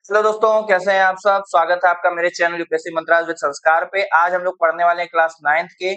Hello दोस्तों, कैसे हैं आप सब। स्वागत है आपका मेरे चैनल यूपीएससी मंत्रालय विद संस्कार पे। आज हम लोग पढ़ने वाले हैं क्लास 9th के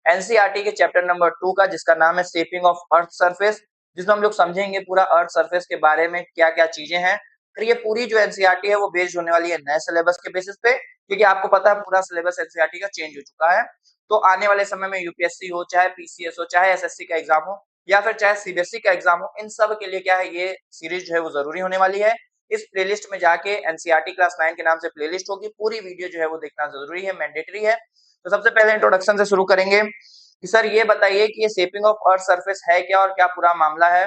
एनसीईआरटी के चैप्टर नंबर 2 का, जिसका नाम है शेपिंग ऑफ अर्थ सरफेस, जिसमें हम लोग समझेंगे पूरा अर्थ सरफेस के बारे में क्या क्या चीजें हैं। फिर ये पूरी जो एनसीईआरटी है वो बेस्ड होने वाली है नए सिलेबस के बेसिस पे, क्योंकि आपको पता है पूरा सिलेबस एनसीईआरटी का चेंज हो चुका है। तो आने वाले समय में यूपीएससी हो, चाहे पीसीएस हो, चाहे एसएससी का एग्जाम हो, या फिर चाहे सीबीएसई का एग्जाम हो, इन सब के लिए क्या है, ये सीरीज जो है वो जरूरी होने वाली है। इस प्लेलिस्ट में जाके एनसीईआरटी क्लास 9 के नाम से प्लेलिस्ट होगी, पूरी वीडियो जो है वो देखना जरूरी है, मैंडेटरी है। तो सबसे पहले इंट्रोडक्शन से शुरू करेंगे कि सर ये बताइए कि ये शेपिंग ऑफ अर्थ सरफेस है क्या और क्या पूरा मामला है।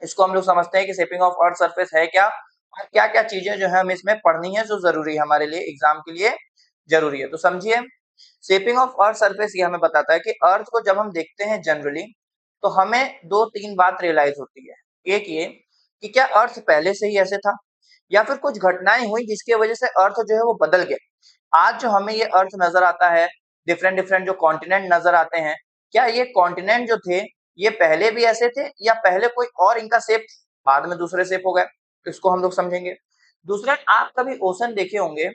इसको हम लोग समझते हैं कि शेपिंग ऑफ अर्थ सरफेस है क्या और क्या क्या चीजें जो है हमें इसमें पढ़नी है, जो जरूरी है हमारे लिए एग्जाम के लिए जरूरी है। तो समझिए, शेपिंग ऑफ अर्थ सरफेस ये हमें बताता है कि अर्थ को जब हम देखते हैं जनरली, तो हमें दो तीन बात रियलाइज होती है। एक ये कि क्या अर्थ पहले से ही ऐसे था, या फिर कुछ घटनाएं हुई जिसकी वजह से अर्थ जो है वो बदल गया। आज जो हमें ये अर्थ नजर आता है, डिफरेंट डिफरेंट जो कॉन्टिनेंट नजर आते हैं, क्या ये कॉन्टिनेंट जो थे ये पहले भी ऐसे थे, या पहले कोई और इनका शेप बाद में दूसरे शेप हो गए। तो इसको हम लोग समझेंगे। दूसरा, आप कभी ओशन देखे होंगे,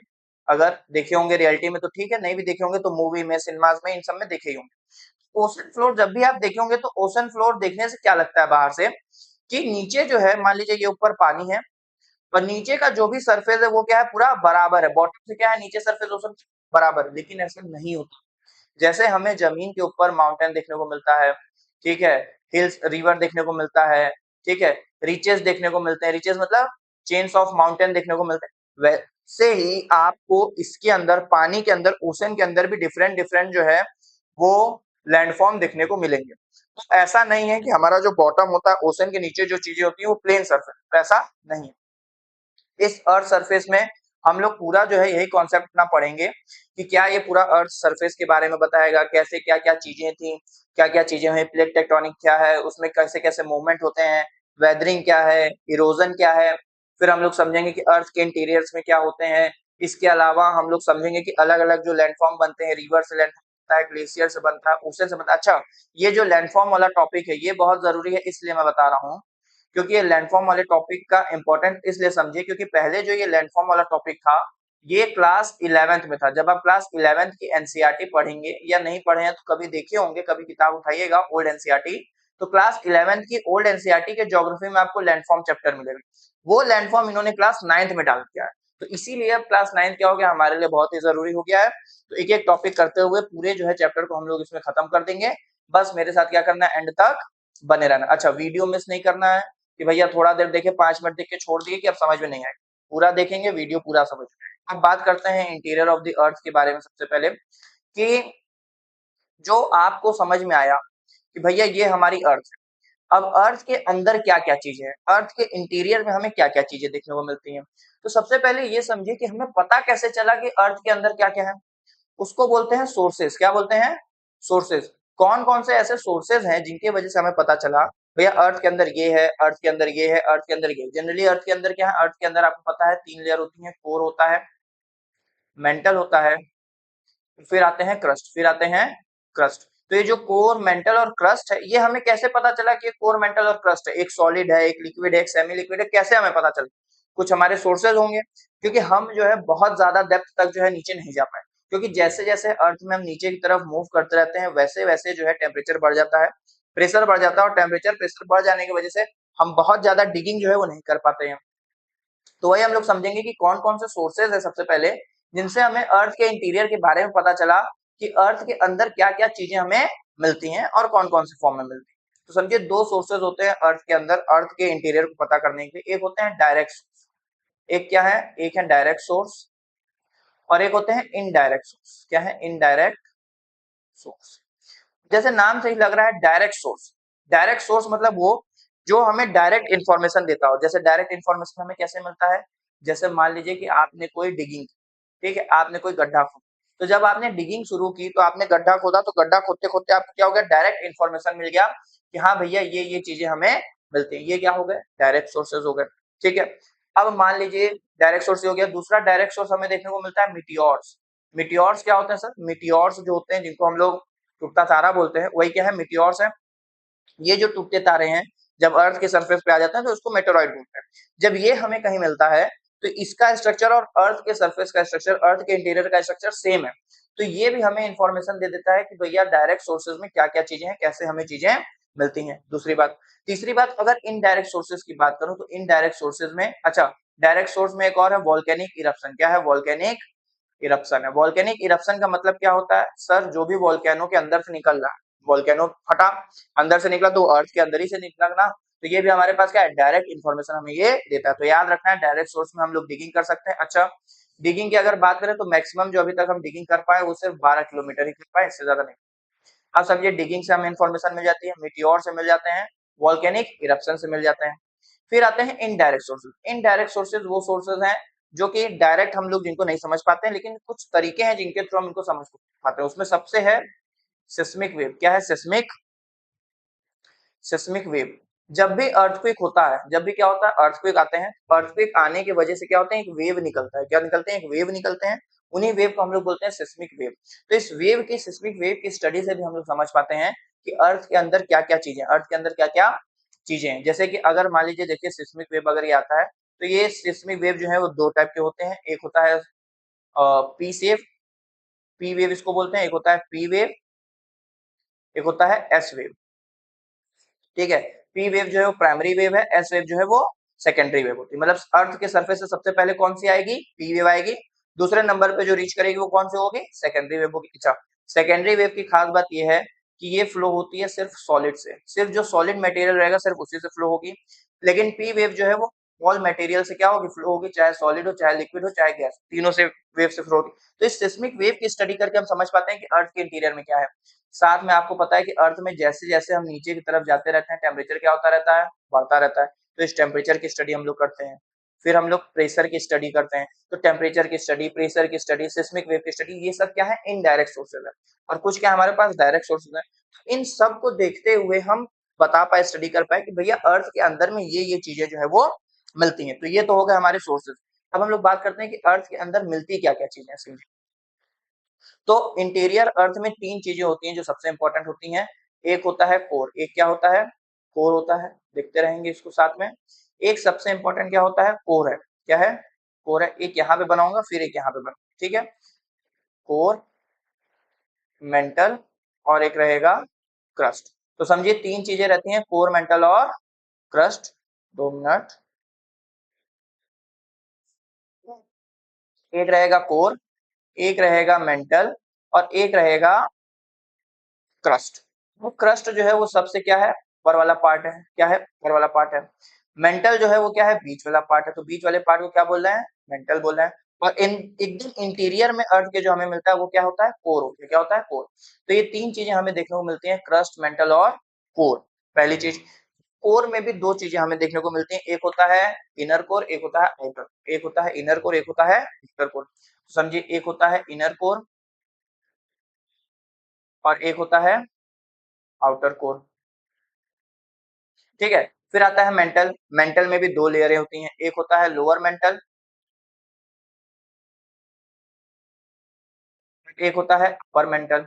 अगर देखे होंगे रियलिटी में तो ठीक है, नहीं भी देखे होंगे तो मूवी में, सिनेमाज में, इन सब में देखे ही होंगे। ओशन फ्लोर जब भी आप देखे होंगे तो ओशन फ्लोर देखने से क्या लगता है बाहर से, कि नीचे जो है, मान लीजिए ये ऊपर पानी है और नीचे का जो भी सरफेस है वो क्या है, पूरा बराबर है। बॉटम से क्या है, नीचे सरफेस ओशन बराबर है, लेकिन ऐसा नहीं होता। जैसे हमें जमीन के ऊपर माउंटेन देखने को मिलता है, ठीक है, हिल्स रिवर देखने को मिलता है, ठीक है, रिचेस देखने को मिलते हैं, रिचेस मतलब चेन्स ऑफ माउंटेन देखने को मिलते हैं। वैसे ही आपको इसके अंदर, पानी के अंदर, ओशन के अंदर भी डिफरेंट डिफरेंट जो है वो लैंडफॉर्म देखने को मिलेंगे। तो ऐसा नहीं है कि हमारा जो बॉटम होता है, ओशन के नीचे जो चीजें होती है वो प्लेन सरफेस, ऐसा नहीं है। इस अर्थ सरफेस में हम लोग पूरा जो है यही कॉन्सेप्ट अपना पढ़ेंगे कि क्या ये पूरा अर्थ सरफेस के बारे में बताएगा, कैसे क्या क्या चीजें थी, क्या क्या चीजें हुई, प्लेट टेक्टोनिक क्या है, उसमें कैसे कैसे मूवमेंट होते हैं, वेदरिंग क्या है, इरोजन क्या है। फिर हम लोग समझेंगे कि अर्थ के इंटीरियर्स में क्या होते हैं। इसके अलावा हम लोग समझेंगे कि अलग अलग जो लैंडफॉर्म बनते हैं, रिवर से लैंडफॉर्म बनता है, ग्लेशियर से बनता है, ओशन से बनता है। अच्छा, ये जो लैंडफॉर्म वाला टॉपिक है ये बहुत जरूरी है, इसलिए मैं बता रहा हूँ, क्योंकि ये लैंडफॉर्म वाले टॉपिक का इंपॉर्टेंट इसलिए समझिए क्योंकि पहले जो ये लैंडफॉर्म वाला टॉपिक था ये क्लास 11th में था। जब आप क्लास 11th की एनसीईआरटी पढ़ेंगे, या नहीं पढ़े हैं तो कभी देखे होंगे, कभी किताब उठाइएगा ओल्ड एनसीईआरटी, तो क्लास 11th की ओल्ड एनसीईआरटी के ज्योग्राफी में आपको लैंडफॉर्म चैप्टर मिलेगा। वो लैंडफॉर्म इन्होंने क्लास 9th में डाल दिया है। तो इसीलिए अब क्लास 9th क्या हो गया, हमारे लिए बहुत ही जरूरी हो गया है। तो एक एक टॉपिक करते हुए पूरे जो है चैप्टर को हम लोग इसमें खत्म कर देंगे। बस मेरे साथ क्या करना है, एंड तक बने रहना। अच्छा, वीडियो मिस नहीं करना है कि भैया थोड़ा देर देखे, 5 मिनट देख के छोड़ दिए कि अब समझ में नहीं आएगा। पूरा देखेंगे, वीडियो पूरा समझ में। अब बात करते हैं इंटीरियर ऑफ द अर्थ के बारे में। सबसे पहले कि जो आपको समझ में आया कि भैया ये हमारी अर्थ है, अब अर्थ के अंदर क्या क्या चीजें हैं, अर्थ के इंटीरियर में हमें क्या क्या चीजें देखने को मिलती हैं। तो सबसे पहले ये समझिए कि हमें पता कैसे चला कि अर्थ के अंदर क्या क्या है। उसको बोलते हैं सोर्सेस। क्या बोलते हैं? सोर्सेस। कौन कौन से ऐसे सोर्सेस हैं जिनकी वजह से हमें पता चला भैया अर्थ के अंदर ये है, अर्थ के अंदर ये है, अर्थ के अंदर ये है। जनरली अर्थ के अंदर क्या है, अर्थ के अंदर आपको पता है 3 लेयर होती है। कोर होता है, मेंटल होता है, फिर आते हैं क्रस्ट, फिर आते हैं क्रस्ट। तो ये जो कोर, मेंटल और क्रस्ट है, ये हमें कैसे पता चला कि ये कोर, मेंटल और क्रस्ट है? एक सॉलिड है, एक लिक्विड है, एक सेमी लिक्विड है, कैसे हमें पता चला? कुछ हमारे सोर्सेज होंगे, क्योंकि हम जो है बहुत ज्यादा डेप्थ तक जो है नीचे नहीं जा पाए, क्योंकि जैसे जैसे अर्थ में हम नीचे की तरफ मूव करते रहते हैं वैसे वैसे जो है टेम्परेचर बढ़ जाता है, प्रेशर बढ़ जाता है, और टेम्परेचर प्रेशर बढ़ जाने की वजह से हम बहुत ज्यादा डिगिंग जो है वो नहीं कर पाते हैं। तो वही हम लोग समझेंगे कि कौन कौन से सोर्सेज है सबसे पहले, जिनसे हमें अर्थ के इंटीरियर के बारे में पता चला कि अर्थ के अंदर क्या क्या चीजें हमें मिलती हैं और कौन कौन से फॉर्म में मिलती हैं। तो समझिए, दो सोर्सेज होते हैं अर्थ के अंदर, अर्थ के इंटीरियर को पता करने के लिए। एक होते हैं डायरेक्ट सोर्स, एक क्या है, एक है डायरेक्ट सोर्स, और एक होते हैं इनडायरेक्ट सोर्स। क्या है? Indirect source. जैसे नाम से ही लग रहा है डायरेक्ट सोर्स। डायरेक्ट सोर्स मतलब वो जो हमें डायरेक्ट इंफॉर्मेशन देता हो। जैसे डायरेक्ट इंफॉर्मेशन हमें कैसे मिलता है, जैसे मान लीजिए कि आपने कोई डिगिंग की, ठीक है, आपने कोई गड्ढा खोदा। तो जब आपने डिगिंग शुरू की तो आपने गड्ढा खोदा, तो गड्ढा खोदते खोदते आपको क्या हो गया, डायरेक्ट इंफॉर्मेशन मिल गया कि हाँ भैया ये चीजें हमें मिलती हैं। ये क्या हो गए, डायरेक्ट सोर्सेज हो गए। ठीक है, अब मान लीजिए डायरेक्ट सोर्स हो गया। दूसरा डायरेक्ट सोर्स हमें देखने को मिलता है मिटियोर्स। मिटियोर्स क्या होते हैं सर? मिटियोर्स जो होते हैं, जिनको हम लोग टूटता तारा बोलते हैं, वही क्या है, मिटियोर्स है। ये जो टूटते तारे हैं, जब अर्थ के सरफेस पे आ जाते हैं तो उसको मेटेरॉइड बोलते हैं। जब ये हमें कहीं मिलता है तो इसका स्ट्रक्चर और अर्थ के सरफेस का स्ट्रक्चर, अर्थ के इंटीरियर का स्ट्रक्चर सेम है। तो ये भी हमें इंफॉर्मेशन दे देता है कि भैया डायरेक्ट सोर्सेज में क्या क्या चीजें हैं, कैसे हमें चीजें मिलती हैं। दूसरी बात। तीसरी बात, अगर इनडायरेक्ट सोर्सेज की बात करूं तो इनडायरेक्ट सोर्सेज में, अच्छा डायरेक्ट सोर्स में एक और है वॉल्केनिक इरप्शन। क्या है? वॉल्केनिक इरप्शन है। वॉल्केनिक इरप्शन का मतलब क्या होता है? सर जो भी वॉल्केनो के अंदर से निकल रहा है, वॉल्केनो फटा, अंदर से निकला तो अर्थ के अंदर ही से निकला ना, तो ये भी हमारे पास क्या है? डायरेक्ट इन्फॉर्मेशन हमें ये देता है। तो याद रखना है डायरेक्ट सोर्स में हम लोग डिगिंग कर सकते हैं। अच्छा, डिगिंग की अगर बात करें तो मैक्सिमम जो अभी तक हम डिगिंग कर पाए वो सिर्फ 12 किलोमीटर ही कर पाए, इससे ज्यादा नहीं। अब समझिए डिगिंग से हमें इन्फॉर्मेशन मिल जाती है, मीटियोर से मिल जाते हैं, वॉल्केनिक इरप्शन से मिल जाते हैं। फिर आते हैं इनडायरेक्ट सोर्सेज। इनडायरेक्ट सोर्सेज वो सोर्सेज हैं जो कि डायरेक्ट हम लोग जिनको नहीं समझ पाते हैं, लेकिन कुछ तरीके हैं जिनके थ्रू हम इनको समझ पाते हैं। उसमें सबसे है सिस्मिक वेव। क्या है? Seismic seismic wave. जब भी अर्थक्वेक होता है, जब भी क्या होता है? अर्थक्वेक आते हैं, अर्थक्वेक आने की वजह से क्या होता है? एक वेव निकलता है। क्या निकलते हैं? एक वेव निकलते हैं। उन्हीं वेव को हम लोग बोलते हैं सिस्मिक वेव। तो इस वेव की, सिस्मिक वेव की स्टडी से भी हम लोग समझ पाते हैं कि अर्थ के अंदर क्या क्या चीजें, अर्थ के अंदर क्या क्या चीजें हैं। जैसे कि अगर मान लीजिए देखिए सिस्मिक वेव अगर ये आता है तो ये सिस्मिक वेव जो है वो दो टाइप के होते हैं। एक होता है पी सेव, पी वेव इसको बोलते हैं। एक होता है पी वेव, एक होता है एस वेव। ठीक है, पी वेव जो है वो प्राइमरी वेव है, एस वेव जो है वो सेकेंडरी वेव होती है। मतलब अर्थ के सरफेस से सबसे पहले कौन सी आएगी? पी वेव आएगी। दूसरे नंबर पे जो रीच करेगी वो कौन सी होगी? सेकेंडरी वेव होगी। अच्छा, सेकेंडरी वेव की खास बात ये है कि ये फ्लो होती है सिर्फ सॉलिड से, सिर्फ जो सॉलिड मटेरियल रहेगा सिर्फ उसी से फ्लो होगी। लेकिन पी वेव जो है वो ऑल मटेरियल से क्या होगी? फ्लो होगी, चाहे सॉलिड हो, चाहे लिक्विड हो, चाहे गैस, तीनों से वेव से फ्लो होगी। तो इस सिस्मिक वेव की स्टडी करके हम समझ पाते हैं कि अर्थ के इंटीरियर में क्या है। साथ में आपको पता है कि अर्थ में जैसे जैसे हम नीचे की तरफ जाते रहते हैं टेम्परेचर क्या होता रहता है? बढ़ता रहता है। तो इस टेम्परेचर की स्टडी हम लोग करते हैं। फिर हम लोग प्रेशर की स्टडी करते हैं। तो टेम्परेचर की स्टडी, प्रेशर की स्टडी, सिस्मिक वेव की स्टडी, ये सब क्या है? इनडायरेक्ट सोर्सेज है। और कुछ क्या हमारे पास डायरेक्ट सोर्सेज है। इन सब को देखते हुए हम बता पाए, स्टडी कर पाए कि भैया अर्थ के अंदर में ये चीजें जो है वो मिलती हैं। तो ये तो हो गए हमारे सोर्सेज। अब हम लोग बात करते हैं कि अर्थ के अंदर मिलती क्या क्या चीजें हैं। तो इंटीरियर अर्थ में तीन चीजें होती हैं जो सबसे इंपॉर्टेंट होती हैं। एक होता है कोर। एक क्या होता है? कोर होता है। देखते रहेंगे इसको साथ में। एक सबसे इंपॉर्टेंट क्या होता है? कोर है। क्या है? कोर है। एक यहाँ पे बनाऊंगा, फिर एक यहाँ पे बनाऊंगा। ठीक है, कोर, मेंटल और एक रहेगा क्रस्ट। तो समझिए तीन चीजें रहती हैं, कोर, मेंटल और क्रस्ट। 2 मिनट। एक रहेगा कोर, एक रहेगा मेंटल और एक रहेगा क्रस्ट। वो क्रस्ट जो है वो सबसे क्या है? ऊपर वाला पार्ट है। क्या है? ऊपर वाला पार्ट है। मेंटल जो है वो क्या है? बीच वाला पार्ट है। तो बीच वाले पार्ट को क्या बोल रहे हैं? मेंटल बोल रहे हैं। और इन एकदम इंटीरियर में अर्थ के जो हमें मिलता है वो क्या होता है? कोर होता है। क्या होता है? कोर। तो ये तीन चीजें हमें देखने को मिलती हैं, क्रस्ट, मेंटल और कोर। पहली चीज, कोर में भी दो चीजें हमें देखने को मिलती हैं। एक होता है इनर कोर, एक होता है आउटर। एक होता है इनर कोर, एक होता है आउटर कोर। समझिए, एक होता है इनर कोर और एक होता है आउटर कोर। ठीक है, फिर आता है मेंटल। मेंटल में भी दो लेयरें होती हैं। एक होता है लोअर मेंटल, एक होता है अपर मेंटल।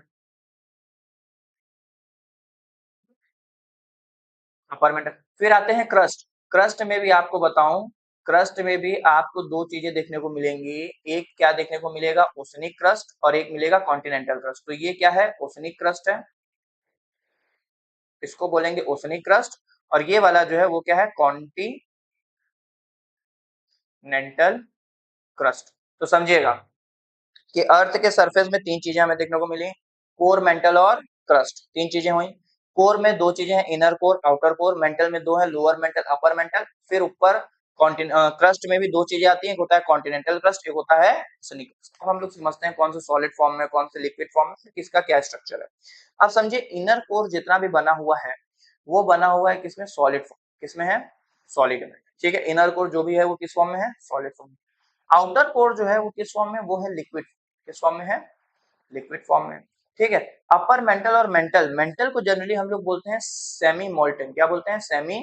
Upper mantle. फिर आते हैं क्रस्ट। क्रस्ट में भी आपको बताऊं, क्रस्ट में भी आपको दो चीजें देखने को मिलेंगी। एक क्या देखने को मिलेगा? ओशनिक क्रस्ट और एक मिलेगा कॉन्टिनेंटल क्रस्ट। तो ये क्या है? ओशनिक क्रस्ट है, इसको बोलेंगे ओशनिक क्रस्ट। और ये वाला जो है वो क्या है? Continental crust. तो समझिएगा कि अर्थ के सरफेस में तीन चीजें हमें देखने को मिली, कोर, मेंटल और क्रस्ट। तीन चीजें हुई। कोर में दो चीजें हैं, inner core, outer core. Mental में दो है, लोअर मेंटल, अपर मेंटल। फिर ऊपर क्रस्ट में भी दो चीजें आती हैं, एक होता है कॉन्टिनेंटल क्रस्ट, एक होता है ओशनिक क्रस्ट। अब हम लोग समझते हैं कौन से सॉलिड फॉर्म में, कौन से लिक्विड फॉर्म में, किसका क्या स्ट्रक्चर है। अब समझिए इनर कोर जितना भी बना हुआ है वो बना हुआ है किसमें? Solid form. किसमें है? सॉलिड में। ठीक है, इनर कोर जो भी है वो किस फॉर्म में है? सॉलिड फॉर्म में। आउटर कोर जो है वो किस फॉर्म में? वो है लिक्विड। किस फॉर्म में है? लिक्विड फॉर्म में। ठीक है, अपर मेंटल और मेंटल, मेंटल को जनरली हम लोग बोलते हैं सेमी मोल्टन। क्या बोलते हैं? Semi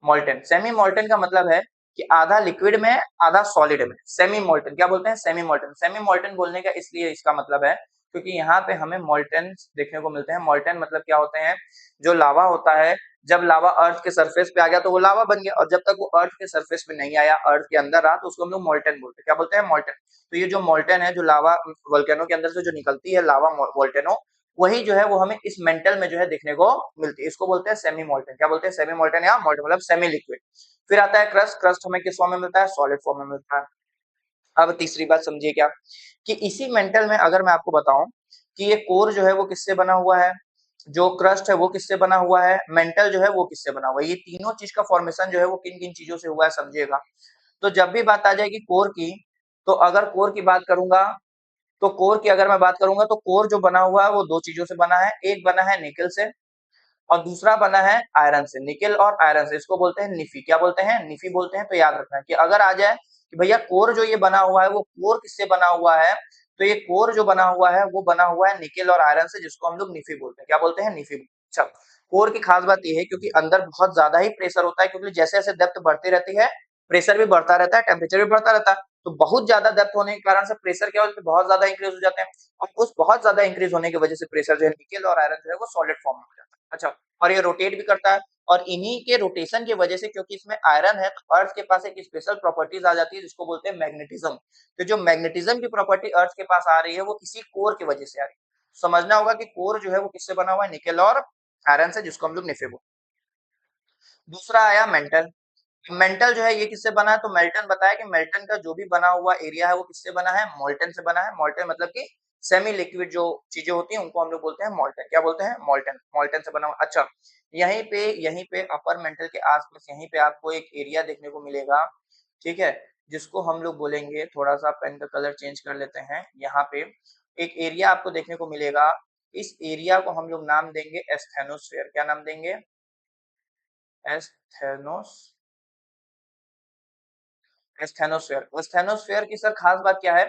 molten. सेमी मोल्टन का मतलब है कि आधा लिक्विड में आधा सॉलिड में। सेमी मोल्टन क्या बोलते हैं? Semi molten. सेमी मोल्टन बोलने का इसलिए इसका मतलब है क्योंकि यहाँ पे हमें मोल्टन देखने को मिलते हैं। मोल्टन मतलब क्या होते हैं? जो लावा होता है जब लावा अर्थ के सरफेस पे आ गया तो वो लावा बन गया, और जब तक वो अर्थ के सरफेस पे नहीं आया, अर्थ के अंदर रहा, तो उसको हम लोग मोल्टन बोलते हैं। क्या बोलते हैं? मोल्टन। तो ये जो मोल्टन है, जो लावा वोल्केनो के अंदर से जो निकलती है लावा वोल्केनो, वही जो है वो हमें इस मेंटल में जो है देखने को मिलती है। इसको बोलते हैं सेमी मोल्टन। क्या बोलते हैं? सेमी मोल्टन या मोल्टन मतलब सेमी लिक्विड। फिर आता है क्रस्ट। क्रस्ट हमें किस फॉर्म में मिलता है? सॉलिड फॉर्म में मिलता है। अब तीसरी बात समझिए क्या, कि इसी मेंटल में अगर मैं आपको बताऊं कि ये कोर जो है वो किससे बना हुआ है, जो क्रस्ट है वो किससे बना हुआ है, मेंटल जो है वो किससे बना हुआ है, ये तीनों चीज का फॉर्मेशन जो है वो किन किन चीजों से हुआ है समझिएगा। तो जब भी बात आ जाएगी कोर की, तो अगर कोर की बात करूंगा, तो कोर की अगर मैं बात करूंगा तो कोर जो बना हुआ है वो दो चीजों से बना है। एक बना है निकल से और दूसरा बना है आयरन से। निकेल और आयरन से, इसको बोलते हैं निफी। क्या बोलते हैं? निफी बोलते हैं। तो याद रखना है कि अगर आ जाए कि भैया कोर जो ये बना हुआ है वो कोर किससे बना हुआ है, तो ये कोर जो बना हुआ है वो बना हुआ है निकेल और आयरन से, जिसको हम लोग निफी बोलते हैं। क्या बोलते हैं? निफी। अच्छा, कोर की खास बात ये है क्योंकि अंदर बहुत ज्यादा ही प्रेशर होता है, क्योंकि जैसे जैसे डेप्थ बढ़ती रहती है प्रेशर भी बढ़ता रहता है, टेम्परेचर भी बढ़ता रहता है। तो बहुत ज्यादा डेप्थ होने के कारण से प्रेशर क्या होता है? बहुत ज्यादा इंक्रीज हो जाते हैं, और उस बहुत ज्यादा इंक्रीज होने की वजह से प्रेशर जो है निकेल और आयरन जो है वो सॉलिड फॉर्म में हो जाता है। अच्छा, और ये रोटेट भी करता है, और इन्हीं के रोटेशन की वजह से, क्योंकि इसमें आयरन है, तो अर्थ के पास एक स्पेशल प्रॉपर्टीज आ जाती है जिसको बोलते हैं मैग्नेटिज्म। तो जो मैग्नेटिज्म की प्रॉपर्टी अर्थ के पास आ रही है वो इसी कोर की वजह से आ रही है। समझना होगा कि कोर जो है वो किससे बना हुआ है? निकेल और आयरन से, जिसको हम लोग निफे बोलते हैं। दूसरा आया मेंटल। मेंटल जो है ये किससे बना है? तो मेल्टन बताया कि मेल्टन का जो भी बना हुआ एरिया है वो किससे बना है? मोल्टन से बना है। मोल्टन मतलब कि सेमी लिक्विड जो चीजें होती हैं उनको हम लोग बोलते हैं मोल्टन। क्या बोलते हैं? मोल्टन। मोल्टन से बना हुआ। अच्छा, यहीं पे अपर मेंटल के आसपास यहीं पे आपको एक एरिया देखने को मिलेगा, ठीक है, जिसको हम लोग बोलेंगे, थोड़ा सा पेन का कलर चेंज कर लेते हैं। यहाँ पे एक एरिया आपको देखने को मिलेगा, इस एरिया को हम लोग नाम देंगे एस्थेनोस्फेयर। क्या नाम देंगे? एस्थेनोस एस्थेनोस्फेयर। एस्थेनोस्फेयर की सर खास बात क्या है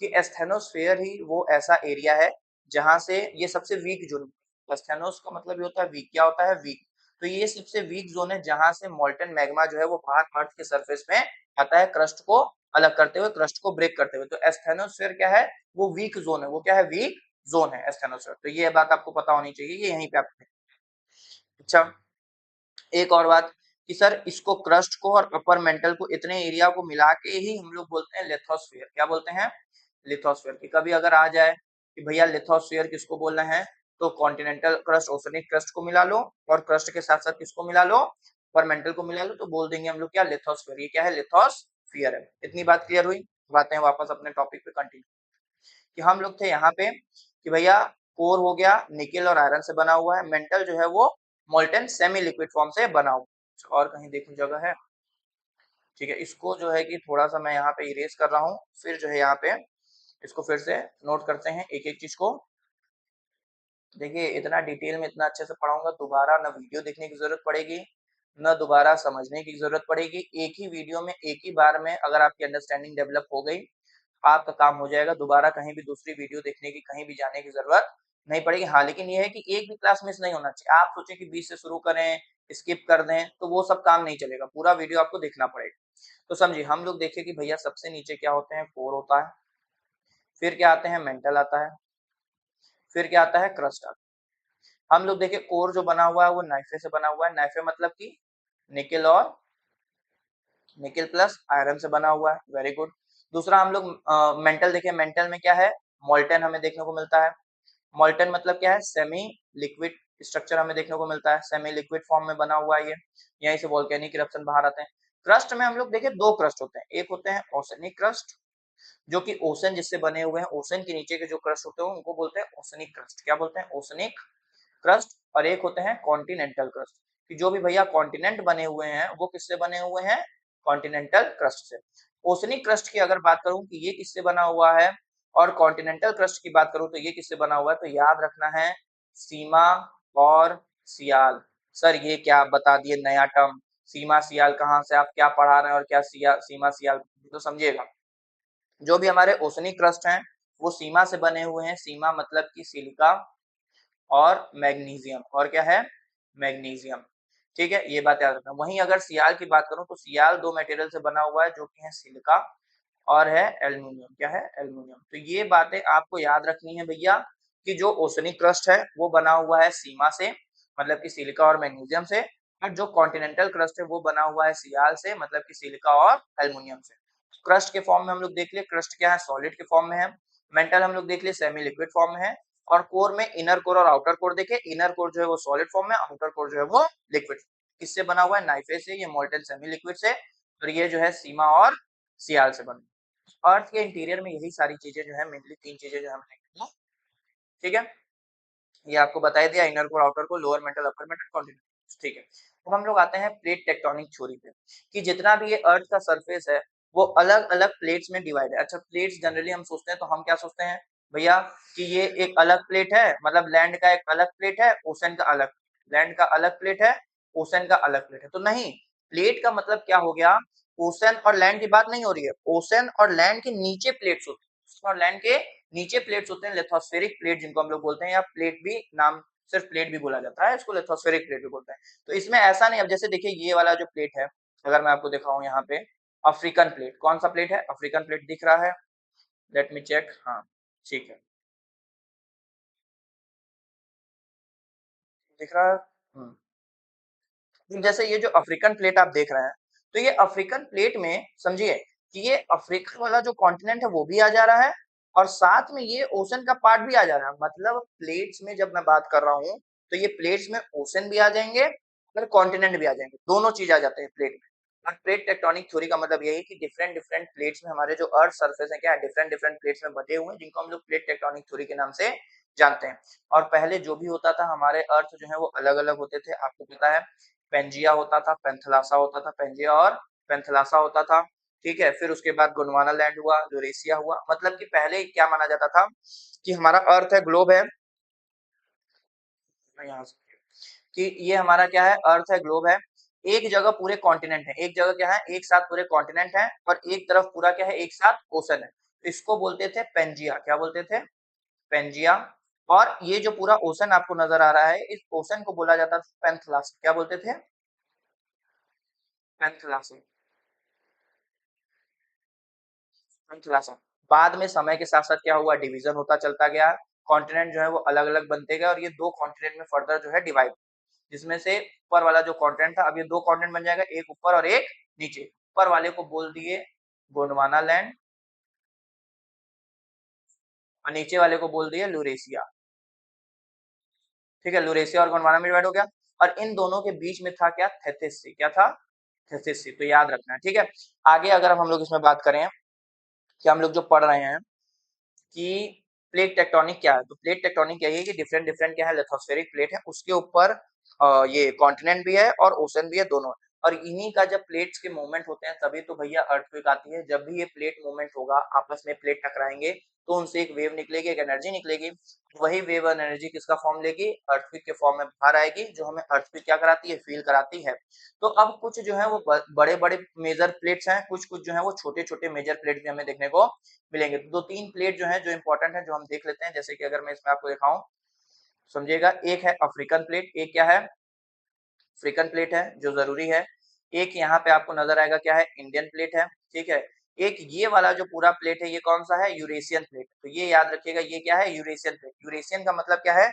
कि एस्थेनोस्फेयर ही वो ऐसा एरिया है जहां से ये सबसे वीक जोन, एस्थेनोस का मतलब ये होता है वीक। क्या होता है? वीक। तो ये सबसे वीक जोन है जहां से मोल्टन मैग्मा जो है वो बाहर अर्थ के सरफेस में आता है, क्रस्ट को अलग करते हुए, क्रस्ट को ब्रेक करते हुए। तो एस्थेनोस्फेयर क्या है? वो वीक जोन है। वो क्या है? वीक जोन है एस्थेनोस्फेयर। तो ये बात आपको पता होनी चाहिए, ये यहीं पे आपको। अच्छा, एक और बात कि सर इसको क्रस्ट को और अपर मेंटल को, इतने एरिया को मिला के ही हम लोग बोलते हैं लिथोस्फीयर। क्या बोलते हैं? लिथोस्फीयर। कि कभी अगर आ जाए कि भैया लिथोस्फीयर किसको बोलना है, तो कॉन्टिनेंटल क्रस्ट, ओशनिक क्रस्ट को मिला लो, और क्रस्ट के साथ साथ किसको मिला लो? अपर मेंटल को मिला लो, तो बोल देंगे हम लोग क्या? लिथोस्फीयर। ये क्या है? लिथोस्फीयर है। इतनी बात क्लियर हुई? आते हैं वापस अपने टॉपिक पे कंटिन्यू, कि हम लोग थे यहाँ पे कि भैया कोर हो गया निकेल और आयरन से बना हुआ है, मेंटल जो है वो मोल्टन सेमी लिक्विड फॉर्म से बना हुआ है। और कहीं देखने जगह है? ठीक है, इसको जो है कि थोड़ा सा मैं यहाँ पे इरेज कर रहा हूँ, फिर जो है यहाँ पे इसको फिर से नोट करते हैं एक एक चीज को। देखिए, इतना डिटेल में इतना अच्छे से पढ़ाऊंगा, दोबारा ना वीडियो देखने की जरूरत पड़ेगी, न दोबारा समझने की जरूरत पड़ेगी। एक ही वीडियो में एक ही बार में अगर आपकी अंडरस्टैंडिंग डेवलप हो गई, आपका काम हो जाएगा। दोबारा कहीं भी दूसरी वीडियो देखने की, कहीं भी जाने की जरूरत नहीं पड़ेगी। हाँ, लेकिन ये है कि एक भी क्लास मिस नहीं होना चाहिए। आप सोचें कि बीच से शुरू करें, स्किप कर दें, तो वो सब काम नहीं चलेगा। पूरा वीडियो आपको देखना पड़ेगा। तो समझिए, हम लोग देखें कि भैया सबसे नीचे क्या होते हैं? कोर होता है, फिर क्या आते हैं? मेंटल आता है, फिर क्या आता है? क्रस्ट आता है। हम लोग देखें कोर जो बना हुआ है वो नाइफे से बना हुआ है। नाइफे मतलब कि निकेल और निकेल प्लस आयरन से बना हुआ है। Very good. दूसरा हम लोग मेंटल देखें, मेंटल में क्या है? मोल्टन हमें देखने को मिलता है। मोल्टन मतलब क्या है? सेमी लिक्विड स्ट्रक्चर हमें देखने को मिलता है, सेमी लिक्विड फॉर्म में बना हुआ है ये, यहीं से वोल्केनिक इरप्शन बाहर आते हैं। क्रस्ट में हम लोग देखें दो क्रस्ट होते हैं, एक होते हैं ओशनिक क्रस्ट, जो कि ओशन जिससे बने हुए हैं, ओशन के नीचे के जो क्रस्ट होते हैं उनको बोलते हैं ओशनिक क्रस्ट। क्या बोलते हैं? Oceanic crust. और एक होते हैं कॉन्टिनेंटल क्रस्ट, कि जो भी भैया कॉन्टिनेंट बने हुए हैं वो किससे बने हुए हैं? कॉन्टिनेंटल क्रस्ट से। ओशनिक क्रस्ट की अगर बात करूं कि ये किससे बना हुआ है, और कॉन्टिनेंटल क्रस्ट की बात करूं तो ये किससे बना हुआ है, तो याद रखना है सीमा और सियाल। सर ये क्या आप बता दिए नया टर्म, सीमा सियाल कहाँ से? आप क्या पढ़ा रहे हैं और क्या सीमा सियाल? तो समझिएगा, जो भी हमारे ओशनिक क्रस्ट हैं वो सीमा से बने हुए हैं। सीमा मतलब कि सिलिका और मैग्नीशियम। और क्या है? मैग्नीशियम। ठीक है, ये बात याद रखना। वहीं अगर सियाल की बात करूं तो सियाल दो मटेरियल से बना हुआ है, जो कि है सिलिका और है एल्युमिनियम। क्या है? एल्युमिनियम। तो ये बातें आपको याद रखनी है भैया, कि जो ओशनिक क्रस्ट है वो बना हुआ है सीमा से, मतलब कि सिलिका और मैग्नीशियम से, और जो कॉन्टिनेंटल क्रस्ट है वो बना हुआ है सियाल से, मतलब कि सिलिका और एल्युमिनियम से। क्रस्ट के फॉर्म में हम लोग देख लिए, क्रस्ट क्या है, सॉलिड के फॉर्म में है। मेंटल हम लोग देख लिए, सेमी लिक्विड फॉर्म में है। और कोर में इनर कोर और आउटर कोर देखे, इनर कोर जो है वो सॉलिड फॉर्म में, आउटर कोर जो है वो लिक्विड। किससे बना हुआ है, नाइफे से, ये मोल्टन सेमी लिक्विड से, और ये जो है सीमा और सियाल से बना। अर्थ के इंटीरियर में यही सारी चीजें जो है, मेनली तीन चीजें जो हमें, ठीक है, ये आपको बता ही दिया, inner core, outer core, lower mental, upper mantle, continental, ठीक है। अब हम लोग आते हैं प्लेट टेक्टोनिक थ्योरी पे, कि जितना भी ये अर्थ का सरफेस है वो अलग अलग प्लेट्स में डिवाइड है। अच्छा, प्लेट्स जनरली हम सोचते हैं तो हम क्या सोचते हैं भैया, कि ये एक अलग प्लेट है, मतलब लैंड का एक अलग प्लेट है, ओशन का अलग, लैंड का अलग प्लेट है, ओशन का अलग प्लेट है। तो नहीं, प्लेट का मतलब क्या हो गया, ओशन और लैंड की बात नहीं हो रही है, ओशन और लैंड के नीचे प्लेट्स होते हैं, ओशन और लैंड के नीचे प्लेट्स होते हैं, लिथोस्फेरिक प्लेट जिनको हम लोग बोलते हैं, या प्लेट भी नाम, सिर्फ प्लेट भी बोला जाता है, इसको लिथोस्फेरिक प्लेट भी बोलते हैं। तो इसमें ऐसा नहीं, अब जैसे देखिए ये वाला जो प्लेट है, अगर मैं आपको दिखाऊं यहाँ पे, अफ्रीकन प्लेट, कौन सा प्लेट है, अफ्रीकन प्लेट दिख रहा है, लेट मी चेक, हाँ ठीक है, दिख रहा है। जैसे ये जो अफ्रीकन प्लेट आप देख रहे हैं, तो ये अफ्रीकन प्लेट में समझिए कि ये अफ्रीका वाला जो कॉन्टिनेंट है वो भी आ जा रहा है, और साथ में ये ओशन का पार्ट भी आ जा रहा है। मतलब प्लेट्स में जब मैं बात कर रहा हूँ, तो ये प्लेट्स में ओशन भी आ जाएंगे और कॉन्टिनेंट भी आ जाएंगे, दोनों चीज आ जाते हैं प्लेट में। और प्लेट टेक्टोनिक थ्योरी का मतलब यही कि डिफरेंट डिफरेंट प्लेट्स में हमारे जो अर्थ सरफेस है क्या है, डिफरेंट डिफरेंट प्लेट्स में बटे हुए हैं, जिनको हम लोग प्लेट टेक्टोनिक थ्योरी के नाम से जानते हैं। और पहले जो भी होता था, हमारे अर्थ जो है वो अलग अलग होते थे, आपको पता है, पेंजिया होता था, पेंथलासा होता था, पेंजिया और पेंथलासा होता था, ठीक है। फिर उसके बाद गोंडवाना लैंड हुआ, यूरेशिया हुआ। मतलब कि पहले क्या माना जाता था कि हमारा अर्थ है, ग्लोब है, यहाँ से, कि ये हमारा क्या है, अर्थ है, ग्लोब है, एक जगह पूरे कॉन्टिनेंट है, एक जगह क्या है, एक साथ पूरे कॉन्टिनेंट है, और एक तरफ पूरा क्या है, एक साथ ओशन है। तो इसको बोलते थे पेंजिया, क्या बोलते थे, पेंजिया। और ये जो पूरा ओशन आपको नजर आ रहा है, इस ओशन को बोला जाता था पेंथलासा, क्या बोलते थे, पेंथलासा, पेंथलासा। बाद में समय के साथ साथ क्या हुआ, डिवीजन होता चलता गया, कॉन्टिनेंट जो है वो अलग अलग बनते गए, और ये दो कॉन्टिनेंट में फर्दर जो है डिवाइड, जिसमें से ऊपर वाला जो कॉन्टिनेंट था, अब ये दो कॉन्टिनेंट बन जाएगा, एक ऊपर और एक नीचे। ऊपर वाले को बोल दिए गोंडवाना लैंड, और नीचे वाले को बोल दिए यूरेशिया, ठीक है। यूरेशिया और गोंडवाना में डिवाइड हो गया, और इन दोनों के बीच में था क्या, थेथिस सी, क्या था, थेथिस सी। तो याद रखना है, ठीक है। आगे अगर हम लोग इसमें बात करें कि हम लोग जो पढ़ रहे हैं कि प्लेट टेक्टोनिक क्या है, तो प्लेट टेक्टोनिक यही है कि डिफरेंट डिफरेंट क्या है, लिथोस्फेरिक प्लेट है, उसके ऊपर ये कॉन्टिनेंट भी है और ओशन भी है, दोनों है। और इन्हीं का जब प्लेट्स के मूवमेंट होते हैं तभी तो भैया अर्थक्वेक आती है। जब भी ये प्लेट मूवमेंट होगा, आपस में प्लेट टकराएंगे, तो उनसे एक वेव निकलेगी, एक एनर्जी निकलेगी, वही वेव एनर्जी किसका फॉर्म लेगी, अर्थक्वेक के फॉर्म में बाहर आएगी, जो हमें अर्थक्वेक क्या कराती है, फील कराती है। तो अब कुछ जो है वो बड़े बड़े मेजर प्लेट्स हैं, कुछ कुछ जो है वो छोटे छोटे मेजर प्लेट भी हमें देखने को मिलेंगे। दो तीन प्लेट जो है जो इंपॉर्टेंट है, जो हम देख लेते हैं, जैसे कि अगर मैं इसमें आपको दिखाऊं, समझिएगा, एक है अफ्रीकन प्लेट, एक क्या है, अफ्रीकन प्लेट है जो जरूरी है। एक यहाँ पे आपको नजर आएगा क्या है, इंडियन प्लेट है, ठीक है। एक ये वाला जो पूरा प्लेट है, ये कौन सा है, यूरेशियन प्लेट। तो ये याद रखिएगा, ये क्या है, यूरेशियन प्लेट। यूरेशियन का मतलब क्या है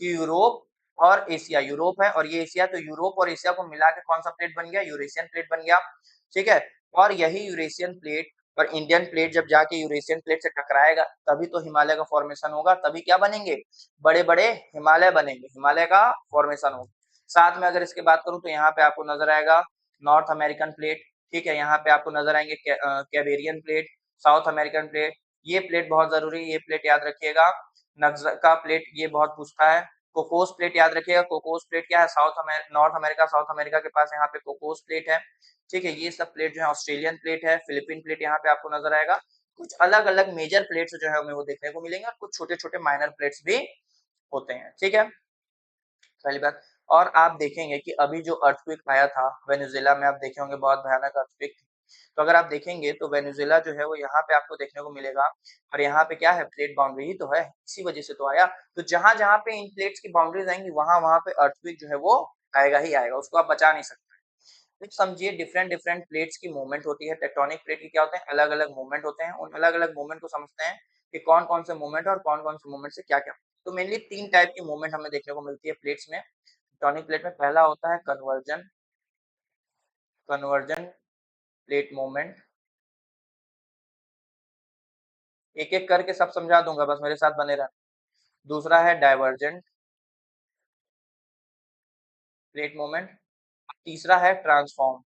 कि यूरोप और एशिया, यूरोप है और ये एशिया, तो यूरोप और एशिया को मिला के कौन सा प्लेट बन गया, यूरेशियन प्लेट बन गया, ठीक है। और यही यूरेशियन प्लेट और इंडियन प्लेट जब जाके यूरेशियन प्लेट से टकराएगा, तभी तो हिमालय का फॉर्मेशन होगा, तभी क्या बनेंगे, बड़े बड़े हिमालय बनेंगे, हिमालय का फॉर्मेशन होगा। साथ में अगर इसके बात करूं तो यहाँ पे आपको नजर आएगा नॉर्थ अमेरिकन प्लेट, ठीक है। यहाँ पे आपको नजर आएंगे कैवेरियन प्लेट, साउथ अमेरिकन प्लेट। ये प्लेट बहुत जरूरी है, ये प्लेट याद रखिएगा। नक्सा प्लेट ये बहुत पूछता है। कोकोस प्लेट याद रखिएगा, कोकोस प्लेट क्या है, नॉर्थ अमेरिका, साउथ अमेरिका के पास यहाँ पे कोकोस प्लेट है, ठीक है। ये सब प्लेट जो है, ऑस्ट्रेलियन प्लेट है, फिलीपीन प्लेट यहाँ पे आपको नजर आएगा। कुछ अलग अलग मेजर प्लेट्स जो है हमें वो देखने को मिलेंगे, और कुछ छोटे छोटे माइनर प्लेट्स भी होते हैं, ठीक है, पहली बात। और आप देखेंगे कि अभी जो अर्थक्वेक आया था वेनेजुएला में, आप देखे होंगे, बहुत भयानक अर्थक्वेक थी। तो अगर आप देखेंगे तो वेनेजुएला जो है वो यहाँ पे आपको देखने को मिलेगा, और यहाँ पे क्या है, प्लेट बाउंड्री ही तो है, इसी वजह से तो आया। तो जहां जहां पे इन प्लेट्स की बाउंड्रीज आएंगी, वहां वहां पे अर्थक्वेक जो है वो आएगा ही आएगा, उसको आप बचा नहीं सकते। तो समझिए डिफरेंट डिफरेंट प्लेट्स की मूवमेंट होती है, टेक्टोनिक प्लेट की क्या होते हैं, अलग अलग मूवमेंट होते हैं। उन अलग अलग मूवमेंट को समझते हैं कि कौन कौन से मूवमेंट और कौन कौन से मूवमेंट से क्या क्या। तो मेनली तीन टाइप की मूवमेंट हमें देखने को मिलती है प्लेट्स में। टेक्टोनिक प्लेट में पहला होता है कन्वर्जन प्लेट मोमेंट। एक एक करके सब समझा दूंगा, बस मेरे साथ बने रहना। दूसरा है डाइवर्जेंट प्लेट मोमेंट। तीसरा है ट्रांसफॉर्म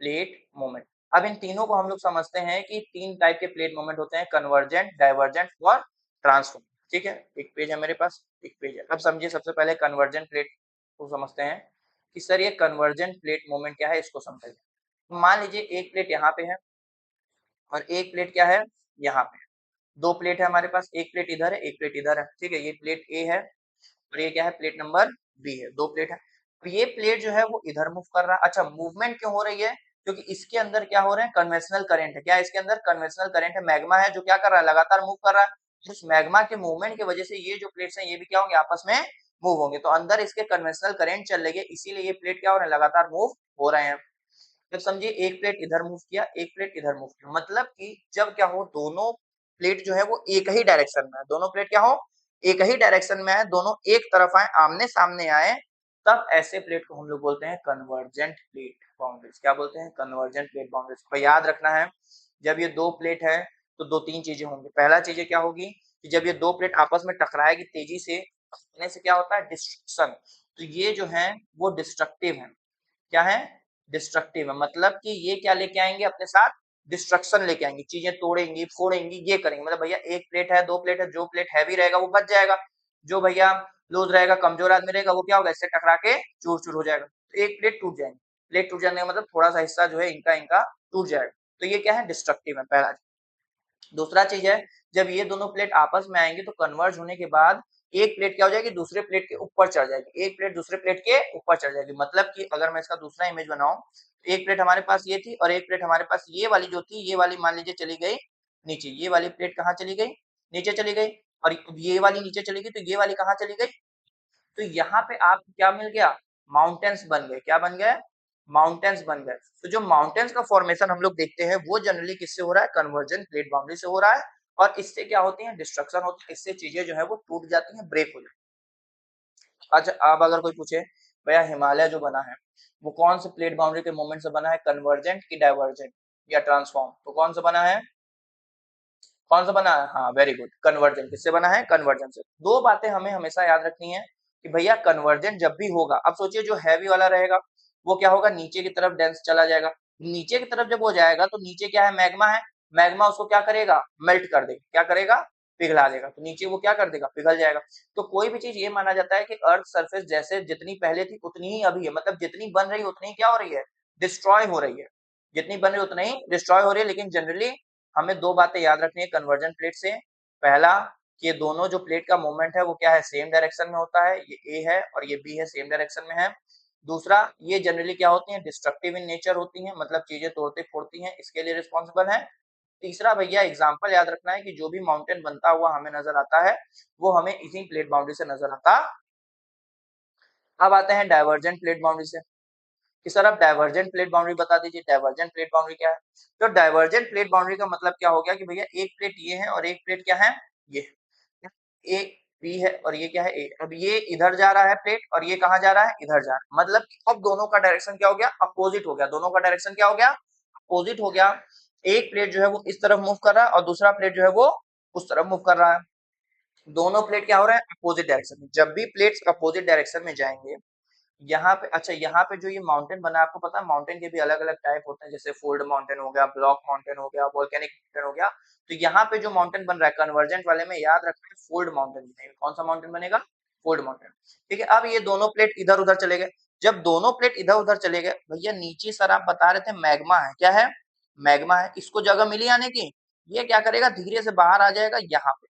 प्लेट मोमेंट। अब इन तीनों को हम लोग समझते हैं कि तीन टाइप के प्लेट मोमेंट होते हैं, कन्वर्जेंट, डाइवर्जेंट और ट्रांसफॉर्म। ठीक है, एक पेज है मेरे पास, एक पेज है। अब समझिए, सबसे पहले कन्वर्जेंट प्लेट को समझते हैं कि सर ये कन्वर्जेंट प्लेट मोमेंट क्या है, इसको समझिए। मान लीजिए एक प्लेट यहाँ पे है और एक प्लेट क्या है यहाँ पे। दो प्लेट है हमारे पास, एक प्लेट इधर है, एक प्लेट इधर है। ठीक है, ये प्लेट ए है और ये क्या है, प्लेट नंबर बी है। दो प्लेट है। अब ये प्लेट जो है वो इधर मूव कर रहा है। अच्छा, मूवमेंट क्यों हो रही है? क्योंकि इसके अंदर क्या हो रहे हैं, कन्वेंशनल करंट है। क्या है इसके अंदर? कन्वेंशनल करंट है। मैग्मा है जो क्या कर रहा है, लगातार मूव कर रहा है। उस मैग्मा के मूवमेंट की वजह से ये जो प्लेट्स हैं ये भी क्या होंगे, आपस में मूव होंगे। तो अंदर इसके कन्वेंशनल करंट चल रही है, इसीलिए ये प्लेट क्या हो रहे हैं, लगातार मूव हो रहे हैं। जब समझिए एक प्लेट इधर मूव किया, एक प्लेट इधर मूव किया, मतलब कि जब क्या हो, दोनों प्लेट जो है वो एक ही डायरेक्शन में है। दोनों प्लेट क्या हो, एक ही डायरेक्शन में है, दोनों एक तरफ आए, आमने सामने आए, तब ऐसे प्लेट को हम लोग बोलते हैं कन्वर्जेंट प्लेट बाउंड्रीज। क्या बोलते हैं? Convergent plate boundaries. तो याद रखना है, जब ये दो प्लेट है तो दो तीन चीजें होंगी। पहला चीजें क्या होगी कि जब ये दो प्लेट आपस में टकराएगी तेजी से क्या होता है, डिस्ट्रक्शन। तो ये जो है वो डिस्ट्रक्टिव है। क्या है? डिस्ट्रक्टिव है। मतलब कि ये क्या लेके आएंगे अपने साथ, डिस्ट्रक्शन लेके आएंगे, चीजें तोड़ेंगी, फोड़ेंगी, ये करेंगे। मतलब भैया एक प्लेट है, दो प्लेट है, जो प्लेट हैवी रहेगा वो बच जाएगा, जो भैया लूज रहेगा, कमजोर आदमी रहेगा, वो क्या होगा, इससे टकरा के चूर चूर हो जाएगा। तो एक प्लेट टूट जाएंगे। प्लेट टूट जाने का मतलब थोड़ा सा हिस्सा जो है इनका इनका टूट जाएगा। तो ये क्या है, डिस्ट्रक्टिव है, पहला। दूसरा चीज है, जब ये दोनों प्लेट आपस में आएंगे तो कन्वर्ज होने के बाद एक प्लेट क्या हो जाएगी, दूसरे प्लेट के ऊपर चढ़ जाएगी। एक प्लेट दूसरे प्लेट के ऊपर चढ़ जाएगी। मतलब कि अगर मैं इसका दूसरा इमेज बनाऊं, एक प्लेट हमारे पास ये थी और एक प्लेट हमारे पास ये वाली जो थी, ये वाली मान लीजिए चली गई नीचे। ये वाली प्लेट कहाँ चली गई, नीचे चली गई। और ये वाली नीचे चली गई, तो ये वाली कहाँ चली गई, तो यहाँ पे आपको क्या मिल गया, माउंटेन्स बन गए। क्या बन गए, माउंटेन्स बन गए। तो जो माउंटेन्स का फॉर्मेशन हम लोग देखते हैं वो जनरली किससे हो रहा है, कन्वर्जेंट प्लेट बाउंड्री से हो रहा है। और इससे क्या होती है, डिस्ट्रक्शन होती है, इससे चीजें जो है वो टूट जाती हैं, ब्रेक हो जाती है। अच्छा, अब अगर कोई पूछे भैया हिमालय जो बना है वो कौन से प्लेट बाउंड्री के मोमेंट से बना है, कन्वर्जेंट की डाइवर्जेंट या ट्रांसफॉर्म, तो कौन सा बना है, कौन सा बना है, हाँ वेरी गुड, कन्वर्जेंट। किससे बना है, कन्वर्जेंट से। दो बातें हमें हमेशा याद रखनी है कि भैया कन्वर्जेंट जब भी होगा, अब सोचिए जो हैवी वाला रहेगा वो क्या होगा, नीचे की तरफ डेंस चला जाएगा। नीचे की तरफ जब वो जाएगा तो नीचे क्या है, मैग्मा है। मैग्मा उसको क्या करेगा, मेल्ट कर देगा। क्या करेगा, पिघला देगा। तो नीचे वो क्या कर देगा, पिघल जाएगा। तो कोई भी चीज ये माना जाता है कि अर्थ सरफेस जैसे जितनी पहले थी उतनी ही अभी है, मतलब जितनी बन रही है उतनी क्या हो रही है, डिस्ट्रॉय हो रही है। जितनी बन रही है उतनी ही डिस्ट्रॉय हो रही है। लेकिन जनरली हमें दो बातें याद रखनी है कन्वर्जन प्लेट से। पहला कि ये दोनों जो प्लेट का मूवमेंट है वो क्या है, सेम डायरेक्शन में होता है। ये ए है और ये बी है, सेम डायरेक्शन में है। दूसरा, ये जनरली क्या होती है, डिस्ट्रक्टिव इन नेचर होती हैं, मतलब चीजें तोड़ते फोड़ती हैं, इसके लिए रिस्पॉन्सिबल है। तीसरा भैया एग्जाम्पल याद रखना है कि जो भी माउंटेन बनता हुआ हमें नजर आता है वो हमें इसी प्लेट बाउंड्री से नजर आता। अब आते हैं डाइवर्जेंट प्लेट बाउंड्री से कि सर आप डाइवर्जेंट प्लेट बाउंड्री बता दीजिए। डाइवर्जेंट प्लेट बाउंड्री क्या है? तो डाइवर्जेंट प्लेट बाउंड्री का मतलब क्या हो गया कि भैया एक प्लेट ये है और एक प्लेट क्या है, ये एक बी है और ये क्या है, ए। अब ये इधर जा रहा है प्लेट और ये कहाँ जा रहा है, इधर जा रहा है। मतलब अब दोनों का डायरेक्शन क्या हो गया, अपोजिट हो गया। दोनों का डायरेक्शन क्या हो गया, अपोजिट हो गया। एक प्लेट जो है वो इस तरफ मूव कर रहा है और दूसरा प्लेट जो है वो उस तरफ मूव कर रहा है। दोनों प्लेट क्या हो रहा है, अपोजिट डायरेक्शन में। जब भी प्लेट्स अपोजिट डायरेक्शन में जाएंगे, यहाँ पे, अच्छा यहाँ पे जो ये माउंटेन बना है, आपको पता है माउंटेन के भी अलग अलग टाइप होते हैं, जैसे फोल्ड माउंटेन हो गया, ब्लॉक माउंटेन हो गया, वोल्केनिक माउंटेन हो गया। तो यहाँ पे जो माउंटेन बन रहा है कन्वर्जेंट वाले में, याद रखना है फोल्ड माउंटेन बनेगा। कौन सा माउंटेन बनेगा, फोल्ड माउंटेन। ठीक है, अब ये दोनों प्लेट इधर उधर चले गए। जब दोनों प्लेट इधर उधर चले गए भैया, नीचे सर आप बता रहे थे मैग्मा है। क्या है, मैग्मा है। इसको जगह मिली आने की, ये क्या करेगा, धीरे से बाहर आ जाएगा यहाँ पे।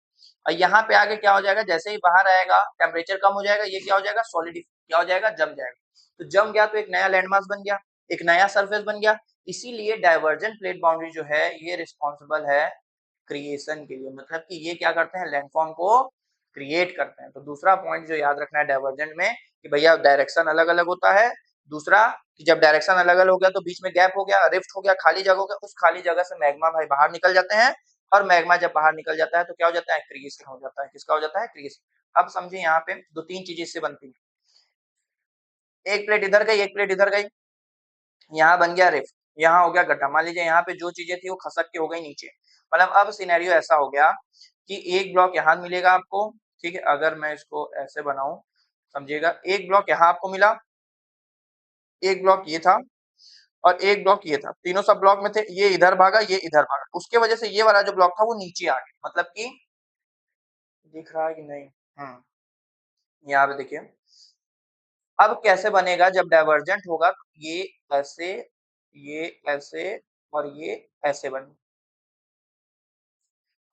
और यहाँ पे आगे क्या हो जाएगा, जैसे ही बाहर आएगा टेम्परेचर कम हो जाएगा, ये क्या हो जाएगा, सॉलिडिफाई, क्या हो जाएगा, जम जाएगा। तो जम गया तो एक नया लैंडमास बन गया, एक नया सरफेस बन गया। इसीलिए डाइवर्जेंट प्लेट बाउंड्री जो है ये रिस्पॉन्सिबल है क्रिएशन के लिए। मतलब कि ये क्या करते हैं, लैंडफॉर्म को क्रिएट करते हैं। तो दूसरा पॉइंट जो याद रखना है डाइवर्जेंट में कि भैया डायरेक्शन अलग अलग होता है। दूसरा कि जब डायरेक्शन अलग अलग हो गया तो बीच में गैप हो गया, रिफ्ट हो गया, खाली जगह हो गया, उस खाली जगह से मैग्मा भाई बाहर निकल जाते हैं। और मैग्मा जब बाहर निकल जाता है तो क्या हो जाता है, क्रिएशन हो जाता है। किसका हो जाता है, क्रिएशन। अब समझिए यहाँ पे दो तीन चीजें इससे बनती हैं, एक प्लेट इधर गई, एक प्लेट इधर गई, यहाँ बन गया रिफ्ट, यहाँ हो गया गड्ढा। मान लीजिए यहाँ पे जो चीजें थी वो खसक के हो गई नीचे। मतलब अब सिनेरियो ऐसा हो गया कि एक ब्लॉक यहाँ मिलेगा आपको, ठीक है, अगर मैं इसको ऐसे बनाऊं, समझिएगा, एक ब्लॉक यहाँ आपको मिला, एक ब्लॉक ये था, और एक ब्लॉक ये था, तीनों सब ब्लॉक में थे, ये इधर भागा, ये इधर भागा, उसके वजह से ये वाला जो ब्लॉक था वो नीचे आ गया। मतलब कि दिख रहा है कि नहीं? यहाँ पे देखिए, अब कैसे बनेगा जब डाइवर्जेंट होगा, तो ये ऐसे और ये ऐसे बने।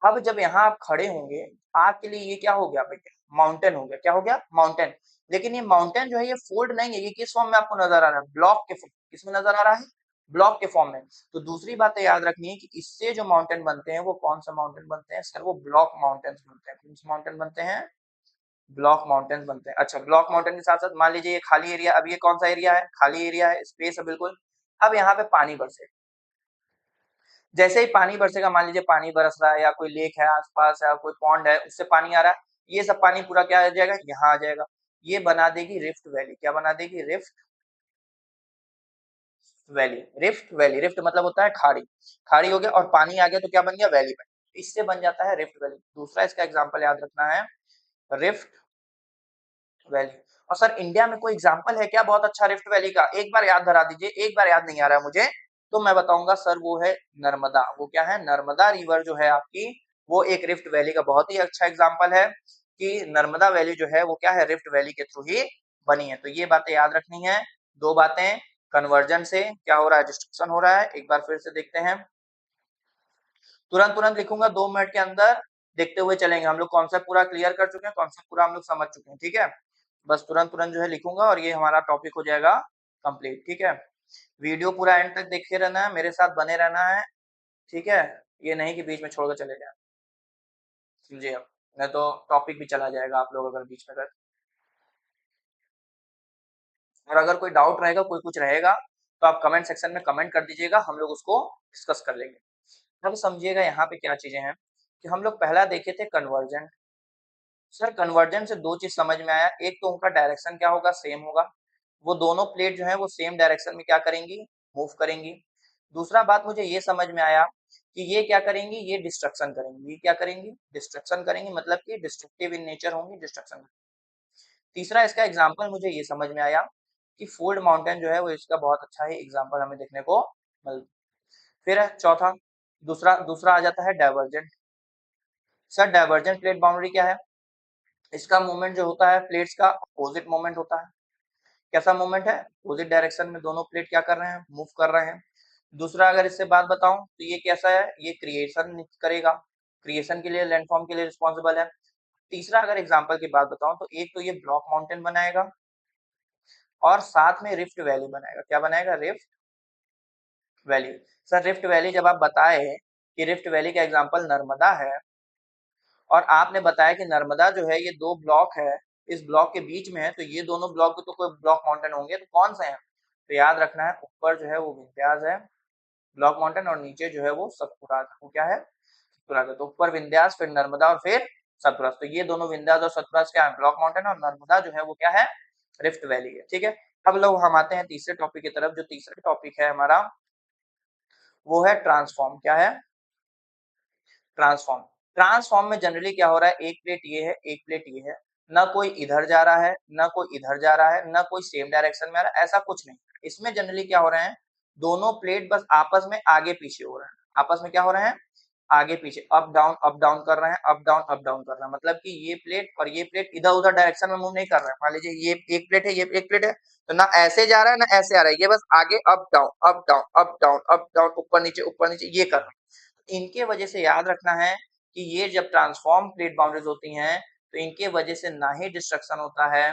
अब जब यहाँ आप खड़े होंगे, आपके लिए ये क्या हो गया भैया? माउंटेन हो गया। क्या हो गया? माउंटेन। लेकिन ये माउंटेन जो है ये फोल्ड नहीं है, ये किस फॉर्म में आपको नजर आ रहा है? ब्लॉक के फॉर्म। किसमें नजर आ रहा है? ब्लॉक के फॉर्म में। तो दूसरी बात याद रखनी है कि इससे जो माउंटेन बनते हैं वो कौन सा माउंटेन बनते हैं सर? वो ब्लॉक माउंटेन्स बनते हैं। कौन से माउंटेन बनते हैं? ब्लॉक माउंटेन्स बनते हैं। अच्छा, ब्लॉक माउंटेन के साथ साथ मान लीजिए ये खाली एरिया, अब ये कौन सा एरिया है? खाली एरिया है, स्पेस है बिल्कुल। अब यहाँ पे पानी बरसे, जैसे ही पानी बरसेगा, मान लीजिए पानी बरस रहा है या कोई लेक है आसपास या कोई पॉन्ड है, उससे पानी आ रहा है, ये सब पानी पूरा क्या आ जाएगा? यहाँ आ जाएगा। ये बना देगी रिफ्ट वैली। क्या बना देगी? Rift valley. Rift valley, rift मतलब होता है खाड़ी, खाड़ी हो गया और पानी आ गया तो क्या बन गया? वैली बन गया। इससे बन जाता है रिफ्ट वैली। दूसरा इसका एग्जाम्पल याद रखना है, रिफ्ट वैली। और सर इंडिया में कोई एग्जाम्पल है क्या बहुत अच्छा रिफ्ट वैली का? एक बार याद धरा दीजिए, एक बार याद नहीं आ रहा है मुझे तो मैं बताऊंगा सर, वो है नर्मदा। वो क्या है? नर्मदा रिवर जो है आपकी, वो एक रिफ्ट वैली का बहुत ही अच्छा एग्जाम्पल है कि नर्मदा वैली जो है वो क्या है? रिफ्ट वैली के थ्रू ही बनी है। तो ये बातें याद रखनी है। दो बातें, कन्वर्जन से क्या हो रहा है? डिस्ट्रक्शन हो रहा है। एक बार फिर से देखते हैं, तुरंत तुरंत लिखूंगा 2 मिनट के अंदर, देखते हुए चलेंगे। हम लोग कॉन्सेप्ट पूरा क्लियर कर चुके हैं, कॉन्सेप्ट पूरा हम लोग समझ चुके हैं, ठीक है। बस तुरंत तुरंत जो है लिखूंगा और ये हमारा टॉपिक हो जाएगा कंप्लीट, ठीक है। वीडियो पूरा एंड तक देखे रहना है, मेरे साथ बने रहना है, ठीक है। ये नहीं कि बीच में छोड़कर चले जाए, समझिए। अब नहीं तो टॉपिक भी चला जाएगा आप लोग अगर बीच में कर। और अगर कोई डाउट रहेगा, कोई कुछ रहेगा, तो आप कमेंट सेक्शन में कमेंट कर दीजिएगा, हम लोग उसको डिस्कस कर लेंगे। अब समझिएगा यहाँ पे क्या चीजें हैं कि हम लोग पहला देखे थे कन्वर्जन। सर कन्वर्जन से दो चीज समझ में आया, एक तो उनका डायरेक्शन क्या होगा? सेम होगा। वो दोनों प्लेट जो है वो सेम डायरेक्शन में क्या करेंगी? मूव करेंगी। दूसरा बात मुझे ये समझ में आया कि ये क्या करेंगी? ये डिस्ट्रक्शन करेंगी। ये क्या करेंगी? डिस्ट्रक्शन करेंगी, मतलब कि डिस्ट्रक्टिव इन नेचर होंगी, डिस्ट्रक्शन। तीसरा इसका एग्जाम्पल मुझे ये समझ में आया कि फोल्ड माउंटेन जो है वो इसका बहुत अच्छा ही एग्जाम्पल हमें देखने को मिल। फिर है चौथा, दूसरा दूसरा आ जाता है divergent. Sir divergent plate boundary क्या है? इसका मूवमेंट जो होता है प्लेट्स का अपोजिट मूवमेंट होता है। कैसा मूवमेंट है? अपोजिट डायरेक्शन में दोनों प्लेट क्या कर रहे हैं? मूव कर रहे हैं। दूसरा अगर इससे बात बताऊं तो ये कैसा है? ये क्रिएशन करेगा, क्रिएशन के लिए, लैंडफॉर्म के लिए रिस्पॉन्सिबल है। तीसरा अगर एग्जांपल की बात बताऊं तो एक तो ये ब्लॉक माउंटेन बनाएगा और साथ में रिफ्ट वैली बनाएगा। क्या बनाएगा? Rift valley. Sir rift valley जब आप बताए कि रिफ्ट वैली का एग्जांपल नर्मदा है, और आपने बताया कि नर्मदा जो है ये दो ब्लॉक है, इस ब्लॉक के बीच में है, तो ये दोनों ब्लॉक तो कोई ब्लॉक माउंटेन होंगे, तो कौन से हैं? तो याद रखना है, ऊपर जो है वो विंध्यास है, ब्लॉक माउंटेन, और नीचे जो है वो सतपुड़ा है। वो क्या है? सतपुड़ा है। तो ऊपर विंध्यास, फिर नर्मदा और फिर सतपुड़ा। तो ये दोनों विंध्यास और सतपुड़ा क्या है? Block mountain. और नर्मदा जो है वो क्या है? रिफ्ट वैली है, ठीक है। अब लोग हम आते हैं तीसरे टॉपिक की तरफ। जो तीसरा टॉपिक है हमारा वो है ट्रांसफॉर्म। क्या है? ट्रांसफॉर्म। ट्रांसफॉर्म में जनरली क्या हो रहा है? एक प्लेट ये है, एक प्लेट ये है, ना कोई इधर जा रहा है, ना कोई इधर जा रहा है, ना कोई सेम डायरेक्शन में आ रहा है, ऐसा कुछ नहीं। इसमें जनरली क्या हो रहे हैं? दोनों प्लेट बस आपस में आगे पीछे हो रहे हैं। आपस में क्या हो रहे हैं? आगे पीछे, अप डाउन कर रहे हैं, अप डाउन कर रहे हैं। मतलब कि ये प्लेट और ये प्लेट इधर उधर डायरेक्शन में मूव नहीं कर रहे हैं। मान लीजिए ये एक प्लेट है, ये एक प्लेट है, तो ना ऐसे जा रहा है ना ऐसे आ रहा है, ये बस आगे up down up down up down up down, ऊपर नीचे ये कर रहे हैं। इनके वजह से याद रखना है कि ये जब ट्रांसफॉर्म प्लेट बाउंड्रीज होती हैं तो इनके वजह से ना ही डिस्ट्रक्शन होता है,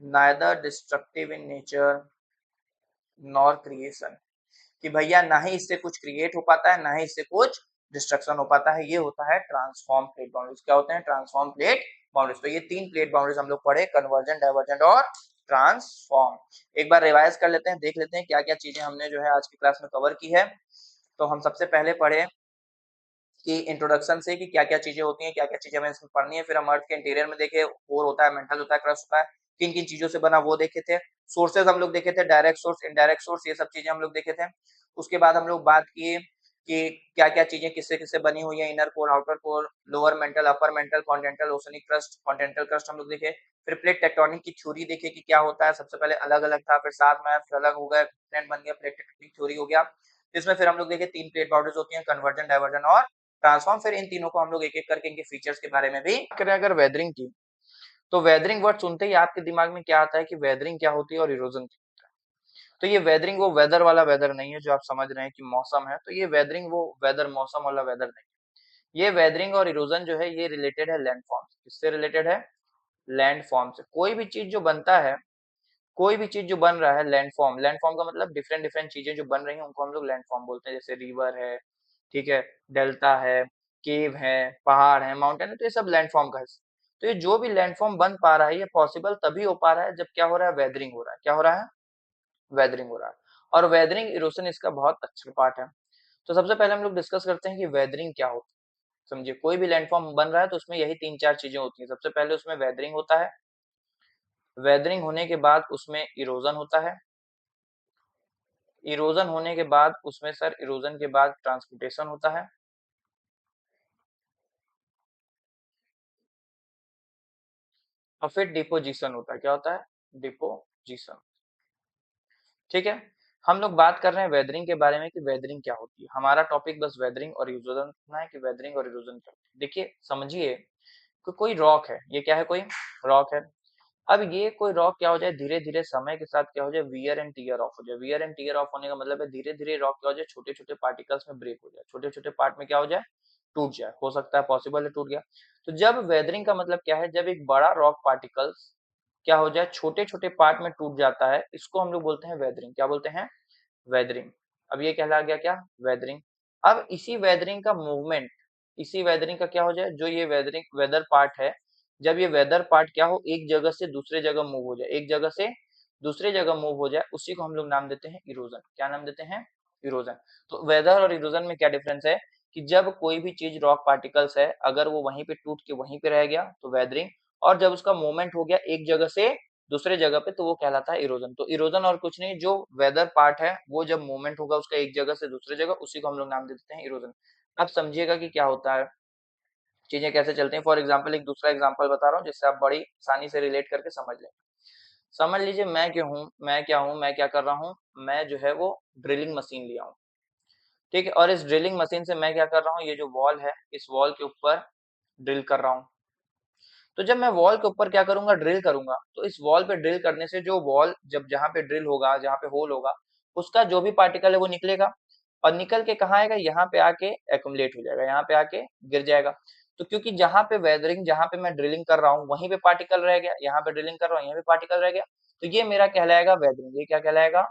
neither destructive in nature nor creation, कि भैया ना ही इससे कुछ क्रिएट हो पाता है, ना ही इससे कुछ डिस्ट्रक्शन हो पाता है। ये होता है ट्रांसफॉर्म प्लेट बाउंड्रीज। क्या होते हैं? Transform plate boundaries. तो ये तीन प्लेट बाउंड्रीज हम लोग पढ़े, कन्वर्जेंट, डाइवर्जेंट और ट्रांसफॉर्म। एक बार रिवाइज कर लेते हैं, देख लेते हैं क्या क्या चीजें हमने जो है आज की क्लास में कवर की है। तो हम सबसे पहले पढ़े कि इंट्रोडक्शन से कि क्या-क्या चीजें होती हैं, क्या-क्या चीजें हमें इसमें पढ़नी है। फिर हम अर्थ के इंटीरियर में देखे, कोर होता है, मेंटल होता है, क्रस्ट होता है, किन-किन चीजों से बना वो देखे थे। सोर्सेज हम लोग देखे थे, डायरेक्ट सोर्स, इनडायरेक्ट सोर्स, ये सब चीजें हम लोग देखे थे। उसके बाद हम लोग बात किए कि क्या-क्या चीजें किससे-किससे बनी हुई है, inner core, outer core, lower mental, upper mantle, continental oceanic crust, continental crust हम लोग देखे। फिर प्लेट टेक्टोनिक की थ्योरी देखे कि क्या होता है। सबसे पहले अलग-अलग था, फिर साथ में आया, फिर अलग हो गया, प्लेट बन गया, प्लेट टेक्टोनिक थ्योरी हो गया। इसमें फिर हम लोग देखे 3 प्लेट बाउंड्रीज होती हैं, कन्वर्जन, डाइवर्जन और ट्रांसफॉर्म। फिर इन तीनों को हम लोग एक-एक करके इनके फीचर्स के बारे में भी करें। अगर वेदरिंग की, तो वेदरिंग वर्ड सुनते ही आपके दिमाग में क्या आता है कि वेदरिंग क्या होती है और इरोजन क्या होता है। तो ये वेदरिंग वो वेदर वाला वेदर नहीं है जो आप समझ रहे हैं कि मौसम है, तो ये वेदरिंग वो वेदर मौसम वाला वेदर नहीं है। ये वेदरिंग और इरोजन जो है ये रिलेटेड है लैंडफॉर्म से। किससे रिलेटेड है? लैंडफॉर्म से। कोई भी चीज जो बनता है, कोई भी चीज जो बन रहा है, लैंडफॉर्म, लैंडफॉर्म का मतलब डिफरेंट डिफरेंट चीजें जो बन रही हैं उनको हम लोग लैंडफॉर्म बोलते हैं। जैसे रिवर है, ठीक है, डेल्टा है, केव है, पहाड़ है, माउंटेन है, तो ये सब लैंडफॉर्म का हिस्सा। तो ये जो भी लैंडफॉर्म बन पा रहा है ये पॉसिबल तभी हो पा रहा है जब क्या हो रहा है? वेदरिंग हो रहा है। क्या हो रहा है? वेदरिंग हो रहा है। और वेदरिंग इरोशन इसका बहुत अच्छा पार्ट है। तो सबसे पहले हम लोग डिस्कस करते हैं कि वेदरिंग क्या होती है। समझिए, कोई भी लैंडफॉर्म बन रहा है तो उसमें यही 3-4 चीजें होती हैं। सबसे पहले उसमें वेदरिंग होता है, वेदरिंग होने के बाद उसमें इरोजन होता है, इरोजन होने के बाद उसमें सर इरोजन के बाद ट्रांसपोर्टेशन होता है, और फिर डिपोजिशन होता है। क्या होता है? डिपोजिशन। ठीक है, हम लोग बात कर रहे हैं वेदरिंग के बारे में कि वेदरिंग क्या होती है। हमारा टॉपिक बस वेदरिंग और इरोजन इतना है कि वेदरिंग और इरोजन क्या होती है। देखिए समझिए कि कोई रॉक है, ये क्या है? कोई रॉक है। अब ये कोई रॉक क्या हो जाए, धीरे धीरे समय के साथ क्या हो जाए? वियर एंड टीयर ऑफ हो जाए। वियर एंड टीयर ऑफ होने का मतलब है धीरे धीरे रॉक क्या हो जाए? छोटे छोटे पार्टिकल्स में ब्रेक हो जाए, छोटे छोटे पार्ट में क्या हो जाए? टूट जाए। हो सकता है, पॉसिबल है टूट गया। तो जब वेदरिंग का मतलब क्या है? जब एक बड़ा रॉक पार्टिकल्स क्या हो जाए? छोटे छोटे पार्ट में टूट जाता है, इसको हम लोग बोलते हैं वेदरिंग। क्या बोलते हैं? वेदरिंग। अब ये कहला गया क्या? वेदरिंग। अब इसी वेदरिंग का मूवमेंट, इसी वेदरिंग का क्या हो जाए? जो ये वेदरिंग वेदर पार्ट है, जब ये वेदर पार्ट क्या हो? एक जगह से दूसरे जगह मूव हो जाए, एक जगह से दूसरे जगह मूव हो जाए, उसी को हम लोग नाम देते हैं इरोजन। क्या नाम देते हैं? इरोजन। तो वेदर और इरोजन में क्या डिफरेंस है कि जब कोई भी चीज रॉक पार्टिकल्स है, अगर वो वहीं पे टूट के वहीं पे रह गया तो वेदरिंग, और जब उसका मूवमेंट हो गया एक जगह से दूसरे जगह पे तो वो कहलाता है इरोजन। तो इरोजन और कुछ नहीं, जो वेदर पार्ट है वो जब मूवमेंट होगा उसका एक जगह से दूसरे जगह, उसी को हम लोग नाम दे देते हैं इरोजन। अब समझिएगा कि क्या होता है, चीजें कैसे चलती हैं। फॉर एग्जाम्पल एक दूसरा एग्जाम्पल बता रहा हूँ जिससे आप बड़ी आसानी से रिलेट करके समझ लें। समझ लीजिए मैं क्या कर रहा हूँ, मैं जो है वो ड्रिलिंग मशीन लिया हूँ, ठीक है, और इस ड्रिलिंग मशीन से मैं क्या कर रहा हूँ, ये जो वॉल है इस वॉल के ऊपर ड्रिल कर रहा हूँ। तो जब मैं वॉल के ऊपर क्या करूंगा? ड्रिल करूंगा, तो इस वॉल पे ड्रिल करने से जो वॉल जब जहां पे ड्रिल होगा, जहां पे होल होगा, उसका जो भी पार्टिकल है वो निकलेगा, और निकल के कहाँ आएगा? यहाँ पे आके एक्युमुलेट हो जाएगा, यहाँ पे आके गिर जाएगा। तो क्योंकि जहां पे वेदरिंग, जहां पे मैं ड्रिलिंग कर रहा हूँ वहीं पे पार्टिकल रह गया, यहाँ पे ड्रिलिंग कर रहा हूँ यहाँ पे पार्टिकल रह गया, तो ये मेरा कहलाएगा वेदरिंग। ये क्या कहलाएगा?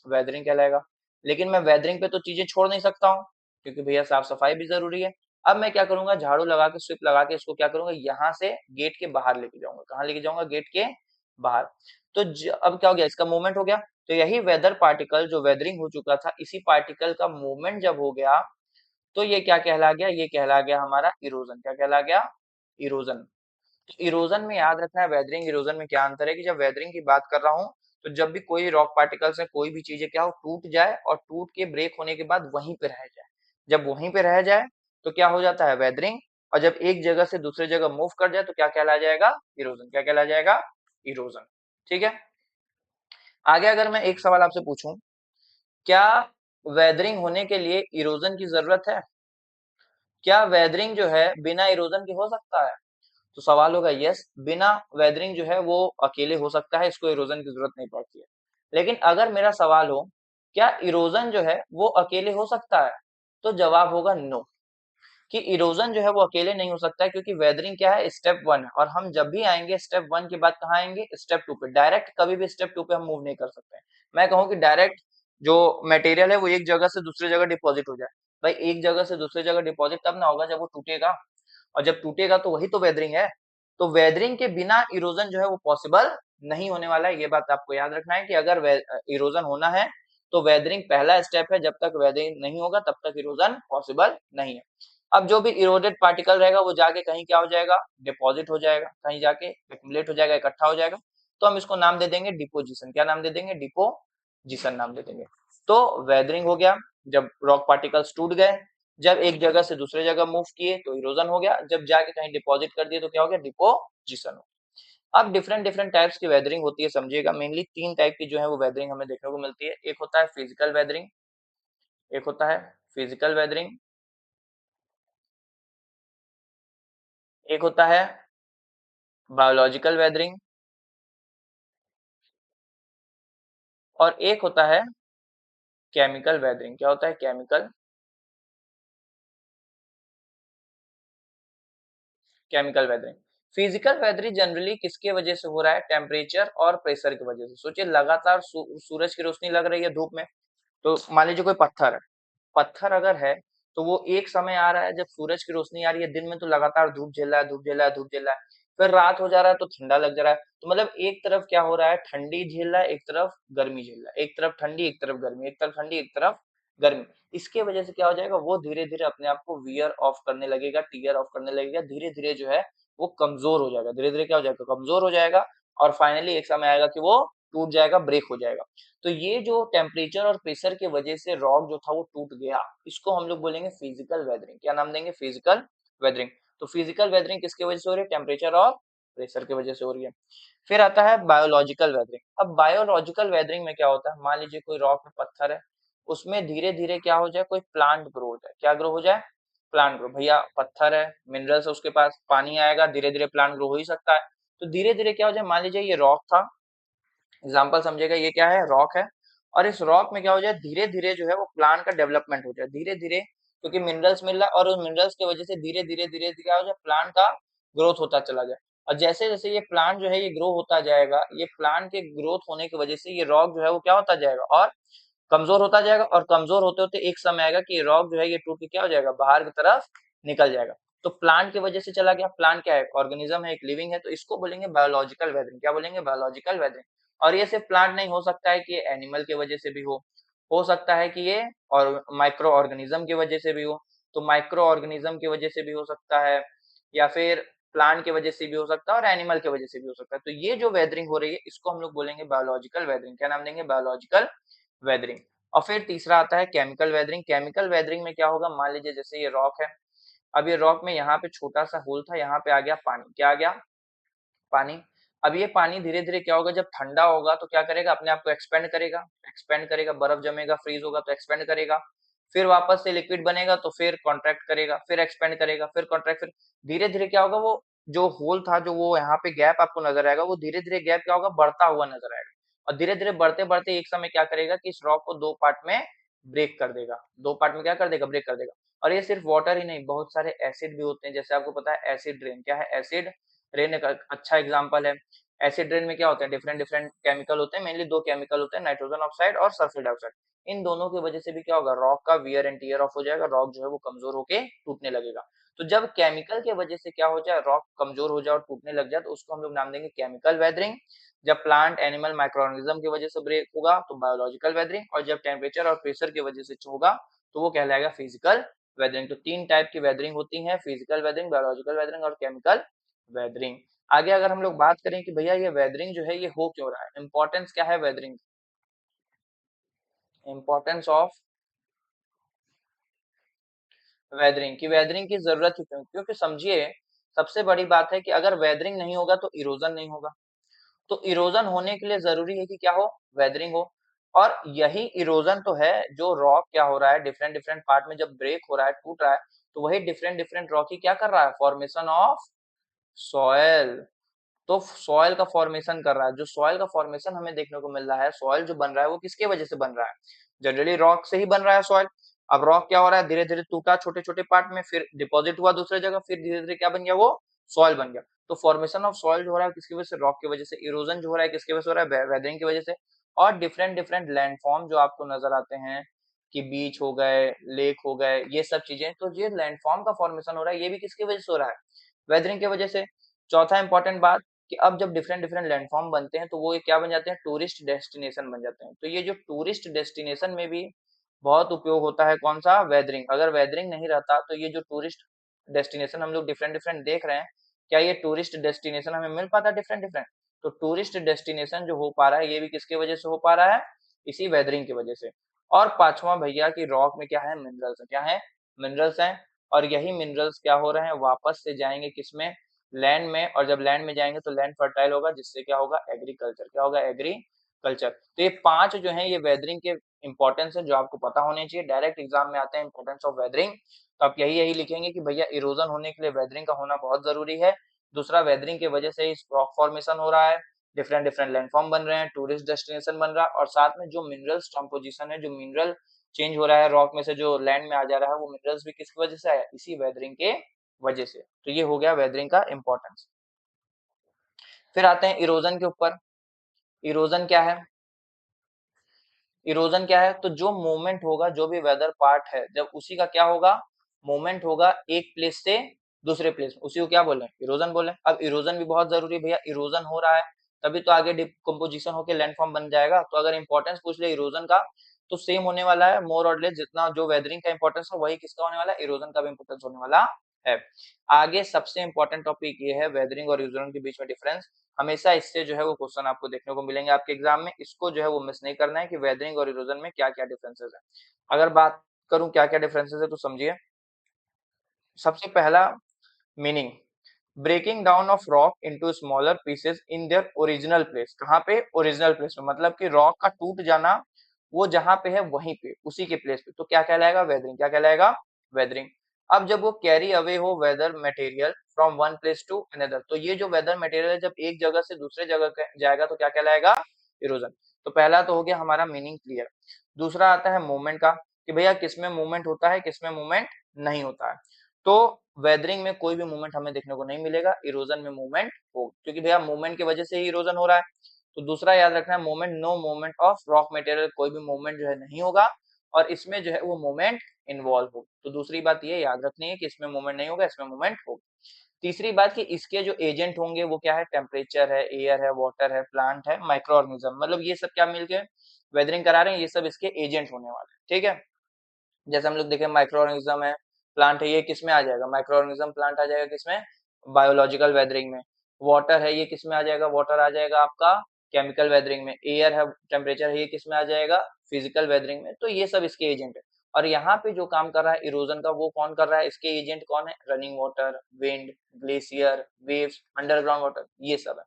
वेदरिंग कहलाएगा। लेकिन मैं वेदरिंग पे तो चीजें छोड़ नहीं सकता हूँ, क्योंकि भैया साफ सफाई भी जरूरी है। अब मैं क्या करूंगा? झाड़ू लगा के, स्विप लगा के इसको क्या करूंगा? यहाँ से गेट के बाहर लेके जाऊंगा। कहाँ लेके जाऊंगा? गेट के बाहर। तो अब क्या हो गया? इसका मूवमेंट हो गया। तो यही वेदर पार्टिकल जो वेदरिंग हो चुका था, इसी पार्टिकल का मूवमेंट जब हो गया तो ये क्या कहला गया? ये कहला गया हमारा इरोजन। क्या कहला गया? इरोजन। इरोजन में याद रखना है, वेदरिंग इरोजन में क्या अंतर है कि जब वेदरिंग की बात कर रहा हूँ तो जब भी कोई रॉक पार्टिकल्स है, कोई भी चीजें क्या हो, टूट जाए और टूट के ब्रेक होने के बाद वहीं पे रह जाए। जब वहीं पे रह जाए तो क्या हो जाता है? वेदरिंग। और जब एक जगह से दूसरे जगह मूव कर जाए तो क्या कहला जाएगा? इरोजन। क्या कहला जाएगा? इरोजन। ठीक है, आगे अगर मैं एक सवाल आपसे पूछूं, क्या वेदरिंग होने के लिए इरोजन की जरूरत है? क्या वेदरिंग जो है बिना इरोजन के हो सकता है? तो सवाल होगा यस, बिना वेदरिंग जो है वो अकेले हो सकता है, इसको इरोजन की जरूरत नहीं पड़ती है। लेकिन अगर मेरा सवाल हो क्या इरोजन जो है वो अकेले हो सकता है, तो जवाब होगा नो, कि इरोजन जो है वो अकेले नहीं हो सकता है, क्योंकि वेदरिंग क्या है? स्टेप 1 है, और हम जब भी आएंगे स्टेप 1 के बाद कहाँ आएंगे? स्टेप 2 पे। डायरेक्ट कभी भी स्टेप 2 पे हम मूव नहीं कर सकते हैं। मैं कहूँ कि डायरेक्ट जो मटेरियल है वो एक जगह से दूसरी जगह डिपॉजिट हो जाए। भाई एक जगह से दूसरी जगह डिपॉजिट तब ना होगा जब वो टूटेगा, और जब टूटेगा तो वही तो वेदरिंग है। तो वेदरिंग के बिना इरोजन जो है वो पॉसिबल नहीं होने वाला है। ये बात आपको याद रखना है कि अगर इरोजन होना है तो वेदरिंग पहला स्टेप है, जब तक वेदरिंग नहीं होगा तब तक इरोजन पॉसिबल नहीं है। अब जो भी इरोडेड पार्टिकल रहेगा वो जाके कहीं क्या हो जाएगा, डिपॉजिट हो जाएगा, कहीं जाके एक्यूमुलेट हो जाएगा, इकट्ठा हो जाएगा। तो हम इसको नाम दे देंगे डिपोजिशन। क्या नाम दे देंगे? डिपोजिशन नाम दे देंगे। तो वेदरिंग हो गया, जब रॉक पार्टिकल्स टूट गए, जब एक जगह से दूसरे जगह मूव किए तो इरोजन हो गया, जब जाके कहीं डिपॉजिट कर दिए तो क्या हो गया? डिपोजिशन हो। अब डिफरेंट डिफरेंट टाइप्स की वेदरिंग होती है, समझिएगा। मेनली 3 टाइप की जो है वो वेदरिंग हमें देखने को मिलती है। एक होता है फिजिकल वेदरिंग, एक होता है फिजिकल वेदरिंग, एक होता है बायोलॉजिकल वेदरिंग, और एक होता है केमिकल वेदरिंग। क्या होता है? Chemical weathering. Physical weathering generally किसके वजह से हो रहा है? टेम्परेचर और प्रेशर की वजह से। सोचिए, लगातार सूरज की रोशनी लग रही है धूप में, तो मान लीजिए कोई पत्थर है, पत्थर अगर है तो वो एक समय आ रहा है जब सूरज की रोशनी आ रही है, दिन में तो लगातार धूप झेल रहा है, धूप झेल रहा है, धूप झेल रहा है, फिर रात हो जा रहा है तो ठंडा लग जा रहा है। तो मतलब एक तरफ क्या हो रहा है? ठंडी झेल रहा है, एक तरफ गर्मी झेल रहा है, एक तरफ ठंडी, एक तरफ गर्मी, एक तरफ ठंडी, एक तरफ गर्मी। इसके वजह से क्या हो जाएगा? वो धीरे धीरे अपने आप को वियर ऑफ करने लगेगा, टीयर ऑफ करने लगेगा, धीरे धीरे जो है वो कमजोर हो जाएगा, धीरे धीरे क्या हो जाएगा? कमजोर हो जाएगा, और फाइनली एक समय आएगा कि वो टूट जाएगा, ब्रेक हो जाएगा। तो ये जो टेम्परेचर और प्रेशर की वजह से रॉक जो था वो टूट गया, इसको हम लोग बोलेंगे फिजिकल वेदरिंग। क्या नाम देंगे? Physical weathering. तो फिजिकल वेदरिंग किसकी वजह से हो रही है? टेम्परेचर और प्रेशर की वजह से हो रही है। फिर आता है बायोलॉजिकल वेदरिंग। अब बायोलॉजिकल वेदरिंग में क्या होता है? मान लीजिए कोई रॉक में पत्थर है, उसमें धीरे धीरे क्या हो जाए? कोई प्लांट ग्रो हो जाए। क्या ग्रो हो जाए? Plant grow. भैया पत्थर है, मिनरल्स है उसके पास, पानी आएगा, धीरे धीरे प्लांट ग्रो हो ही सकता है। तो धीरे धीरे क्या हो जाए? मान लीजिए ये रॉक था, एग्जाम्पल समझिएगा, ये क्या है? रॉक है, और इस रॉक में क्या हो जाए? धीरे धीरे जो है वो प्लांट का डेवलपमेंट हो जाए, धीरे धीरे, क्योंकि मिनरल्स मिल रहा है, और उस मिनरल्स की वजह से धीरे धीरे धीरे धीरे क्या हो जाए? प्लांट का ग्रोथ होता चला जाए। और जैसे जैसे ये प्लांट जो है ये ग्रो होता जाएगा, ये प्लांट के ग्रोथ होने की वजह से ये रॉक जो है वो क्या होता जाएगा? और कमजोर होता जाएगा, और कमजोर होते होते एक समय आएगा कि रॉक जो है ये टूट के क्या हो जाएगा? बाहर की तरफ निकल जाएगा। तो प्लांट की वजह से चला गया। प्लांट क्या है? ऑर्गेनिज्म है, एक लिविंग है, तो इसको बोलेंगे बायोलॉजिकल वेदरिंग। क्या बोलेंगे? Biological weathering. और ये सिर्फ प्लांट नहीं हो सकता है कि ये एनिमल की वजह से भी हो सकता है कि ये और माइक्रो ऑर्गेनिज्म की वजह से भी हो। तो माइक्रो ऑर्गेनिज्म की वजह से भी हो सकता है, या फिर प्लांट की वजह से भी हो सकता है, और एनिमल की वजह से भी हो सकता है। तो ये जो वेदरिंग हो रही है इसको हम लोग बोलेंगे बायोलॉजिकल वेदरिंग। क्या नाम देंगे? Biological weathering. और फिर तीसरा आता है केमिकल वेदरिंग। केमिकल वेदरिंग में क्या होगा? मान लीजिए जैसे ये रॉक है, अब ये रॉक में यहाँ पे छोटा सा होल था, यहाँ पे आ गया पानी। क्या आ गया? पानी। अब ये पानी धीरे धीरे क्या होगा? जब ठंडा होगा तो क्या करेगा? अपने आप को एक्सपेंड करेगा, एक्सपेंड करेगा, बर्फ जमेगा, फ्रीज होगा तो एक्सपेंड करेगा, फिर वापस से लिक्विड बनेगा तो फिर कॉन्ट्रैक्ट करेगा, फिर एक्सपेंड करेगा, फिर कॉन्ट्रैक्ट, फिर धीरे धीरे क्या होगा? वो जो होल था, जो वो यहाँ पे गैप आपको नजर आएगा, वो धीरे धीरे गैप क्या होगा? बढ़ता हुआ नजर आएगा, और धीरे धीरे बढ़ते बढ़ते एक समय क्या करेगा कि इस रॉक को दो पार्ट में ब्रेक कर देगा, दो पार्ट में क्या कर देगा? ब्रेक कर देगा। और ये सिर्फ वाटर ही नहीं, बहुत सारे एसिड भी होते हैं, जैसे आपको पता है एसिड रेन। क्या है? एसिड रेन एक अच्छा एग्जांपल है। एसिड रेन में क्या होते हैं? डिफरेंट डिफरेंट केमिकल होते हैं, मेनली दो केमिकल होते हैं, नाइट्रोजन ऑक्साइड और सल्फर डाइऑक्साइड। इन दोनों की वजह से भी क्या होगा? रॉक का वियर एंड टियर ऑफ हो जाएगा, रॉक जो है वो कमजोर होके टूटने लगेगा। तो जब केमिकल की वजह से क्या हो जाए? रॉक कमजोर हो जाए और टूटने लग जाए, तो उसको हम लोग नाम देंगे केमिकल वेदरिंग। जब प्लांट एनिमल माइक्रोऑर्गेनिज्म की वजह से ब्रेक होगा तो बायोलॉजिकल वेदरिंग, और जब टेम्परेचर और प्रेशर की वजह से होगा तो वो कहलाएगा फिजिकल वेदरिंग। तो 3 टाइप की वेदरिंग होती है, फिजिकल वेदरिंग, बायोलॉजिकल वेदरिंग और केमिकल वेदरिंग। आगे अगर हम लोग बात करें कि भैया ये वेदरिंग जो है ये हो क्यों रहा है, इंपॉर्टेंस क्या है वेदरिंग, इंपॉर्टेंस ऑफ वेदरिंग, की वेदरिंग की जरूरत ही क्यों? क्योंकि समझिए, सबसे बड़ी बात है कि अगर वेदरिंग नहीं होगा तो इरोजन नहीं होगा। तो इरोजन होने के लिए जरूरी है कि क्या हो? वेदरिंग हो। और यही इरोजन तो है जो रॉक क्या हो रहा है, डिफरेंट डिफरेंट पार्ट में जब ब्रेक हो रहा है, टूट रहा है, तो वही डिफरेंट डिफरेंट रॉक ही क्या कर रहा है? Formation of soil. तो सॉइल का फॉर्मेशन कर रहा है। जो सॉइल का फॉर्मेशन हमें देखने को मिल रहा है, सॉइल जो बन रहा है वो किसके वजह से बन रहा है? जनरली रॉक से ही बन रहा है सॉइल। अब रॉक क्या हो रहा है? धीरे धीरे टूटा छोटे छोटे पार्ट में, फिर डिपॉजिट हुआ दूसरे जगह, फिर धीरे धीरे क्या बन गया? वो सॉइल बन गया। तो फॉर्मेशन ऑफ सॉइल जो हो रहा है किसकी वजह से? रॉक की वजह से। इरोजन जो हो रहा है किसकी वजह से हो रहा है? वेदरिंग की वजह से। और डिफरेंट डिफरेंट लैंडफॉर्म जो आपको नजर आते हैं कि बीच हो गए, लेक हो गए, ये सब चीजें, तो ये लैंडफॉर्म का फॉर्मेशन हो रहा है, ये भी किसकी वजह से हो रहा है? वेदरिंग की वजह से। चौथा इंपॉर्टेंट बात कि अब जब डिफरेंट डिफरेंट लैंडफॉर्म बनते हैं तो वो क्या बन जाते हैं? टूरिस्ट डेस्टिनेशन बन जाते हैं। तो ये जो टूरिस्ट डेस्टिनेशन में भी बहुत उपयोग होता है कौन सा, वेदरिंग। अगर वेदरिंग नहीं रहता तो ये जो टूरिस्ट डेस्टिनेशन हम लोग डिफरेंट डिफरेंट देख रहे हैं, क्या ये टूरिस्ट डेस्टिनेशन हमें मिल पाता है डिफरेंट डिफरेंट? तो टूरिस्ट डेस्टिनेशन जो हो पा रहा है ये भी किसकी वजह से हो पा रहा है, इसी वेदरिंग की वजह से। और पांचवा भैया की रॉक में क्या है, मिनरल्स, क्या है, मिनरल्स हैं। और यही मिनरल्स क्या हो रहे हैं, वापस से जाएंगे किसमें, लैंड में। और जब लैंड में जाएंगे तो लैंड फर्टाइल होगा, जिससे क्या होगा, एग्रीकल्चर, क्या होगा, एग्रीकल्चर। तो ये पांच जो है ये वेदरिंग के इंपॉर्टेंस है जो आपको पता होने चाहिए। डायरेक्ट एग्जाम में आते हैं इंपॉर्टेंस ऑफ वेदरिंग, तो आप यही यही लिखेंगे कि भैया इरोजन होने के लिए वेदरिंग का होना बहुत जरूरी है। दूसरा, वेदरिंग की वजह से रॉक फॉर्मेशन हो रहा है, डिफरेंट डिफरेंट लैंडफॉर्म बन रहे हैं, टूरिस्ट डेस्टिनेशन बन रहा है। और साथ में जो मिनरल्स कंपोजिशन है, जो मिनरल चेंज हो रहा है रॉक में से जो लैंड में आ जा रहा है, वो मिनरल्स भी किसकी वजह से आया, इसी वेदरिंग के वजह से। तो ये हो गया वेदरिंग का इंपॉर्टेंस। फिर आते हैं इरोजन के ऊपर। इरोजन क्या है, इरोजन क्या है, तो जो मूवमेंट होगा, जो भी वेदर पार्ट है, जब उसी का क्या होगा, मूवमेंट होगा एक प्लेस से दूसरे प्लेस में, उसी को क्या बोले, इरोजन बोले। अब इरोजन भी बहुत जरूरी है भैया, इरोजन हो रहा है तभी तो आगे डिकम्पोजिशन होकर लैंडफॉर्म बन जाएगा। तो अगर इंपॉर्टेंस पूछ ले इरोजन का, तो सेम होने वाला है मोर और लेस, जितना जो वेदरिंग का इंपॉर्टेंस है वही किसका होने वाला है, इरोजन का भी इंपॉर्टेंस होने वाला है। आगे सबसे इंपॉर्टेंट टॉपिक ये है वेदरिंग और इरोजन के बीच में डिफरेंस। हमेशा इससे जो है वो क्वेश्चन आपको देखने को मिलेंगे आपके एग्जाम में, इसको जो है वो मिस नहीं करना है कि वेदरिंग और इरोजन में क्या क्या डिफरेंसेस है। अगर बात करूं क्या क्या डिफरेंसेस है, तो समझिए। सबसे पहला meaning, breaking down of rock into smaller pieces in their original place. कहाँ पे, ओरिजिनल प्लेस में, मतलब कि रॉक का टूट जाना वो जहां पे है वहीं पे, उसी के प्लेस पे, तो क्या कहलाएगा, वेदरिंग, क्या कहलाएगा, वेदरिंग। अब जब वो कैरी अवे हो weather material from one place to another, तो ये जो वेदर मटेरियल है जब एक जगह से दूसरे जगह जाएगा तो क्या कहलाएगा, इरोजन। तो पहला तो हो गया हमारा मीनिंग क्लियर। दूसरा आता है मूवमेंट का, कि भैया किसमें मूवमेंट होता है, किसमें मूवमेंट नहीं होता है। तो वेदरिंग में कोई भी मूवमेंट हमें देखने को नहीं मिलेगा, इरोजन में मूवमेंट हो, क्योंकि भैया मूवमेंट की वजह से ही इरोजन हो रहा है। तो दूसरा याद रखना है, movement, no movement of rock material, कोई भी मूवमेंट जो है नहीं होगा, और इसमें जो है वो मूवमेंट इन्वॉल्व हो। तो दूसरी बात ये याद रखनी है कि इसमें मूवमेंट नहीं होगा, इसमें मूवमेंट होगा। तीसरी बात कि इसके जो एजेंट होंगे वो क्या है, टेम्परेचर है, एयर है, वाटर है, प्लांट है, माइक्रो ऑर्गेनिज्म, मतलब ये सब क्या मिलके वेदरिंग करा रहे हैं, ये सब इसके एजेंट होने वाले हैं, ठीक है। जैसे हम लोग देखें माइक्रो ऑर्गेनिज्म है, प्लांट है, ये किस में आ जाएगा, माइक्रो ऑर्गेनिज्म प्लांट आ जाएगा किसमें, बायोलॉजिकल वेदरिंग में। वाटर है, ये किस में आ जाएगा, वाटर आ जाएगा आपका केमिकल वेदरिंग में। एयर है, टेम्परेचर है, ये किस में आ जाएगा, फिजिकल वेदरिंग में। तो ये सब इसके एजेंट है। और यहाँ पे जो काम कर रहा है इरोजन का, वो कौन कर रहा है, इसके एजेंट कौन है, running water, wind, glacier, waves, underground water, ये सब है।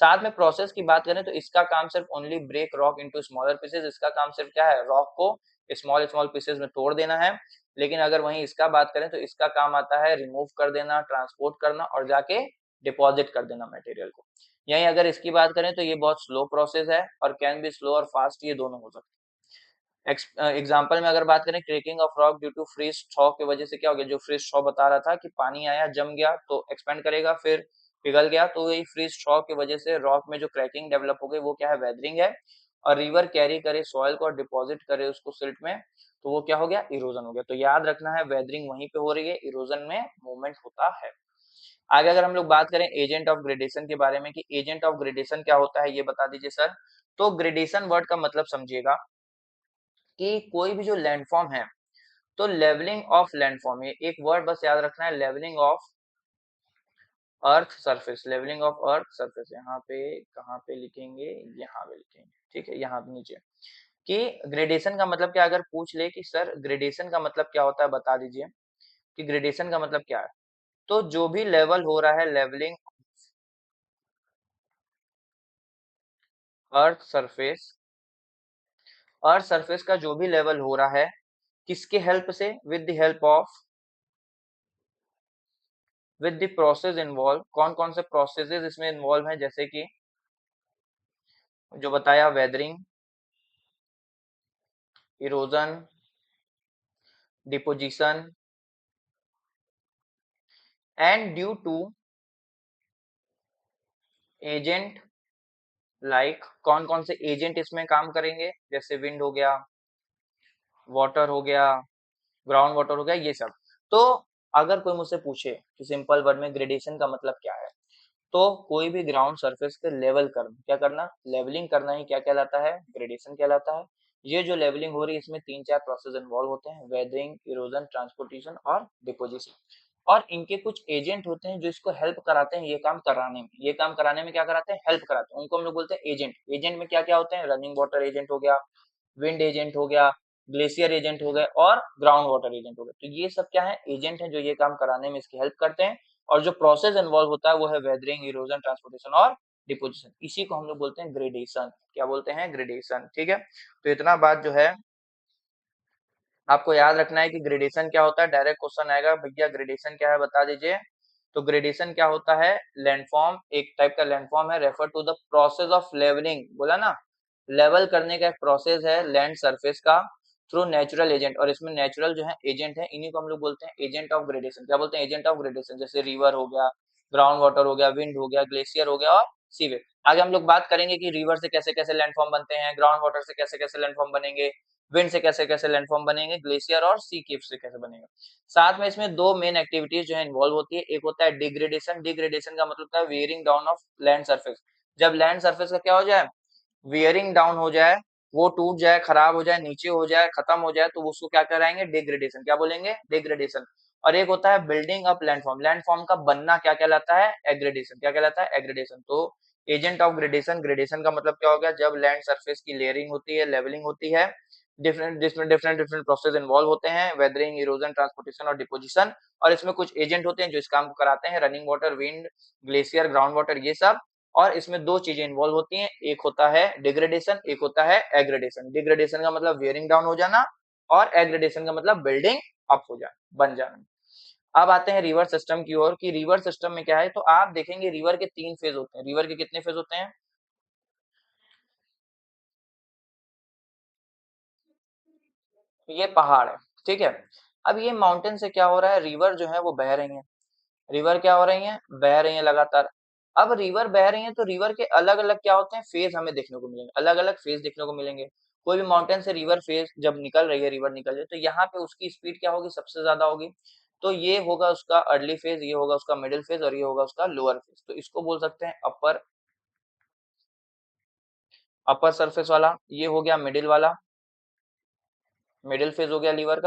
साथ में प्रोसेस की बात करें तो इसका काम सिर्फ only break rock into smaller pieces, इसका काम सिर्फ क्या है, रॉक को स्मॉल स्मॉल पीसेस में तोड़ देना है। लेकिन अगर वहीं इसका बात करें तो इसका काम आता है रिमूव कर देना, ट्रांसपोर्ट करना और जाके डिपॉजिट कर देना मटेरियल को। यहीं अगर इसकी बात करें तो ये बहुत स्लो प्रोसेस है, और कैन बी स्लो और फास्ट, ये दोनों हो सकते हैं। एग्जाम्पल में अगर बात करें, cracking of rock due to freeze thaw की वजह से क्या हो गया, जो फ्रीज थॉ बता रहा था कि पानी आया, जम गया तो एक्सपेंड करेगा, फिर पिघल गया, तो यही फ्रीज थॉ की वजह से रॉक में जो क्रैकिंग डेवलप हो गई वो क्या है, वेदरिंग है। और रिवर कैरी करे सॉइल को और डिपॉजिट करे उसको सिल्ट में, तो वो क्या हो गया, इरोजन हो गया। तो याद रखना है वेदरिंग वहीं पे हो रही है, इरोजन में मूवमेंट होता है। आगे अगर हम लोग बात करें एजेंट ऑफ ग्रेडेशन के बारे में, कि एजेंट ऑफ ग्रेडेशन क्या होता है ये बता दीजिए सर। तो ग्रेडेशन वर्ड का मतलब समझिएगा कि कोई भी जो लैंडफॉर्म है, तो लेवलिंग ऑफ लैंडफॉर्म, ये एक वर्ड बस याद रखना है, levelling of earth surface, levelling of earth surface. यहाँ पे कहाँ पे लिखेंगे, यहाँ पे लिखेंगे, ठीक है, यहाँ पे नीचे। कि ग्रेडेशन का मतलब क्या, अगर पूछ ले कि सर ग्रेडेशन का मतलब क्या होता है बता दीजिए, कि ग्रेडेशन का मतलब क्या है। तो जो भी लेवल हो रहा है, levelling earth surface, earth surface का जो भी लेवल हो रहा है, किसके हेल्प से, with the help of, with the process involve, कौन कौन से प्रोसेसेस इसमें इन्वॉल्व हैं, जैसे कि जो बताया, weathering, erosion, deposition, and due to agent, like कौन कौन से एजेंट इसमें काम करेंगे, जैसे विंड हो गया, वाटर हो गया, ग्राउंड वाटर हो गया, ये सब। तो अगर कोई मुझसे पूछे कि सिंपल वर्ड में ग्रेडेशन का मतलब क्या है, तो कोई भी ग्राउंड सरफेस के लेवल करना, क्या करना, लेवलिंग करना ही क्या कहलाता है, ग्रेडेशन कहलाता है। ये जो लेवलिंग हो रही है इसमें 3-4 प्रोसेस इन्वॉल्व होते हैं, वेदरिंग, इरोजन, ट्रांसपोर्टेशन और डिपोजिशन। और इनके कुछ एजेंट होते हैं जो इसको हेल्प कराते हैं ये काम कराने में। ये काम कराने में क्या कराते हैं? हेल्प कराते हैं। उनको हम लोग बोलते हैं एजेंट। एजेंट में क्या-क्या होते हैं? रनिंग वाटर एजेंट हो गया, विंड एजेंट हो गया, ग्लेशियर एजेंट हो गए और ग्राउंड वाटर एजेंट हो गए। तो ये सब क्या है? एजेंट हैं जो ये काम कराने में इसकी हेल्प करते हैं। और जो प्रोसेस इन्वॉल्व होता है वो है वेदरिंग, इरोजन, ट्रांसपोर्टेशन और डिपोजिशन। इसी को हम लोग बोलते हैं ग्रेडेशन। क्या बोलते हैं? ग्रेडेशन। ठीक है, तो इतना बात जो है आपको याद रखना है कि ग्रेडेशन क्या होता है। डायरेक्ट क्वेश्चन आएगा, भैया ग्रेडेशन क्या है बता दीजिए। तो ग्रेडेशन क्या होता है? लैंडफॉर्म, एक टाइप का लैंडफॉर्म है, refer to the process of levelling, बोला ना, लेवल करने का एक प्रोसेस है लैंड सरफेस का थ्रू नेचुरल एजेंट। और इसमें नेचुरल जो है एजेंट है, इन्हीं को हम लोग बोलते हैं एजेंट ऑफ ग्रेडेशन। क्या बोलते हैं? Agent of gradation. जैसे रिवर हो गया, ग्राउंड वाटर हो गया, विंड हो गया, ग्लेशियर हो गया और सीवेज। आगे हम लोग बात करेंगे कि रिवर से कैसे कैसे लैंडफॉर्म बनते हैं, ग्राउंड वाटर से कैसे कैसे लैंडफॉर्म बनेंगे, विंड से कैसे कैसे लैंडफॉर्म बनेंगे, ग्लेशियर और सी केव से कैसे बनेंगे। साथ में इसमें दो मेन एक्टिविटीज जो है इन्वॉल्व होती है। एक होता है डिग्रेडेशन। डिग्रेडेशन का मतलब होता है wearing down of land surface. जब लैंड सरफेस का क्या हो जाए? वियरिंग डाउन हो जाए, वो टूट जाए, खराब हो जाए, नीचे हो जाए, खत्म हो जाए, तो उसको क्या कराएंगे? डिग्रेडेशन। क्या बोलेंगे? डिग्रेडेशन। और एक होता है बिल्डिंग अप लैंडफॉर्म। लैंडफॉर्म का बनना क्या कहलाता है? एग्रेडेशन। क्या कहलाता है? एग्रेडेशन। तो एजेंट ऑफ ग्रेडेशन, ग्रेडेशन का मतलब क्या हो गया? जब लैंड सरफेस की लेयरिंग होती है, लेवलिंग होती है, डिफरेंट जिसमें डिफरेंट डिफरेंट प्रोसेस इन्वॉल्व होते हैं, वेदरिंग, इरोजन, ट्रांसपोर्टेशन और डिपोजिशन। और इसमें कुछ एजेंट होते हैं जो इस काम को कराते हैं, running water, wind, glacier, ground water, ये सब। और इसमें दो चीजें इन्वॉल्व होती हैं, एक होता है डिग्रेडेशन, एक होता है एग्रेडेशन। डिग्रेडेशन का मतलब वेयरिंग डाउन हो जाना और एग्रेडेशन का मतलब बिल्डिंग अप हो जाना, बन जाना। अब आते हैं रिवर सिस्टम की ओर कि रिवर सिस्टम में क्या है। तो आप देखेंगे रिवर के 3 फेज होते हैं। रिवर के कितने फेज होते हैं? ये पहाड़ है, ठीक है। अब ये माउंटेन से क्या हो रहा है? रिवर जो है वो बह रही है। रिवर क्या हो रही हैं? बह रही हैं लगातार। अब रिवर बह रही हैं तो रिवर के अलग-अलग क्या होते हैं? फेज हमें देखने को मिलेंगे। अलग-अलग फेज देखने को मिलेंगे। कोई भी माउंटेन से रिवर फेज जब निकल रही है, रिवर निकल रही है, तो यहाँ पे उसकी स्पीड क्या होगी? सबसे ज्यादा होगी। तो ये होगा उसका अर्ली फेज, ये होगा उसका मिडिल फेज और ये होगा उसका लोअर फेज। तो इसको बोल सकते हैं अपर अपर सरफेस वाला, ये हो गया मिडिल वाला, मिडिल फेज हो गया रिवर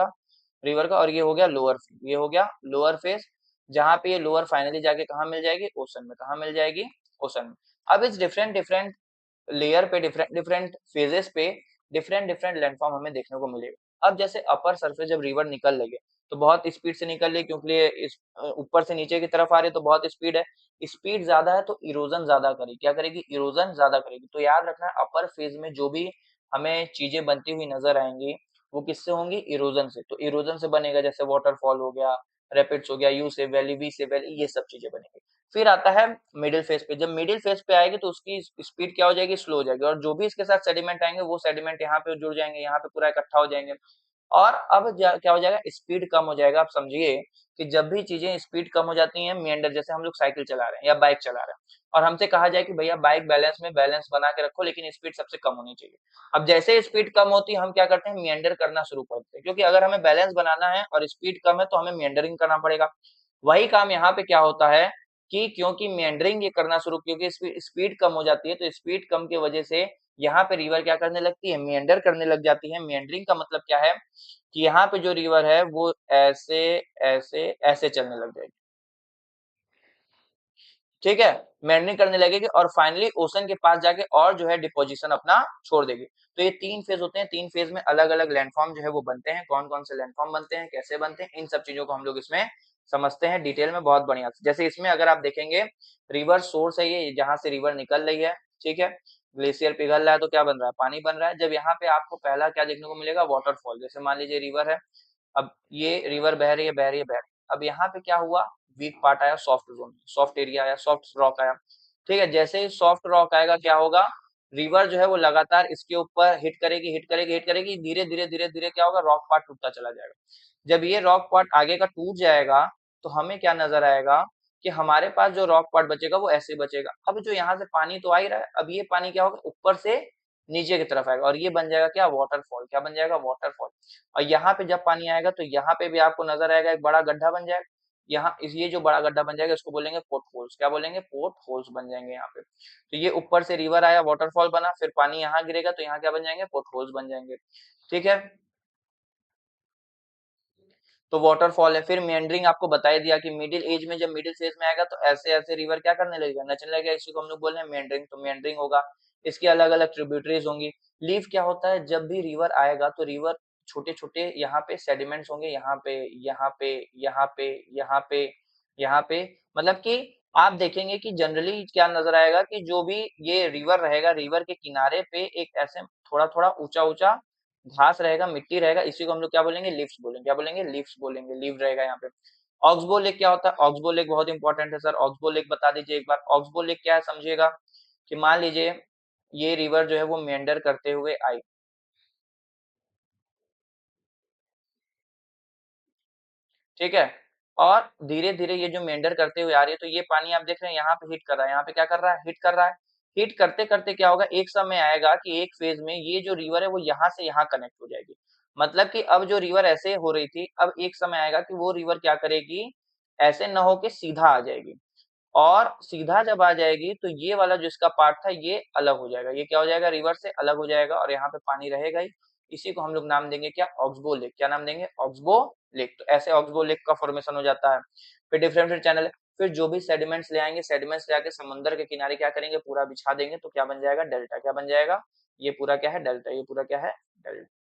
का और ये हो गया लोअर फेज, ये हो गया लोअर फेज। जहां पे ये लोअर फाइनली जाके कहा मिल जाएगी? ओशन में। कहा मिल जाएगी? ओशन में। अब इस डिफरेंट डिफरेंट लेयर पे, डिफरेंट डिफरेंट फेजेस पे डिफरेंट डिफरेंट लैंडफॉर्म हमें देखने को मिलेगा। अब जैसे अपर सरफेस जब रिवर निकल रही है तो बहुत स्पीड से निकल रही है, क्योंकि ये इस ऊपर से नीचे की तरफ आ रही है तो बहुत स्पीड है। स्पीड ज्यादा है तो इरोजन ज्यादा करेगी। क्या करेगी? इरोजन ज्यादा करेगी। तो याद रखना अपर फेज में जो भी हमें चीजें बनती हुई नजर आएंगी वो किससे होंगी? इरोजन से। तो इरोजन से बनेगा जैसे वाटरफॉल हो गया, रैपिड्स हो गया, यू से वैली, वी से वैली, ये सब चीजें बनेंगी। फिर आता है मिडिल फेज पे। जब मिडिल फेज पे आएगी तो उसकी स्पीड क्या हो जाएगी? स्लो हो जाएगी। और जो भी इसके साथ सेडिमेंट आएंगे वो सेडिमेंट यहाँ पे जुड़ जाएंगे, यहाँ पे पूरा इकट्ठा हो जाएंगे। और अब क्या हो जाएगा? स्पीड कम हो जाएगा। आप समझिए कि जब भी चीजें स्पीड कम हो जाती हैं, मेंढर, जैसे हम लोग साइकिल चला रहे हैं या बाइक चला रहे हैं और हमसे कहा जाए कि भैया बाइक बैलेंस में बैलेंस बना के रखो लेकिन स्पीड सबसे कम होनी चाहिए। अब जैसे स्पीड कम होती है हम क्या करते हैं? मेंढर करना शुरू करते हैं, क्योंकि अगर हमें बैलेंस बनाना है और स्पीड कम है तो हमें मेंढरिंग करना पड़ेगा। वही काम यहाँ पे क्या होता है कि क्योंकि मेंढरिंग ये करना शुरू, क्योंकि स्पीड कम हो जाती है तो स्पीड कम की वजह से यहाँ पे रिवर क्या करने लगती है? मेंढर करने लग जाती है। मेंढरिंग का मतलब क्या है कि यहाँ पे जो रिवर है वो ऐसे ऐसे ऐसे चलने लग जाएगी, ठीक है। मेंढरिंग करने लगेगी और फाइनली ओशन के पास जाके और जो है डिपोजिशन अपना छोड़ देगी। तो ये 3 फेज होते हैं। 3 फेज में अलग अलग लैंडफॉर्म जो है वो बनते हैं। कौन कौन से लैंडफॉर्म बनते हैं, कैसे बनते हैं, इन सब चीजों को हम लोग इसमें समझते हैं डिटेल में, बहुत बढ़िया से। जैसे इसमें अगर आप देखेंगे रिवर सोर्स है, ये जहां से रिवर निकल रही है, ठीक है। ग्लेशियर पिघल रहा है तो क्या बन रहा है? पानी बन रहा है। जब यहाँ पे आपको पहला क्या देखने को मिलेगा? वाटरफॉल। जैसे मान लीजिए रिवर है, अब ये रिवर बह रही है, बह रही है, बह रही है। अब यहाँ पे क्या हुआ? वीक पार्ट आया, सॉफ्ट जोन, सॉफ्ट एरिया आया, सॉफ्ट रॉक आया, ठीक है। जैसे ही सॉफ्ट रॉक आएगा क्या होगा? रिवर जो है वो लगातार इसके ऊपर हिट करेगी, हिट करेगी, हिट करेगी, धीरे धीरे धीरे धीरे क्या होगा? रॉक पार्ट टूटता चला जाएगा। जब ये रॉक पार्ट आगे का टूट जाएगा तो हमें क्या नजर आएगा कि हमारे पास जो रॉक पार्ट बचेगा वो ऐसे बचेगा। अब जो यहाँ से पानी तो आ ही रहा है, अब ये पानी क्या होगा? ऊपर से नीचे की तरफ आएगा और ये बन जाएगा क्या? वाटरफॉल। क्या बन जाएगा? वाटरफॉल। और यहाँ पे जब पानी आएगा तो यहाँ पे भी आपको नजर आएगा एक बड़ा गड्ढा बन जाएगा। यहाँ इस ये जो बड़ा गड्ढा बन जाएगा इसको बोलेंगे पोर्ट होल्स। क्या बोलेंगे? पोर्ट होल्स बन जाएंगे यहाँ पे। तो ये ऊपर से रिवर आया, वाटरफॉल बना, फिर पानी यहाँ गिरेगा तो यहाँ क्या बन जाएंगे? पोर्ट होल्स बन जाएंगे। ठीक है, तो वाटरफॉल है। फिर मेंडरिंग आपको बता ही दिया कि मिडिल एज में, जब मिडिल फेज में आएगा तो ऐसे ऐसे रिवर क्या करने लगेगा? नचने लगेगा। इसी को हम लोग बोल रहे हैं मेंडरिंग। तो मेंडरिंग होगा, इसकी अलग अलग ट्रिब्यूटरीज होंगी। लीव क्या होता है? जब भी रिवर आएगा तो रिवर छोटे छोटे यहाँ पे सेडिमेंट्स होंगे, यहाँ पे, यहाँ पे, यहाँ पे, यहाँ पे, यहाँ पे। मतलब कि आप देखेंगे कि जनरली क्या नजर आएगा कि जो भी ये रिवर रहेगा, रिवर के किनारे पे एक ऐसे थोड़ा थोड़ा ऊंचा ऊंचा घास रहेगा, मिट्टी रहेगा। इसी को हम लोग क्या बोलेंगे? लीव्स बोलेंगे। क्या बोलेंगे? लीव्स बोलेंगे। लीव रहेगा यहाँ पे। ऑक्सबो लेक क्या होता है? ऑक्सबो लेक बहुत इंपॉर्टेंट है सर। ऑक्सबो लेक बता दीजिए एक बार। ऑक्सबो लेक क्या है समझिएगा कि मान लीजिए ये रिवर जो है वो मेंडर करते हुए आई, ठीक है, और धीरे धीरे ये जो मेंडर करते हुए आ रही है, तो ये पानी आप देख रहे हैं यहाँ पे हिट कर रहा है। यहाँ पे क्या कर रहा है? हिट कर रहा है। हिट करते करते क्या होगा? एक समय आएगा कि एक फेज में ये जो रिवर है वो यहाँ से यहाँ कनेक्ट हो जाएगी। मतलब कि अब जो रिवर ऐसे हो रही थी, अब एक समय आएगा कि वो रिवर क्या करेगी? ऐसे न होके सीधा आ जाएगी। और सीधा जब आ जाएगी तो ये वाला जो इसका पार्ट था ये अलग हो जाएगा। ये क्या हो जाएगा? रिवर से अलग हो जाएगा और यहाँ पे पानी रहेगा ही। इसी को हम लोग नाम देंगे क्या? Oxbow lake. क्या नाम देंगे? Oxbow lake. तो ऐसे ऑक्सबो लेक का फॉर्मेशन हो जाता है। फिर डिफरेंट चैनल है। फिर जो भी सेडिमेंट्स ले आएंगे, सेडिमेंट्स ले आके समुद्र के किनारे क्या करेंगे? पूरा बिछा देंगे। तो क्या बन जाएगा? डेल्टा। क्या बन जाएगा? ये पूरा क्या है? डेल्टा। ये पूरा क्या है? डेल्टा।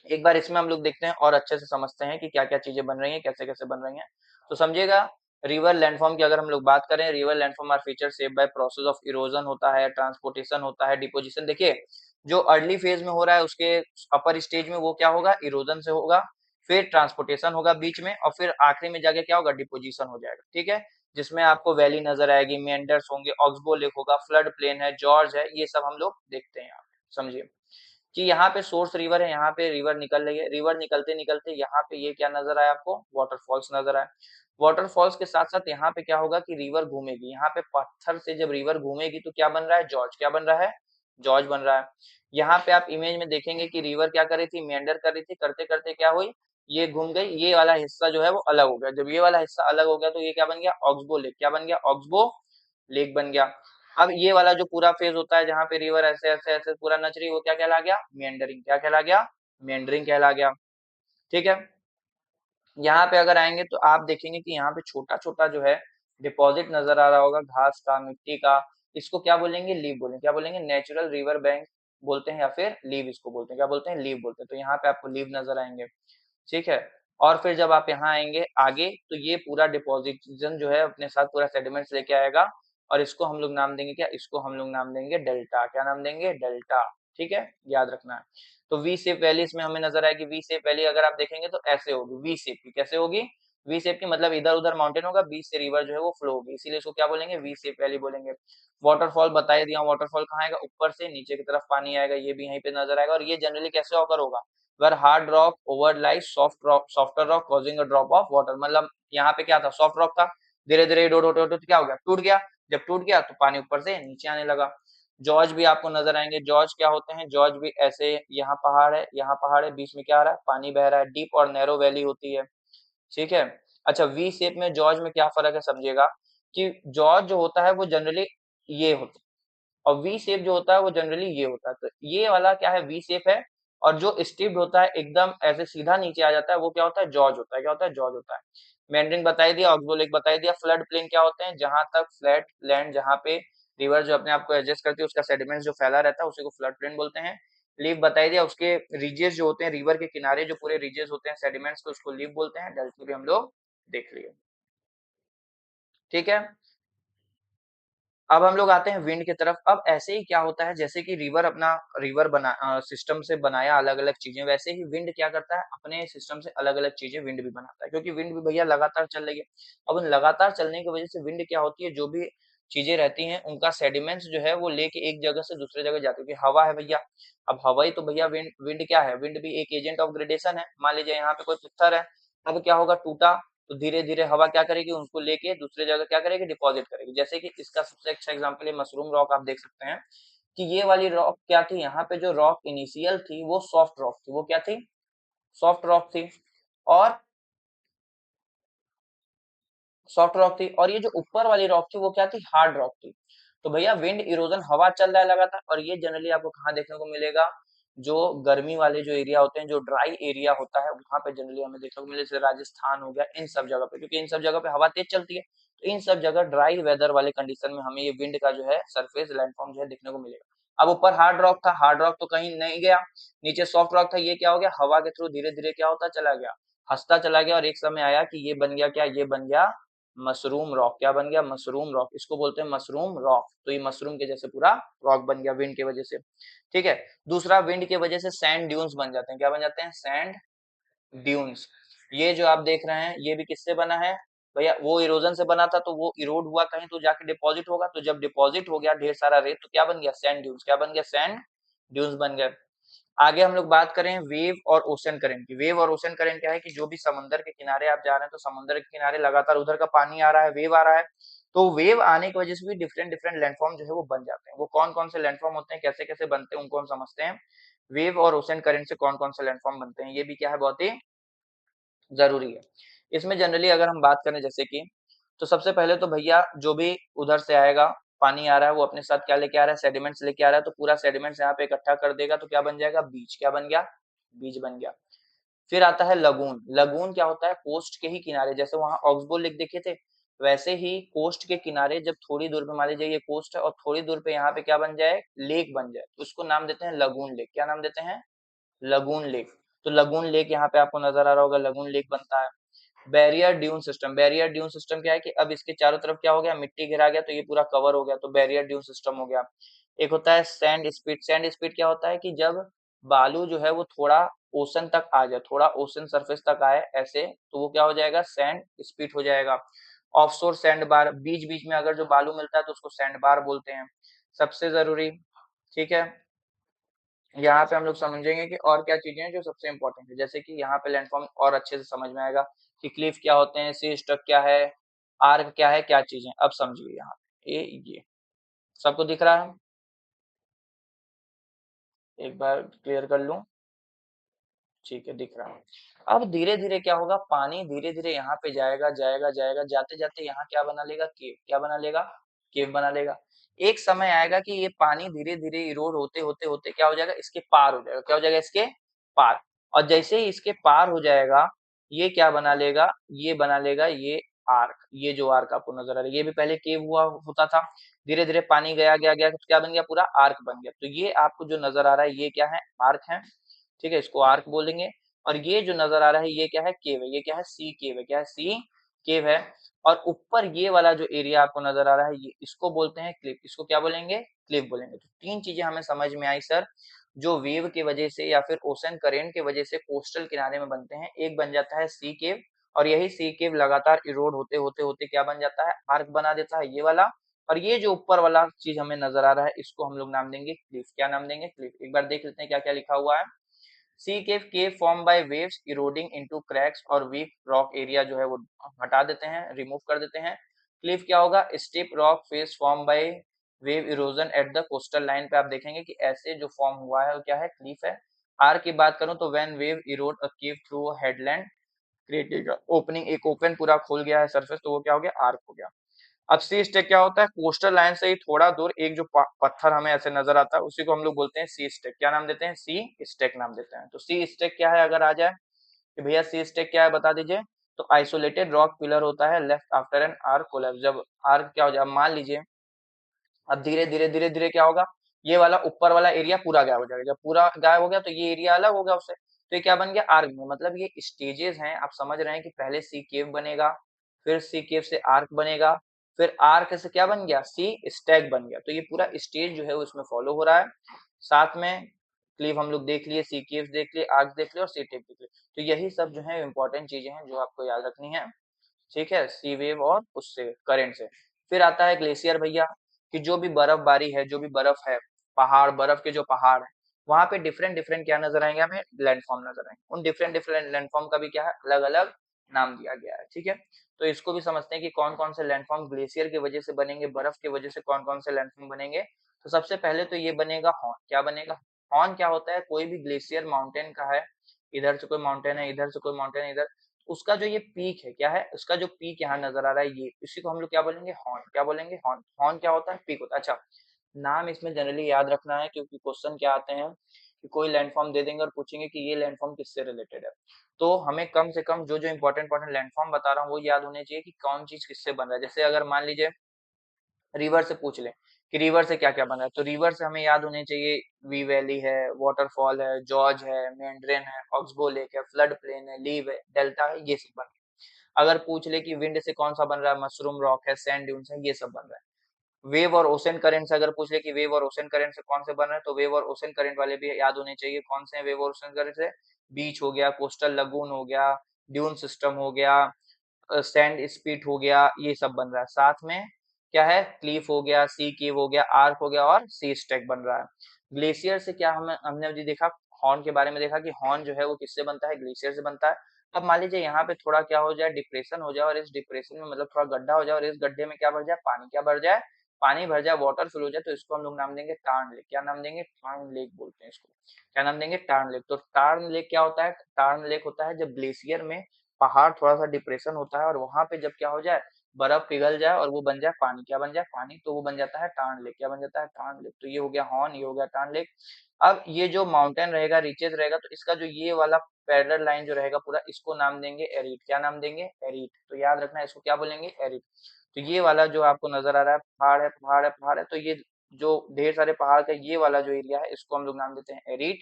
एक बार इसमें हम लोग देखते हैं और अच्छे से समझते हैं कि क्या क्या चीजें बन रही हैं, कैसे कैसे बन रही हैं। तो समझिएगा, रिवर लैंडफॉर्म की अगर हम लोग बात करें, river landform are feature shaped by process of erosion होता है, ट्रांसपोर्टेशन होता है, डिपोजिशन। देखिए जो अर्ली फेज में हो रहा है उसके अपर स्टेज में वो क्या होगा? इरोजन से होगा, फिर ट्रांसपोर्टेशन होगा बीच में, और फिर आखिरी में जाके क्या होगा? डिपोजिशन हो जाएगा। ठीक है, जिसमें आपको वैली नजर आएगी, मेंडर्स होंगे, ऑक्सबो लेक होगा, फ्लड प्लेन है, जॉर्ज है, ये सब हम लोग देखते हैं यहाँ पे। समझिए कि यहाँ पे सोर्स रिवर है, यहाँ पे रिवर निकल रही है, रिवर निकलते निकलते यहाँ पे ये क्या नजर आया आपको? वाटरफॉल्स नजर आया। वाटरफॉल्स के साथ साथ यहाँ पे क्या होगा कि रिवर घूमेगी। यहाँ पे पत्थर से जब रिवर घूमेगी तो क्या बन रहा है? जॉर्ज। क्या बन रहा है? जॉर्ज बन रहा है। यहाँ पे आप इमेज में देखेंगे कि रिवर क्या कर रही थी? मेंडर कर रही थी। करते करते क्या हुई? ये घूम गई, ये वाला हिस्सा जो है वो अलग हो गया। जब ये वाला हिस्सा अलग हो गया तो ये क्या बन गया? Oxbow lake. क्या बन गया? ऑक्सबो लेक बन गया। अब ये वाला जो पूरा फेज होता है जहाँ पे रिवर ऐसे ऐसे ऐसे पूरा नच रही है, वो क्या कहला गया? मेंडरिंग। क्या कहला गया? मेंडरिंग कहला गया। ठीक है, यहाँ पे अगर आएंगे तो आप देखेंगे कि यहाँ पे छोटा छोटा जो है डिपॉजिट नजर आ रहा होगा, घास का, मिट्टी का। इसको क्या बोलेंगे? लीव बोलेंगे। क्या बोलेंगे? नेचुरल रिवर बैंक बोलते हैं, या फिर लीव इसको बोलते हैं। क्या बोलते हैं? लीव बोलते हैं। तो यहाँ पे आपको लीव नजर आएंगे। ठीक है, और फिर जब आप यहाँ आएंगे आगे तो ये पूरा डिपोजिशन जो है अपने साथ पूरा सेडिमेंट्स लेके आएगा, और इसको हम लोग नाम देंगे क्या? इसको हम लोग नाम देंगे डेल्टा। क्या नाम देंगे? डेल्टा। ठीक है, याद रखना है। तो वी शेप वैली इसमें हमें नजर आएगी। वी शेप वैली अगर आप देखेंगे तो ऐसे होगी, वी शेप की। कैसे होगी? वी शेप की, मतलब इधर उधर माउंटेन होगा, बीच से रिवर जो है वो फ्लो होगी, इसीलिए इसको क्या बोलेंगे? वी शेप वैली बोलेंगे। वाटरफॉल बता दिया, वाटरफॉल कहाँ आएगा? ऊपर से नीचे की तरफ पानी आएगा, ये भी यहीं पे नजर आएगा। और ये जनरली कैसे ऑकर होगा? where hard rock overlies softer rock causing a drop of water। मतलब यहाँ पे क्या था? सॉफ्ट रॉक था, धीरे धीरे होते होते क्या हो गया? टूट गया। जब टूट गया तो पानी ऊपर से नीचे आने लगा। जॉर्ज भी आपको नजर आएंगे। जॉर्ज क्या होते हैं? जॉर्ज भी ऐसे, यहाँ पहाड़ है, यहाँ पहाड़ है, बीच में क्या आ रहा है? पानी बह रहा है। डीप और नैरो वैली होती है। ठीक है, अच्छा वी शेप में जॉर्ज में क्या फर्क है समझिएगा कि जॉर्ज जो होता है वो जनरली ये होता है, और वी शेप जो होता है वो जनरली ये होता है। तो ये वाला क्या है? वी शेप है। और जो स्टिप्ड होता है एकदम ऐसे सीधा नीचे आ जाता है वो क्या होता है? जॉर्ज होता है। क्या होता है? जॉर्ज होता है। मेंडरिंग बताई दिया, ऑक्सबो लेक बताई दिया। फ्लड प्लेन क्या होते हैं? जहां तक फ्लैट लैंड, जहां पे रिवर जो अपने आप को एडजस्ट करती है, उसका सेडिमेंट जो फैला रहता है उसी को फ्लड प्लेन बोलते हैं। लीव बताई दिया, उसके रीजेस जो होते हैं, रिवर के किनारे जो पूरे रीजेस होते हैं सेडिमेंट्स को, उसको लीव बोलते हैं। डेल्टा भी हम लोग देख लिए। ठीक है, अब हम लोग आते हैं विंड की तरफ। अब ऐसे ही क्या होता है, जैसे कि रिवर अपना रिवर बना सिस्टम से बनाया अलग अलग चीजें, वैसे ही विंड क्या करता है? अपने सिस्टम से अलग अलग चीजें विंड भी बनाता है, क्योंकि विंड भी भैया लगातार चल रही है। अब उन लगातार चलने की वजह से विंड क्या होती है? जो भी चीजें रहती हैं उनका सेडिमेंट्स जो है वो लेके एक जगह से दूसरे जगह जाती है, क्योंकि हवा है भैया। अब हवा ही तो भैया विंड, विंड क्या है? विंड भी एक एजेंट ऑफ ग्रेडेशन है। मान लीजिए यहाँ पे कोई पत्थर है, अब क्या होगा? टूटा, तो धीरे धीरे हवा क्या करेगी? उनको लेके दूसरे जगह क्या करेगी? डिपॉजिट करेगी। जैसे कि इसका सबसे अच्छा एग्जांपल है मशरूम रॉक। आप देख सकते हैं कि ये वाली रॉक क्या थी? यहाँ पे जो रॉक इनिशियल थी वो सॉफ्ट रॉक थी। वो क्या थी? सॉफ्ट रॉक थी। और सॉफ्ट रॉक थी, और ये जो ऊपर वाली रॉक थी वो क्या थी, हार्ड रॉक थी। तो भैया विंड इरोजन, हवा चल रहा है लगातार, और ये जनरली आपको कहाँ देखने को मिलेगा, जो गर्मी वाले जो एरिया होते हैं, जो ड्राई एरिया होता है, वहां पे जनरली हमें देखने को मिले, जैसे राजस्थान हो गया, इन सब जगह पे, क्योंकि इन सब जगह पे हवा तेज चलती है, तो इन सब जगह ड्राई वेदर वाले कंडीशन में हमें ये विंड का जो है सरफेस लैंडफॉर्म जो है देखने को मिलेगा। अब ऊपर हार्ड रॉक था, हार्ड रॉक तो कहीं नहीं गया, नीचे सॉफ्ट रॉक था, ये क्या हो गया, हवा के थ्रू धीरे धीरे क्या होता चला गया, हंसता चला गया, और एक समय आया कि ये बन गया क्या, ये बन गया मशरूम रॉक। क्या बन गया, मशरूम रॉक, इसको बोलते हैं मशरूम रॉक। तो ये मशरूम के जैसे पूरा रॉक बन गया विंड की वजह से। ठीक है, दूसरा, विंड की वजह से सैंड ड्यून्स बन जाते हैं। क्या बन जाते हैं, सैंड ड्यून्स। ये जो आप देख रहे हैं ये भी किससे बना है भैया, वो इरोजन से बना था, तो वो इरोड हुआ कहीं तो जाके डिपॉजिट होगा, तो जब डिपॉजिट हो गया ढेर सारा रेत, तो क्या बन गया, सैंड ड्यून्स। क्या बन गया, सैंड ड्यून्स बन गए। आगे हम लोग बात करें वेव और ओशन करंट की। वेव और ओशन करंट क्या है कि जो भी समंदर के किनारे आप जा रहे हैं, तो समंदर के किनारे लगातार उधर का पानी आ रहा है, वेव आ रहा है, तो वेव आने की वजह से भी डिफरेंट डिफरेंट लैंडफॉर्म जो है वो बन जाते हैं। वो कौन कौन से लैंडफॉर्म होते हैं, कैसे कैसे बनते हैं, उनको हम समझते हैं। वेव और ओशन करंट से कौन कौन से लैंडफॉर्म बनते हैं, ये भी क्या है, बहुत ही जरूरी है। इसमें जनरली अगर हम बात करें जैसे कि, तो सबसे पहले तो भैया जो भी उधर से आएगा, पानी आ रहा है, वो अपने साथ क्या लेके आ रहा है, सेडिमेंट्स लेके आ रहा है, तो पूरा सेडिमेंट्स यहाँ पे इकट्ठा कर देगा, तो क्या बन जाएगा, बीच। क्या बन गया, बीच बन गया। फिर आता है लगून। लगून क्या होता है, कोस्ट के ही किनारे, जैसे वहां ऑक्सबोर्ड लेक देखे थे, वैसे ही कोस्ट के किनारे जब थोड़ी दूर पे मान लीजिए ये कोस्ट है, और थोड़ी दूर पे यहाँ पे क्या बन जाए, लेक बन जाए, तो उसको नाम देते हैं लगून लेक। क्या नाम देते हैं, लगून लेक। तो लगून लेक यहाँ पे आपको नजर आ रहा होगा, लगून लेक बनता है। Barrier dune system. Barrier dune system क्या है कि अब इसके चारों तरफ क्या हो गया, मिट्टी घिरा गया, तो ये पूरा कवर हो गया, तो बैरियर ड्यून सिस्टम हो गया। एक होता है सैंड स्पीड। सैंड स्पीड क्या होता है कि जब बालू जो है वो थोड़ा ओशन तक आ जाए, थोड़ा ओशन सरफेस तक आए ऐसे, तो वो क्या हो जाएगा, सैंड स्पीड हो जाएगा। ऑफशोर सैंड बार, बीच बीच में अगर जो बालू मिलता है तो उसको सैंड बार बोलते हैं। सबसे जरूरी, ठीक है, यहाँ पे हम लोग समझेंगे कि और क्या चीजें हैं जो सबसे इंपॉर्टेंट है, जैसे कि यहाँ पे लैंडफॉर्म और अच्छे से समझ में आएगा कि क्लिफ क्या होते हैं, सी स्टक क्या है, आर्क क्या है, क्या चीजें। अब समझिए यहाँ पे ये सबको दिख रहा है, एक बार क्लियर कर लूं, ठीक है, दिख रहा है। अब धीरे धीरे क्या होगा, पानी धीरे धीरे यहाँ पे जाएगा जाएगा जाएगा, जाते जाते यहाँ क्या बना लेगा, केव। क्या बना लेगा, केव बना लेगा। एक समय आएगा कि ये पानी धीरे धीरे इरोड होते होते होते क्या हो जाएगा, इसके पार हो जाएगा। क्या हो जाएगा, इसके पार। और जैसे ही इसके पार हो जाएगा, ये क्या बना लेगा, ये बना लेगा ये आर्क। ये जो आर्क आपको नजर आ रहा है, ये भी पहले केव हुआ होता था, धीरे धीरे पानी गया गया गया, तो क्या बन गया, पूरा आर्क बन गया। तो ये आपको जो नजर आ रहा है ये क्या है, आर्क है। ठीक है, इसको आर्क बोलेंगे। और ये जो नजर आ रहा है ये क्या है, केव है। ये क्या है, सी केव है। क्या है, सी केव है। और ऊपर ये वाला जो एरिया आपको नजर आ रहा है, ये इसको बोलते हैं क्लिफ। इसको क्या बोलेंगे, क्लिफ बोलेंगे। तो तीन चीजें हमें समझ में आई सर, जो वेव के वजह से या फिर ओशन करेंट के वजह से कोस्टल किनारे में बनते हैं। एक बन जाता है सी केव, और यही सी केव लगातार इरोड होते होते होते क्या बन जाता है, आर्क बना देता है, ये वाला। और ये जो ऊपर वाला चीज हमें नजर आ रहा है, इसको हम लोग नाम देंगे क्लिफ। क्या नाम देंगे, क्लिफ। एक बार देख लेते हैं क्या क्या लिखा हुआ है। Sea cave, cave form by waves eroding into cracks और वीक रॉक एरिया जो है वो हटा देते हैं, रिमूव कर देते हैं। क्लिफ क्या होगा, step rock face form by wave erosion at the coastal line पे आप देखेंगे कि ऐसे जो फॉर्म हुआ है वो क्या है, क्लिफ है। आर की बात करूं तो when wave Erode a cave through a headland creating opening, एक ओपन पूरा खोल गया है सरफेस, तो वो क्या हो गया, आर्क हो गया। अब सी स्टेक क्या होता है, कोस्टल लाइन से ही थोड़ा दूर एक जो पत्थर हमें ऐसे नजर आता है, उसी को हम लोग बोलते हैं सी स्टेक। क्या नाम देते हैं, सी स्टेक नाम देते हैं। तो सी स्टेक क्या है, अगर आ जाए कि भैया सी स्टेक क्या है बता दीजिए, तो आइसोलेटेड रॉक पिलर होता है left after an arc collapse. जब आर्क क्या हो जाए, मान लीजिए अब धीरे धीरे धीरे धीरे क्या होगा, ये वाला ऊपर वाला एरिया पूरा गायब हो जाएगा। जब पूरा गायब हो गया तो ये एरिया अलग हो गया उससे, तो ये क्या बन गया, आर्क में। मतलब ये स्टेजेस हैं, आप समझ रहे हैं कि पहले सी केव बनेगा, फिर सी केव से आर्क बनेगा, फिर आर्क से क्या बन गया, सी स्टैक बन गया। तो ये पूरा स्टेज जो है वो इसमें फॉलो हो रहा है। साथ में क्लीव हम लोग देख लिए, सी केव देख लिए, आर्क देख लिए और सी टेक देख लिए। तो यही सब जो है इंपॉर्टेंट चीजें हैं जो आपको याद रखनी है। ठीक है, सी वेव और उससे करंट से। फिर आता है ग्लेशियर भैया, कि जो भी बर्फबारी है, जो भी बर्फ है, पहाड़, बर्फ के जो पहाड़ है, वहां पे डिफरेंट डिफरेंट क्या नजर आएंगे, हमें लैंडफॉर्म नजर आएंगे। उन डिफरेंट डिफरेंट लैंडफॉर्म का भी क्या है, अलग अलग नाम दिया गया है। ठीक है, तो इसको भी समझते हैं कि कौन कौन से लैंडफॉर्म ग्लेशियर की वजह से बनेंगे, बर्फ की वजह से कौन कौन से लैंडफॉर्म बनेंगे। तो सबसे पहले तो ये बनेगा हॉर्न। क्या बनेगा, हॉर्न क्या होता है, कोई भी ग्लेशियर माउंटेन का है, इधर से कोई माउंटेन है, इधर से कोई माउंटेन है, इधर, उसका जो ये पीक है क्या है, उसका जो पीक यहाँ नजर आ रहा है ये, इसी को हम लोग क्या बोलेंगे, हॉर्न। क्या बोलेंगे, हॉर्न। हॉर्न क्या होता है, पीक होता है। अच्छा, नाम इसमें जनरली याद रखना है, क्योंकि क्वेश्चन क्या आते हैं कि कोई लैंडफॉर्म दे देंगे और पूछेंगे कि ये लैंडफॉर्म किससे रिलेटेड है, तो हमें कम से कम जो जो इंपॉर्टेंट इंपॉर्टेंट लैंडफॉर्म बता रहा हूँ वो याद होने चाहिए कि कौन चीज किससे बन रहा है। जैसे अगर मान लीजिए रिवर से पूछ लें कि रिवर से क्या क्या बन रहा है, तो रिवर से हमें याद होने चाहिए वी वैली है, वाटरफॉल है, जॉर्ज है, मेंड्रेन है, ऑक्सबो लेक है, फ्लड प्लेन है, लीव है, डेल्टा है, ये सब बन रहा है। अगर पूछ ले कि विंड से कौन सा बन रहा है, मशरूम रॉक है, सैंड ड्यून्स है, ये सब बन रहा है। वेव और ओशन करंट से अगर पूछ ले कि वेव और ओशन करंट से कौन से बन रहे हैं, तो वेव और ओशन करंट वाले भी याद होने चाहिए। कौन से हैं वेव और ओशन करंट से, बीच हो गया, कोस्टल लगून हो गया, ड्यून सिस्टम हो गया, सैंड स्पीट हो गया, ये सब बन रहा है। साथ में क्या है, क्लीफ हो गया, सी केव हो गया, आर्क हो गया और सी स्टैक बन रहा है। ग्लेशियर से क्या हमने अभी देखा, हॉर्न के बारे में देखा कि हॉर्न जो है वो किससे बनता है, ग्लेशियर से बनता है। अब मान लीजिए यहाँ पे थोड़ा क्या हो जाए, डिप्रेशन हो जाए, और इस डिप्रेशन में मतलब थोड़ा गड्ढा हो जाए, और इस गड्ढे में क्या भर जाए, पानी क्या भर जाए, पानी भर जाए, वाटर फिल हो जाए, तो इसको हम लोग नाम देंगे टार्न लेक। क्या नाम देंगे, टार्न लेक बोलते हैं इसको। क्या नाम देंगे, टार्न लेक। तो टार्न लेक क्या होता है, टार्न लेक होता है जब ग्लेशियर में पहाड़ थोड़ा सा डिप्रेशन होता है और वहां पे जब क्या हो जाए, बर्फ पिघल जाए और वो बन जाए पानी। क्या बन जाए, पानी, तो वो बन जाता है टार्न लेक। क्या बन जाता है, टार्न लेक। तो ये हो गया हॉर्न, ये हो गया टार्न लेक। अब ये जो माउंटेन रहेगा, रीचेज रहेगा, तो इसका जो ये वाला पैरेलल लाइन जो रहेगा पूरा, इसको नाम देंगे एरिड। क्या नाम देंगे, एरिड। तो याद रखना है, इसको क्या बोलेंगे, एरिड। तो ये वाला जो आपको नजर आ रहा है, पहाड़ है, पहाड़ है, पहाड़ है, तो ये जो ढेर सारे पहाड़ का ये वाला जो एरिया है, इसको हम लोग नाम देते हैं एरिड।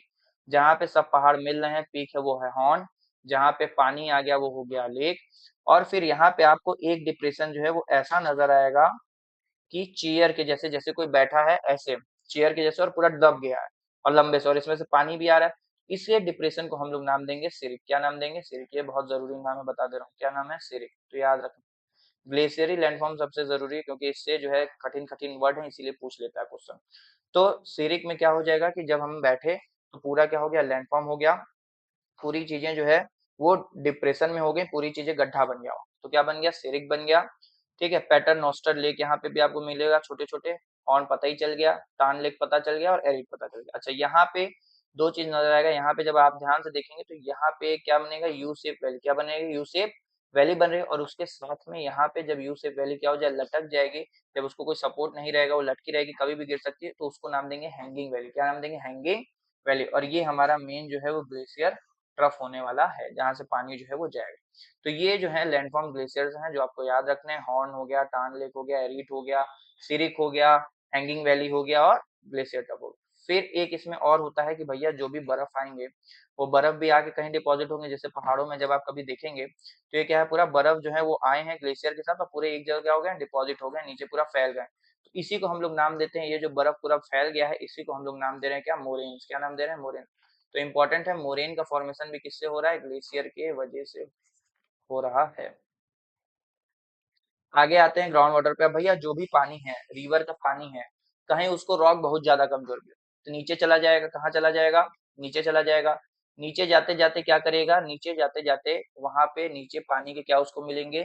जहाँ पे सब पहाड़ मिल रहे हैं, पीक है वो है हॉर्न, जहाँ पे पानी आ गया वो हो गया लेक। और फिर यहाँ पे आपको एक डिप्रेशन जो है वो ऐसा नजर आएगा कि चेयर के जैसे, जैसे कोई बैठा है ऐसे, चेयर के जैसे, और पूरा दब गया है और लंबे से, और इसमें से पानी भी आ रहा है। इसलिए डिप्रेशन को हम लोग नाम देंगे सिरिक। क्या नाम देंगे, सिरिक। ये बहुत जरूरी नाम है, बता दे रहा हूँ, क्या नाम है, सिरिक। तो याद रखना, ग्लेशियरी लैंडफॉर्म सबसे जरूरी है, क्योंकि इससे जो है कठिन कठिन वर्ड है, इसीलिए पूछ लेता है क्वेश्चन। तो सिरिक में क्या हो जाएगा कि जब हम बैठे तो पूरा क्या हो गया, लैंडफॉर्म हो गया, पूरी चीजें जो है वो डिप्रेशन में हो गई, पूरी चीजें गड्ढा बन गया। तो क्या बन गया, सिरिक बन गया। ठीक है, पैटर्न नोस्टर लेक यहाँ पे भी आपको मिलेगा, छोटे छोटे। हॉर्न पता ही चल गया, टान लेक पता चल गया, और एरिक पता चल गया। अच्छा, यहाँ पे दो चीज नजर आएगा, यहाँ पे जब आप ध्यान से देखेंगे तो यहाँ पे क्या बनेगा, यू शेप वैली। क्या बनेगा, यू शेप वैली बन रही है, और उसके साथ में यहाँ पे जब यू शेप वैली क्या हो जाए, लटक जाएगी, जब उसको कोई सपोर्ट नहीं रहेगा, वो लटकी रहेगी, कभी भी गिर सकती है, तो उसको नाम देंगे हैंगिंग वैली। क्या नाम देंगे, हैंगिंग वैली। और ये हमारा मेन जो है वो ग्लेशियर ट्रफ होने वाला है, जहां से पानी जो है वो जाएगा। तो ये जो है लैंडफॉर्म ग्लेशियर्स हैं जो आपको याद रखने हैं। हॉर्न हो गया, टान लेक हो गया, एरीट हो गया, सिरिक हो गया, हैंगिंग वैली हो गया, और ग्लेशियर ट्रफ हो गया। फिर एक इसमें और होता है कि भैया जो भी बर्फ आएंगे वो बर्फ भी आके कहीं डिपॉजिट होंगे, जैसे पहाड़ों में जब आप कभी देखेंगे तो ये क्या है, पूरा बर्फ जो है वो आए हैं ग्लेशियर के साथ और पूरे एक जगह क्या हो गए, डिपॉजिट हो गए, नीचे पूरा फैल गए। तो इसी को हम लोग नाम देते हैं, ये जो बर्फ पूरा फैल गया है इसी को हम लोग नाम दे रहे हैं क्या, मोरेन्स। क्या नाम दे रहे हैं, मोरेन। तो इम्पोर्टेंट है, मोरेन का फॉर्मेशन भी किससे हो रहा है, ग्लेशियर के वजह से हो रहा है। आगे आते हैं ग्राउंड वाटर पे। अब भैया जो भी पानी है, रिवर का पानी है, कहीं उसको रॉक बहुत ज्यादा कमजोर गया तो नीचे चला जाएगा। कहाँ चला जाएगा, नीचे चला जाएगा। नीचे जाते जाते क्या करेगा, नीचे जाते जाते वहां पे नीचे पानी के क्या उसको मिलेंगे,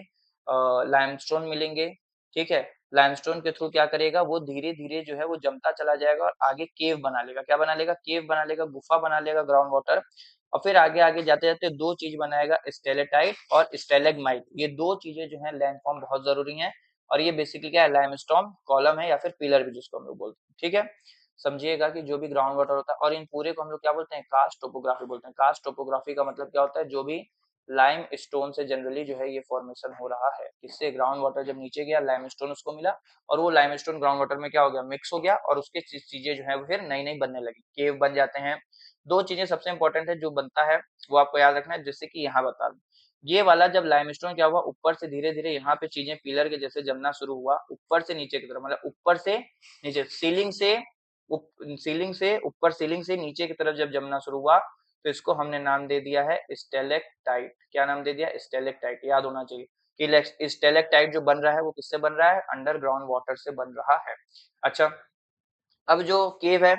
लाइमस्टोन मिलेंगे। ठीक है, लाइमस्टोन के थ्रू क्या करेगा, वो धीरे धीरे जो है वो जमता चला जाएगा और आगे केव बना लेगा। क्या बना लेगा, केव बना लेगा, गुफा बना लेगा ग्राउंड वाटर। और फिर आगे आगे जाते जाते दो चीज बनाएगा, स्टेलेटाइट और स्टेलेगमाइट। ये दो चीजें जो है लैंडफॉर्म बहुत जरूरी हैं। और ये बेसिकली क्या है, लाइमस्टोन कॉलम है या फिर पिलर भी जिसको हम लोग बोलते हैं। ठीक है, समझिएगा कि जो भी ग्राउंड वाटर होता है, और इन पूरे को हम लोग क्या बोलते हैं, कास्ट टोपोग्राफी बोलते हैं। कास्ट टोपोग्राफी का मतलब क्या होता है, जो भी लाइम स्टोन से जनरली जो है ये फॉर्मेशन हो रहा है। इससे ग्राउंड वाटर जब नीचे गया, लाइम स्टोन उसको मिला, और वो लाइम स्टोन ग्राउंड वाटर में क्या हो गया, मिक्स हो गया, और उसके चीजें जो है वो फिर नई नई बनने लगी, केव बन जाते हैं। दो चीजें सबसे इंपॉर्टेंट है जो बनता है वो आपको याद रखना है, जिससे कि यहाँ बता दूं, ये वाला जब लाइमस्टोन क्या हुआ, ऊपर से धीरे धीरे यहाँ पे चीजें पिलर के जैसे जमना शुरू हुआ, ऊपर से नीचे की तरफ, मतलब ऊपर से नीचे, सीलिंग से ऊपर, सीलिंग से नीचे की तरफ जब जमना शुरू हुआ, तो इसको हमने नाम दे दिया है स्टेलेक्टाइट। क्या नाम दे दिया, स्टेलेक्टाइट। याद होना चाहिए कि स्टेलेक्टाइट जो बन रहा है वो किससे बन रहा है, अंडरग्राउंड वाटर से बन रहा है। अच्छा, अब जो केव है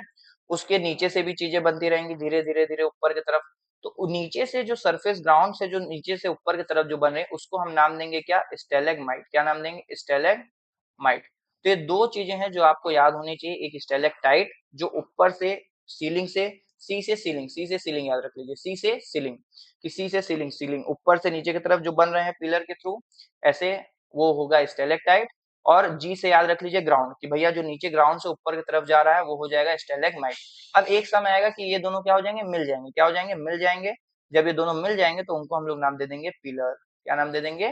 उसके नीचे से भी चीजें बनती रहेंगी धीरे धीरे धीरे ऊपर की तरफ। तो नीचे से जो सरफेस ग्राउंड से जो नीचे से ऊपर की तरफ जो बन रहे हैं उसको हम नाम देंगे क्या, स्टेलेगमाइट। क्या नाम देंगे, स्टेलेगमाइट। तो ये दो चीजें हैं जो आपको याद होनी चाहिए, एक स्टेलेक्टाइट जो ऊपर से सीलिंग से सी से सीलिंग, सी से सीलिंग याद रख लीजिए, सी से सीलिंग, कि सी से सीलिंग, सीलिंग ऊपर से नीचे की तरफ जो बन रहे हैं पिलर के थ्रू, ऐसे वो होगा स्टेलेक्टाइट। और जी से याद रख लीजिए ग्राउंड, कि भैया जो नीचे ग्राउंड से ऊपर की तरफ जा रहा है वो हो जाएगा स्टेलेगमाइट। अब एक समय आएगा कि ये दोनों क्या हो जाएंगे, मिल जाएंगे, क्या हो जाएंगे, मिल जाएंगे। जब ये दोनों मिल जाएंगे तो उनको हम लोग नाम दे देंगे पिलर। क्या नाम दे देंगे,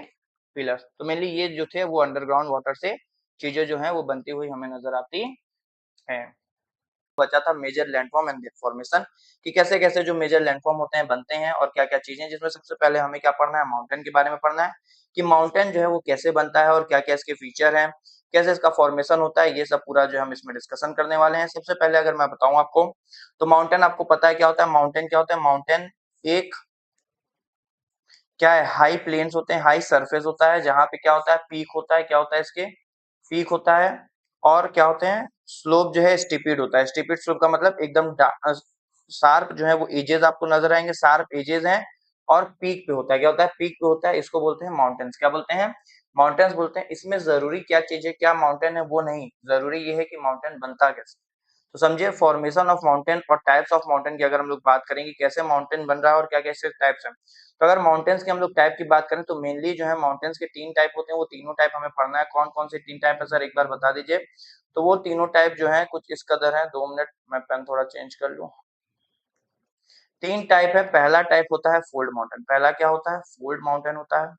पिलर। तो मेनली ये जो थे वो अंडरग्राउंड वाटर से चीजें जो है वो बनती हुई हमें नजर आती है। बचा था मेजर लैंडफॉर्म एंड फॉर्मेशन, कि कैसे कैसे जो मेजर लैंडफॉर्म होते हैं बनते हैं और क्या क्या चीजें, जिसमें सबसे पहले हमें क्या पढ़ना है, माउंटेन के बारे में पढ़ना है, कि माउंटेन जो है वो कैसे बनता है और क्या क्या इसके फीचर हैं, कैसे इसका फॉर्मेशन होता है, ये सब पूरा जो हम इसमें डिस्कशन करने वाले हैं। सबसे पहले अगर मैं बताऊं आपको, तो माउंटेन आपको पता है क्या होता है, माउंटेन क्या होता है, माउंटेन एक क्या है, हाई प्लेन्स होते हैं, हाई सरफेस होता है, जहां पे क्या होता है, पीक होता है, क्या होता है इसके, पीक होता है। और क्या होते हैं, स्लोप जो है स्टिपिड होता है, स्टिपिड स्लोप का मतलब एकदम शार्प जो है वो एजेस आपको नजर आएंगे, शार्प एजेस हैं। और पीक पे होता है, क्या होता है, पीक पे होता है, इसको बोलते हैं माउंटेन्स। क्या बोलते हैं, माउंटेन्स बोलते हैं। इसमें जरूरी क्या चीज है, क्या माउंटेन है वो नहीं, जरूरी ये है कि माउंटेन बनता कैसे। तो समझिए फॉर्मेशन ऑफ माउंटेन और टाइप्स ऑफ माउंटेन की अगर हम लोग बात करेंगे, कैसे माउंटेन बन रहा है और क्या कैसे टाइप्स हैं। तो अगर माउंटेन्स की हम लोग टाइप की बात करें तो मेनली जो है माउंटेन्स के 3 टाइप होते हैं, वो तीनों टाइप हमें पढ़ना है। कौन कौन से 3 टाइप है सर, एक बार बता दीजिए। तो वो तीनों टाइप जो है कुछ इस कदर है, 2 मिनट मैं पेन थोड़ा चेंज कर लूं। 3 टाइप है। पहला टाइप होता है फोल्ड माउंटेन, पहला क्या होता है, फोल्ड माउंटेन होता है।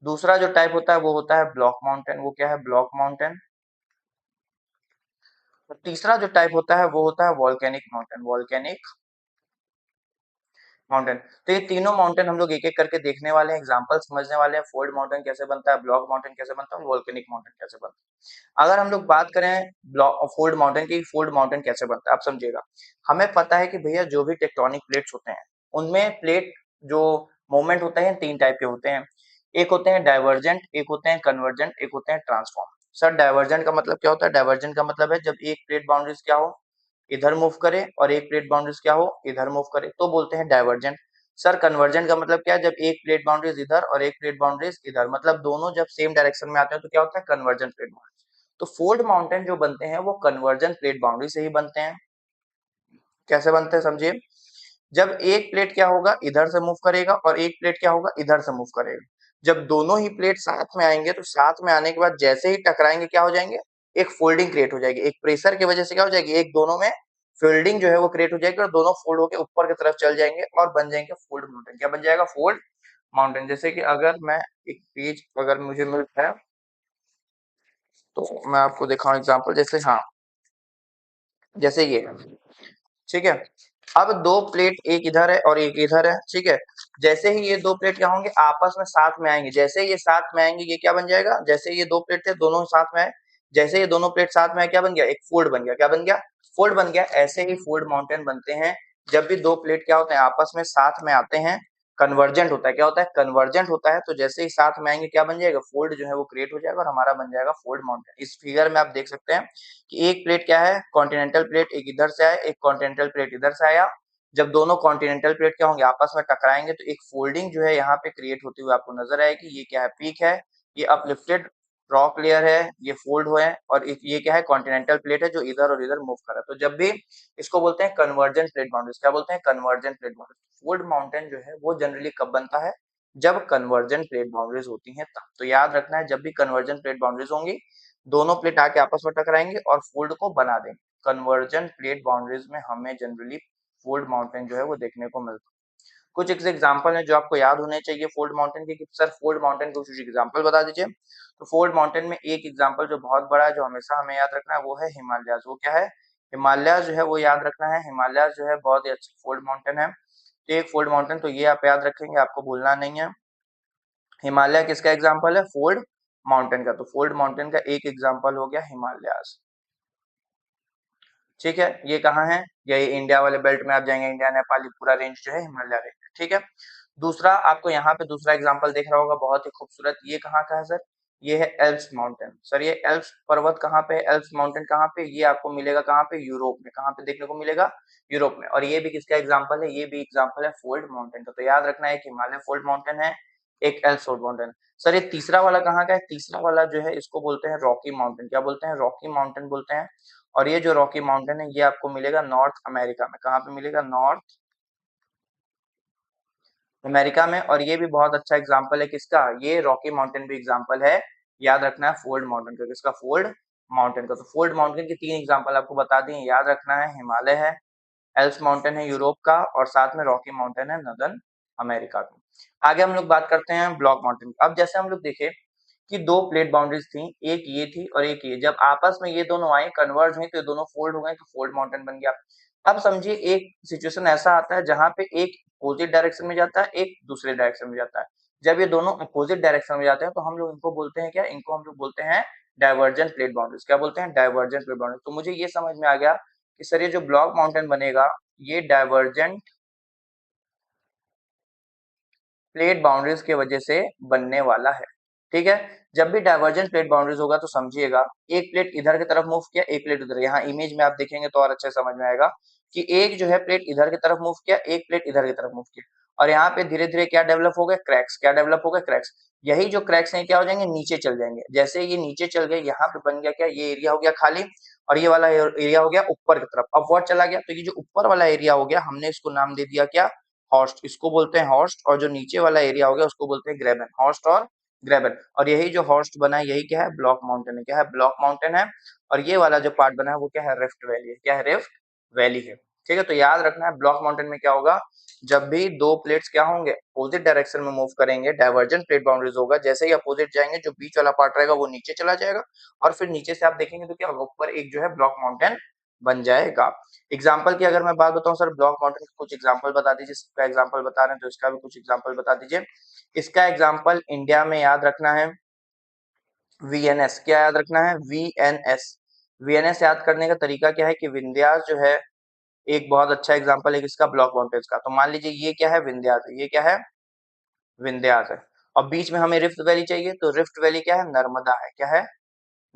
दूसरा जो टाइप होता है वो होता है ब्लॉक माउंटेन, वो क्या है, ब्लॉक माउंटेन। और तीसरा जो टाइप होता है वो होता है वॉल्केनिक माउंटेन, वॉल्केनिक माउंटेन। तो ये तीनों माउंटेन हम लोग एक एक करके देखने वाले हैं, एग्जांपल समझने वाले हैं, फोल्ड माउंटेन कैसे बनता है, ब्लॉक माउंटेन कैसे बनता है, वोल्केनिक माउंटेन कैसे बनता है। अगर हम लोग बात करें ब्लॉक फोल्ड माउंटेन की, फोल्ड माउंटेन कैसे बनता है आप समझिएगा। हमें पता है कि भैया जो भी टेक्टोनिक प्लेट्स होते हैं उनमें प्लेट जो मूवमेंट होते हैं 3 टाइप के होते हैं। एक होते हैं डाइवर्जेंट, एक होते हैं कन्वर्जेंट, एक होते हैं ट्रांसफॉर्म। सर डाइवर्जेंट का मतलब क्या होता है, डाइवर्जेंट का मतलब है जब एक प्लेट बाउंड्रीज क्या हो, इधर मूव करे, और एक प्लेट बाउंड्रीज क्या हो, इधर मूव करे, तो बोलते हैं डाइवर्जेंट। सर कन्वर्जेंट का मतलब क्या है, जब एक प्लेट बाउंड्रीज इधर और एक प्लेट बाउंड्रीज इधर, मतलब दोनों जब सेम डायरेक्शन में आते हैं तो क्या होता है, कन्वर्जेंट प्लेट बाउंड्रीज। तो फोल्ड माउंटेन जो बनते हैं वो कन्वर्जेंट प्लेट बाउंड्री से ही बनते हैं। कैसे बनते हैं समझिए, जब एक प्लेट क्या होगा, इधर से मूव करेगा और एक प्लेट क्या होगा, इधर से मूव करेगा। जब दोनों ही प्लेट साथ में आएंगे तो साथ में आने के बाद जैसे ही टकराएंगे क्या हो जाएंगे, एक फोल्डिंग क्रिएट हो जाएगी, एक प्रेशर की वजह से क्या हो जाएगी, एक दोनों में फोल्डिंग जो है वो क्रिएट हो जाएगी और दोनों फोल्ड होकर ऊपर की तरफ चल जाएंगे और बन जाएंगे फोल्ड माउंटेन। क्या बन जाएगा, फोल्ड माउंटेन। जैसे कि अगर मैं एक पेज अगर मुझे मिलता है तो मैं आपको दिखाऊं एग्जांपल, जैसे हाँ, जैसे ये, ठीक है। अब दो प्लेट एक इधर है और एक इधर है, ठीक है। जैसे ही ये दो प्लेट क्या होंगे, आपस में साथ में आएंगे, जैसे ये साथ में आएंगे ये क्या बन जाएगा, जैसे ये दो प्लेट थे दोनों साथ में आए, जैसे ये दोनों प्लेट साथ में आए क्या बन गया, एक फोल्ड बन गया। क्या बन गया, फोल्ड बन गया। ऐसे ही फोल्ड माउंटेन बनते हैं जब भी दो प्लेट क्या होते हैं, आपस में साथ में आते हैं। कन्वर्जेंट होता है, क्या होता है, कन्वर्जेंट होता है। तो जैसे ही साथ में आएंगे क्या बन जाएगा, फोल्ड जो है वो क्रिएट हो जाएगा और हमारा बन जाएगा फोल्ड माउंटेन। इस फिगर में आप देख सकते हैं कि एक प्लेट क्या है, कॉन्टिनेंटल प्लेट, एक इधर से आया, एक कॉन्टिनेंटल प्लेट इधर से आया। जब दोनों कॉन्टिनेंटल प्लेट क्या होंगे, आपस में टकराएंगे तो एक फोल्डिंग जो है यहाँ पे क्रिएट होती हुई आपको नजर आएगी। ये क्या है, पीक है, ये अपलिफ्टेड रॉक लेयर है, ये फोल्ड हुए हैं। और ये क्या है, कॉन्टिनेंटल प्लेट है जो इधर और इधर मूव कर रहा है। तो जब भी इसको बोलते हैं कन्वर्जेंट प्लेट बाउंड्रीज, क्या बोलते हैं, convergent plate boundaries. Fold mountain जो है वो जनरली कब बनता है, जब कन्वर्जेंट प्लेट बाउंड्रीज होती हैं तब। तो याद रखना है, जब भी कन्वर्जेंट प्लेट बाउंड्रीज होंगी दोनों प्लेट आके आपस में टकराएंगे और फोल्ड को बना देंगे। कन्वर्जेंट प्लेट बाउंड्रीज में हमें जनरली फोल्ड माउंटेन जो है वो देखने को मिलता है। कुछ एक एग्जांपल है जो आपको याद होने चाहिए फोल्ड माउंटेन के, कि सर फोल्ड माउंटेन को कुछ एग्जांपल बता दीजिए। तो फोल्ड माउंटेन में एक एग्जांपल जो बहुत बड़ा है, जो हमेशा हमें याद रखना है, वो है हिमालयाज। वो क्या है, हिमालय जो है वो याद रखना है। हिमालय जो है बहुत ही अच्छा फोल्ड माउंटेन है। तो एक फोल्ड माउंटेन, तो ये आप याद रखेंगे, आपको भूलना नहीं है। हिमालय किसका एग्जाम्पल है, फोल्ड माउंटेन का। तो फोल्ड माउंटेन का एक एग्जाम्पल हो गया हिमालयाज। ठीक है, ये कहाँ है, ये इंडिया वाले बेल्ट में आप जाएंगे, इंडिया नेपाल पूरा रेंज जो है हिमालय रेंज, ठीक है। दूसरा आपको यहाँ पे दूसरा एग्जांपल देख रहा होगा, बहुत ही खूबसूरत, ये कहाँ का है सर, ये है एल्प्स माउंटेन। सर ये एल्प्स पर्वत कहाँ पे है, एल्प्स माउंटेन कहाँ पे, ये आपको मिलेगा कहाँ पे, यूरोप में। कहाँ पे देखने को मिलेगा, यूरोप में। और ये भी किसका एग्जाम्पल है, ये भी एग्जाम्पल है फोल्ड माउंटेन का। तो याद रखना है, एक हिमालय फोल्ड माउंटेन है, एक एल्प्स फोल्ड माउंटेन। सर ये तीसरा वाला कहाँ का है, तीसरा वाला जो है इसको बोलते हैं रॉकी माउंटेन। क्या बोलते हैं, रॉकी माउंटेन बोलते हैं। और ये जो रॉकी माउंटेन है ये आपको मिलेगा नॉर्थ अमेरिका में। कहाँ पे मिलेगा? नॉर्थ अमेरिका में। और ये भी बहुत अच्छा एग्जाम्पल है किसका? ये रॉकी माउंटेन भी एग्जाम्पल है। याद रखना है फोल्ड माउंटेन का। किसका? फोल्ड माउंटेन का। तो फोल्ड माउंटेन के 3 एग्जाम्पल आपको बता दिए, याद रखना है। हिमालय है, एल्प्स माउंटेन है यूरोप का, और साथ में रॉकी माउंटेन है नदर्न अमेरिका का। आगे हम लोग बात करते हैं ब्लॉक माउंटेन। अब जैसे हम लोग देखे कि 2 प्लेट बाउंड्रीज थी, एक ये थी और एक ये, जब आपस में ये दोनों आए, कन्वर्ज हुई, तो ये दोनों फोल्ड हो गए, तो फोल्ड माउंटेन बन गया। अब समझिए एक सिचुएशन ऐसा आता है जहां पे एक अपोजिट डायरेक्शन में जाता है, एक दूसरे डायरेक्शन में जाता है। जब ये दोनों अपोजिट डायरेक्शन में जाते हैं तो हम लोग इनको बोलते हैं क्या? इनको हम लोग बोलते हैं डाइवर्जेंट प्लेट बाउंड्रीज। क्या बोलते हैं? Divergent plate boundaries. तो मुझे ये समझ में आ गया कि सर ये जो ब्लॉक माउंटेन बनेगा ये डाइवर्जेंट प्लेट बाउंड्रीज की वजह से बनने वाला है। ठीक है। जब भी डाइवर्जेंट प्लेट बाउंड्रीज होगा तो समझिएगा एक प्लेट इधर की तरफ मूव किया, एक प्लेट उधर। यहाँ इमेज में आप देखेंगे तो और अच्छे समझ में आएगा कि एक जो है प्लेट इधर की तरफ मूव किया, एक प्लेट इधर की तरफ मूव किया, और यहाँ पे धीरे धीरे क्या डेवलप हो गए? क्रैक्स। क्या डेवलप हो गए? क्रैक्स। यही जो क्रैक्स हैं क्या हो जाएंगे? नीचे चल जाएंगे। जैसे ये नीचे चल गए, यहाँ पे बन गया क्या? ये एरिया हो गया खाली, और ये वाला एरिया हो गया ऊपर की तरफ, अपवर्ड चला गया। तो ये जो ऊपर वाला एरिया हो गया, हमने इसको नाम दे दिया क्या? हॉर्स्ट। इसको बोलते हैं हॉर्स्ट। और जो नीचे वाला एरिया हो गया उसको बोलते हैं ग्रेबन। हॉर्स्ट और ग्रेबन। और यही जो हॉर्स्ट बना है यही क्या है? ब्लॉक माउंटेन है। क्या है? ब्लॉक माउंटेन है। और ये वाला जो पार्ट बना है वो क्या है? रिफ्ट वैली है। क्या है? रिफ्ट वैली है। ठीक है। तो याद रखना है ब्लॉक माउंटेन में क्या होगा? जब भी 2 प्लेट्स क्या होंगे? अपोजिट डायरेक्शन में मूव करेंगे, डाइवर्जेंट प्लेट बाउंड्रीज होगा। जैसे ही अपोजिट जाएंगे जो बीच वाला पार्ट रहेगा वो नीचे चला जाएगा, और फिर नीचे से आप देखेंगे तो क्या होगा? ऊपर एक जो है ब्लॉक माउंटेन बन जाएगा। एग्जाम्पल की अगर मैं बात बताऊं, सर ब्लॉक माउंटेन का कुछ एग्जाम्पल बता दीजिए। इसका एग्जाम्पल बता रहे हैं तो इसका भी कुछ एग्जाम्पल बता दीजिए। इसका एग्जाम्पल इंडिया में याद रखना है वीएनएस। क्या याद रखना है? वीएनएस। वीएनएस याद करने का तरीका क्या है कि विंध्यास जो है एक बहुत अच्छा एग्जाम्पल है किसका? ब्लॉक माउंटेन्स का। तो मान लीजिए ये क्या है? विंध्यास है। ये क्या है? विंध्यास है। और बीच में हमें रिफ्ट वैली चाहिए, तो रिफ्ट वैली क्या है? नर्मदा है। क्या है?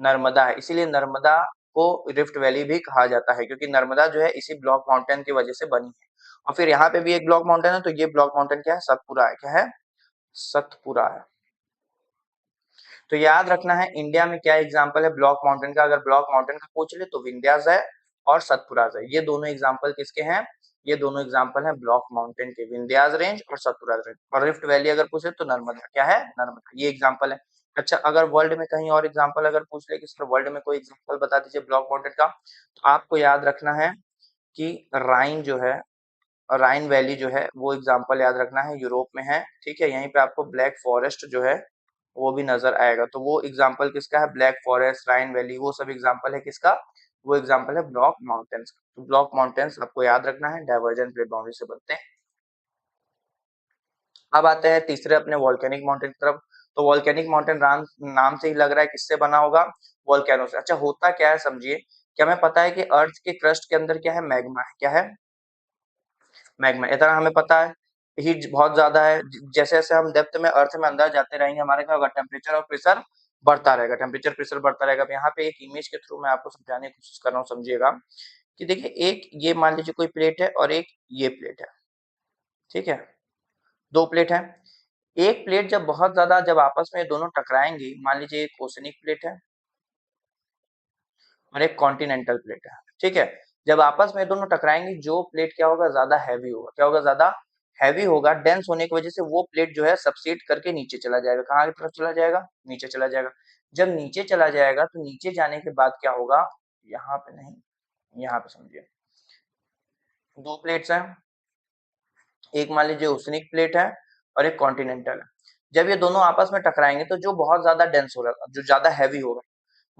नर्मदा है। इसीलिए नर्मदा को रिफ्ट वैली भी कहा जाता है, क्योंकि नर्मदा जो है इसी ब्लॉक माउंटेन की वजह से बनी है। और फिर यहाँ पे भी एक ब्लॉक माउंटेन है, तो ये ब्लॉक माउंटेन क्या है? सतपुरा है। क्या है? सतपुरा है। तो याद रखना है इंडिया में क्या एग्जाम्पल है ब्लॉक माउंटेन का? अगर ब्लॉक माउंटेन का पूछ ले तो विंध्यास है और सतपुरा है। ये दोनों एग्जाम्पल किसके हैं? ये दोनों एग्जाम्पल हैं ब्लॉक माउंटेन के, विंध्यास रेंज और सतपुरा रेंज। और रिफ्ट वैली अगर पूछे तो नर्मदा। क्या है? नर्मदा। ये एग्जाम्पल है। अच्छा, अगर वर्ल्ड में कहीं और एग्जाम्पल अगर पूछ ले कि सर वर्ल्ड में कोई एग्जाम्पल बता दीजिए ब्लॉक माउंटेन का, तो आपको याद रखना है कि राइन जो है, राइन वैली जो है वो एग्जाम्पल याद रखना है, यूरोप में है। ठीक है। यहीं पे आपको ब्लैक फॉरेस्ट जो है वो भी नजर आएगा। तो वो एग्जाम्पल किसका है? ब्लैक फॉरेस्ट, राइन वैली, वो सब एग्जाम्पल है किसका? वो एग्जाम्पल है ब्लॉक माउंटेन्स का। तो ब्लॉक माउंटेन्स आपको याद रखना है डाइवर्जेंट प्लेट बाउंड्री से बनते हैं। अब आते हैं तीसरे अपने वॉल्केनिक माउंटेन की तरफ। तो वॉल्केनिक माउंटेन नाम से ही लग रहा है किससे बना होगा? वॉल्केनो से। अच्छा, होता क्या है समझिए। क्या हमें पता है कि अर्थ के क्रस्ट के अंदर क्या है? मैग्मा है। क्या है? मैग्मा। इतना हमें पता है। हीट बहुत ज्यादा है। जैसे जैसे हम डेप्थ में अर्थ में अंदर जाते रहेंगे हमारे क्या होगा? टेम्परेचर और प्रेशर बढ़ता रहेगा। टेम्परेचर प्रेशर बढ़ता रहेगा। अब यहाँ पे एक इमेज के थ्रू मैं आपको समझाने की कोशिश कर रहा हूँ, समझिएगा कि देखिए एक ये मान लीजिए कोई प्लेट है और एक ये प्लेट है। ठीक है। 2 प्लेट है। एक प्लेट जब बहुत ज्यादा जब आपस में दोनों टकराएंगी, मान लीजिए एक ओशनिक प्लेट है और एक कॉन्टिनेंटल प्लेट है। ठीक है। जब आपस में दोनों टकराएंगी, जो प्लेट क्या होगा? ज्यादा हैवी होगा। क्या होगा? ज्यादा हैवी होगा। डेंस होने की वजह से वो प्लेट जो है सबसीड करके नीचे चला जाएगा। कहाँ की तरफ चला जाएगा? नीचे चला जाएगा। जब नीचे चला जाएगा तो नीचे जाने के बाद क्या होगा? यहाँ पे नहीं, यहाँ पे समझिए 2 प्लेट्स हैं। एक मान लीजिए ओसनिक प्लेट है और एक कॉन्टिनेंटल है। जब ये दोनों आपस में टकराएंगे तो जो बहुत ज्यादा डेंस होगा, जो ज्यादा हैवी होगा,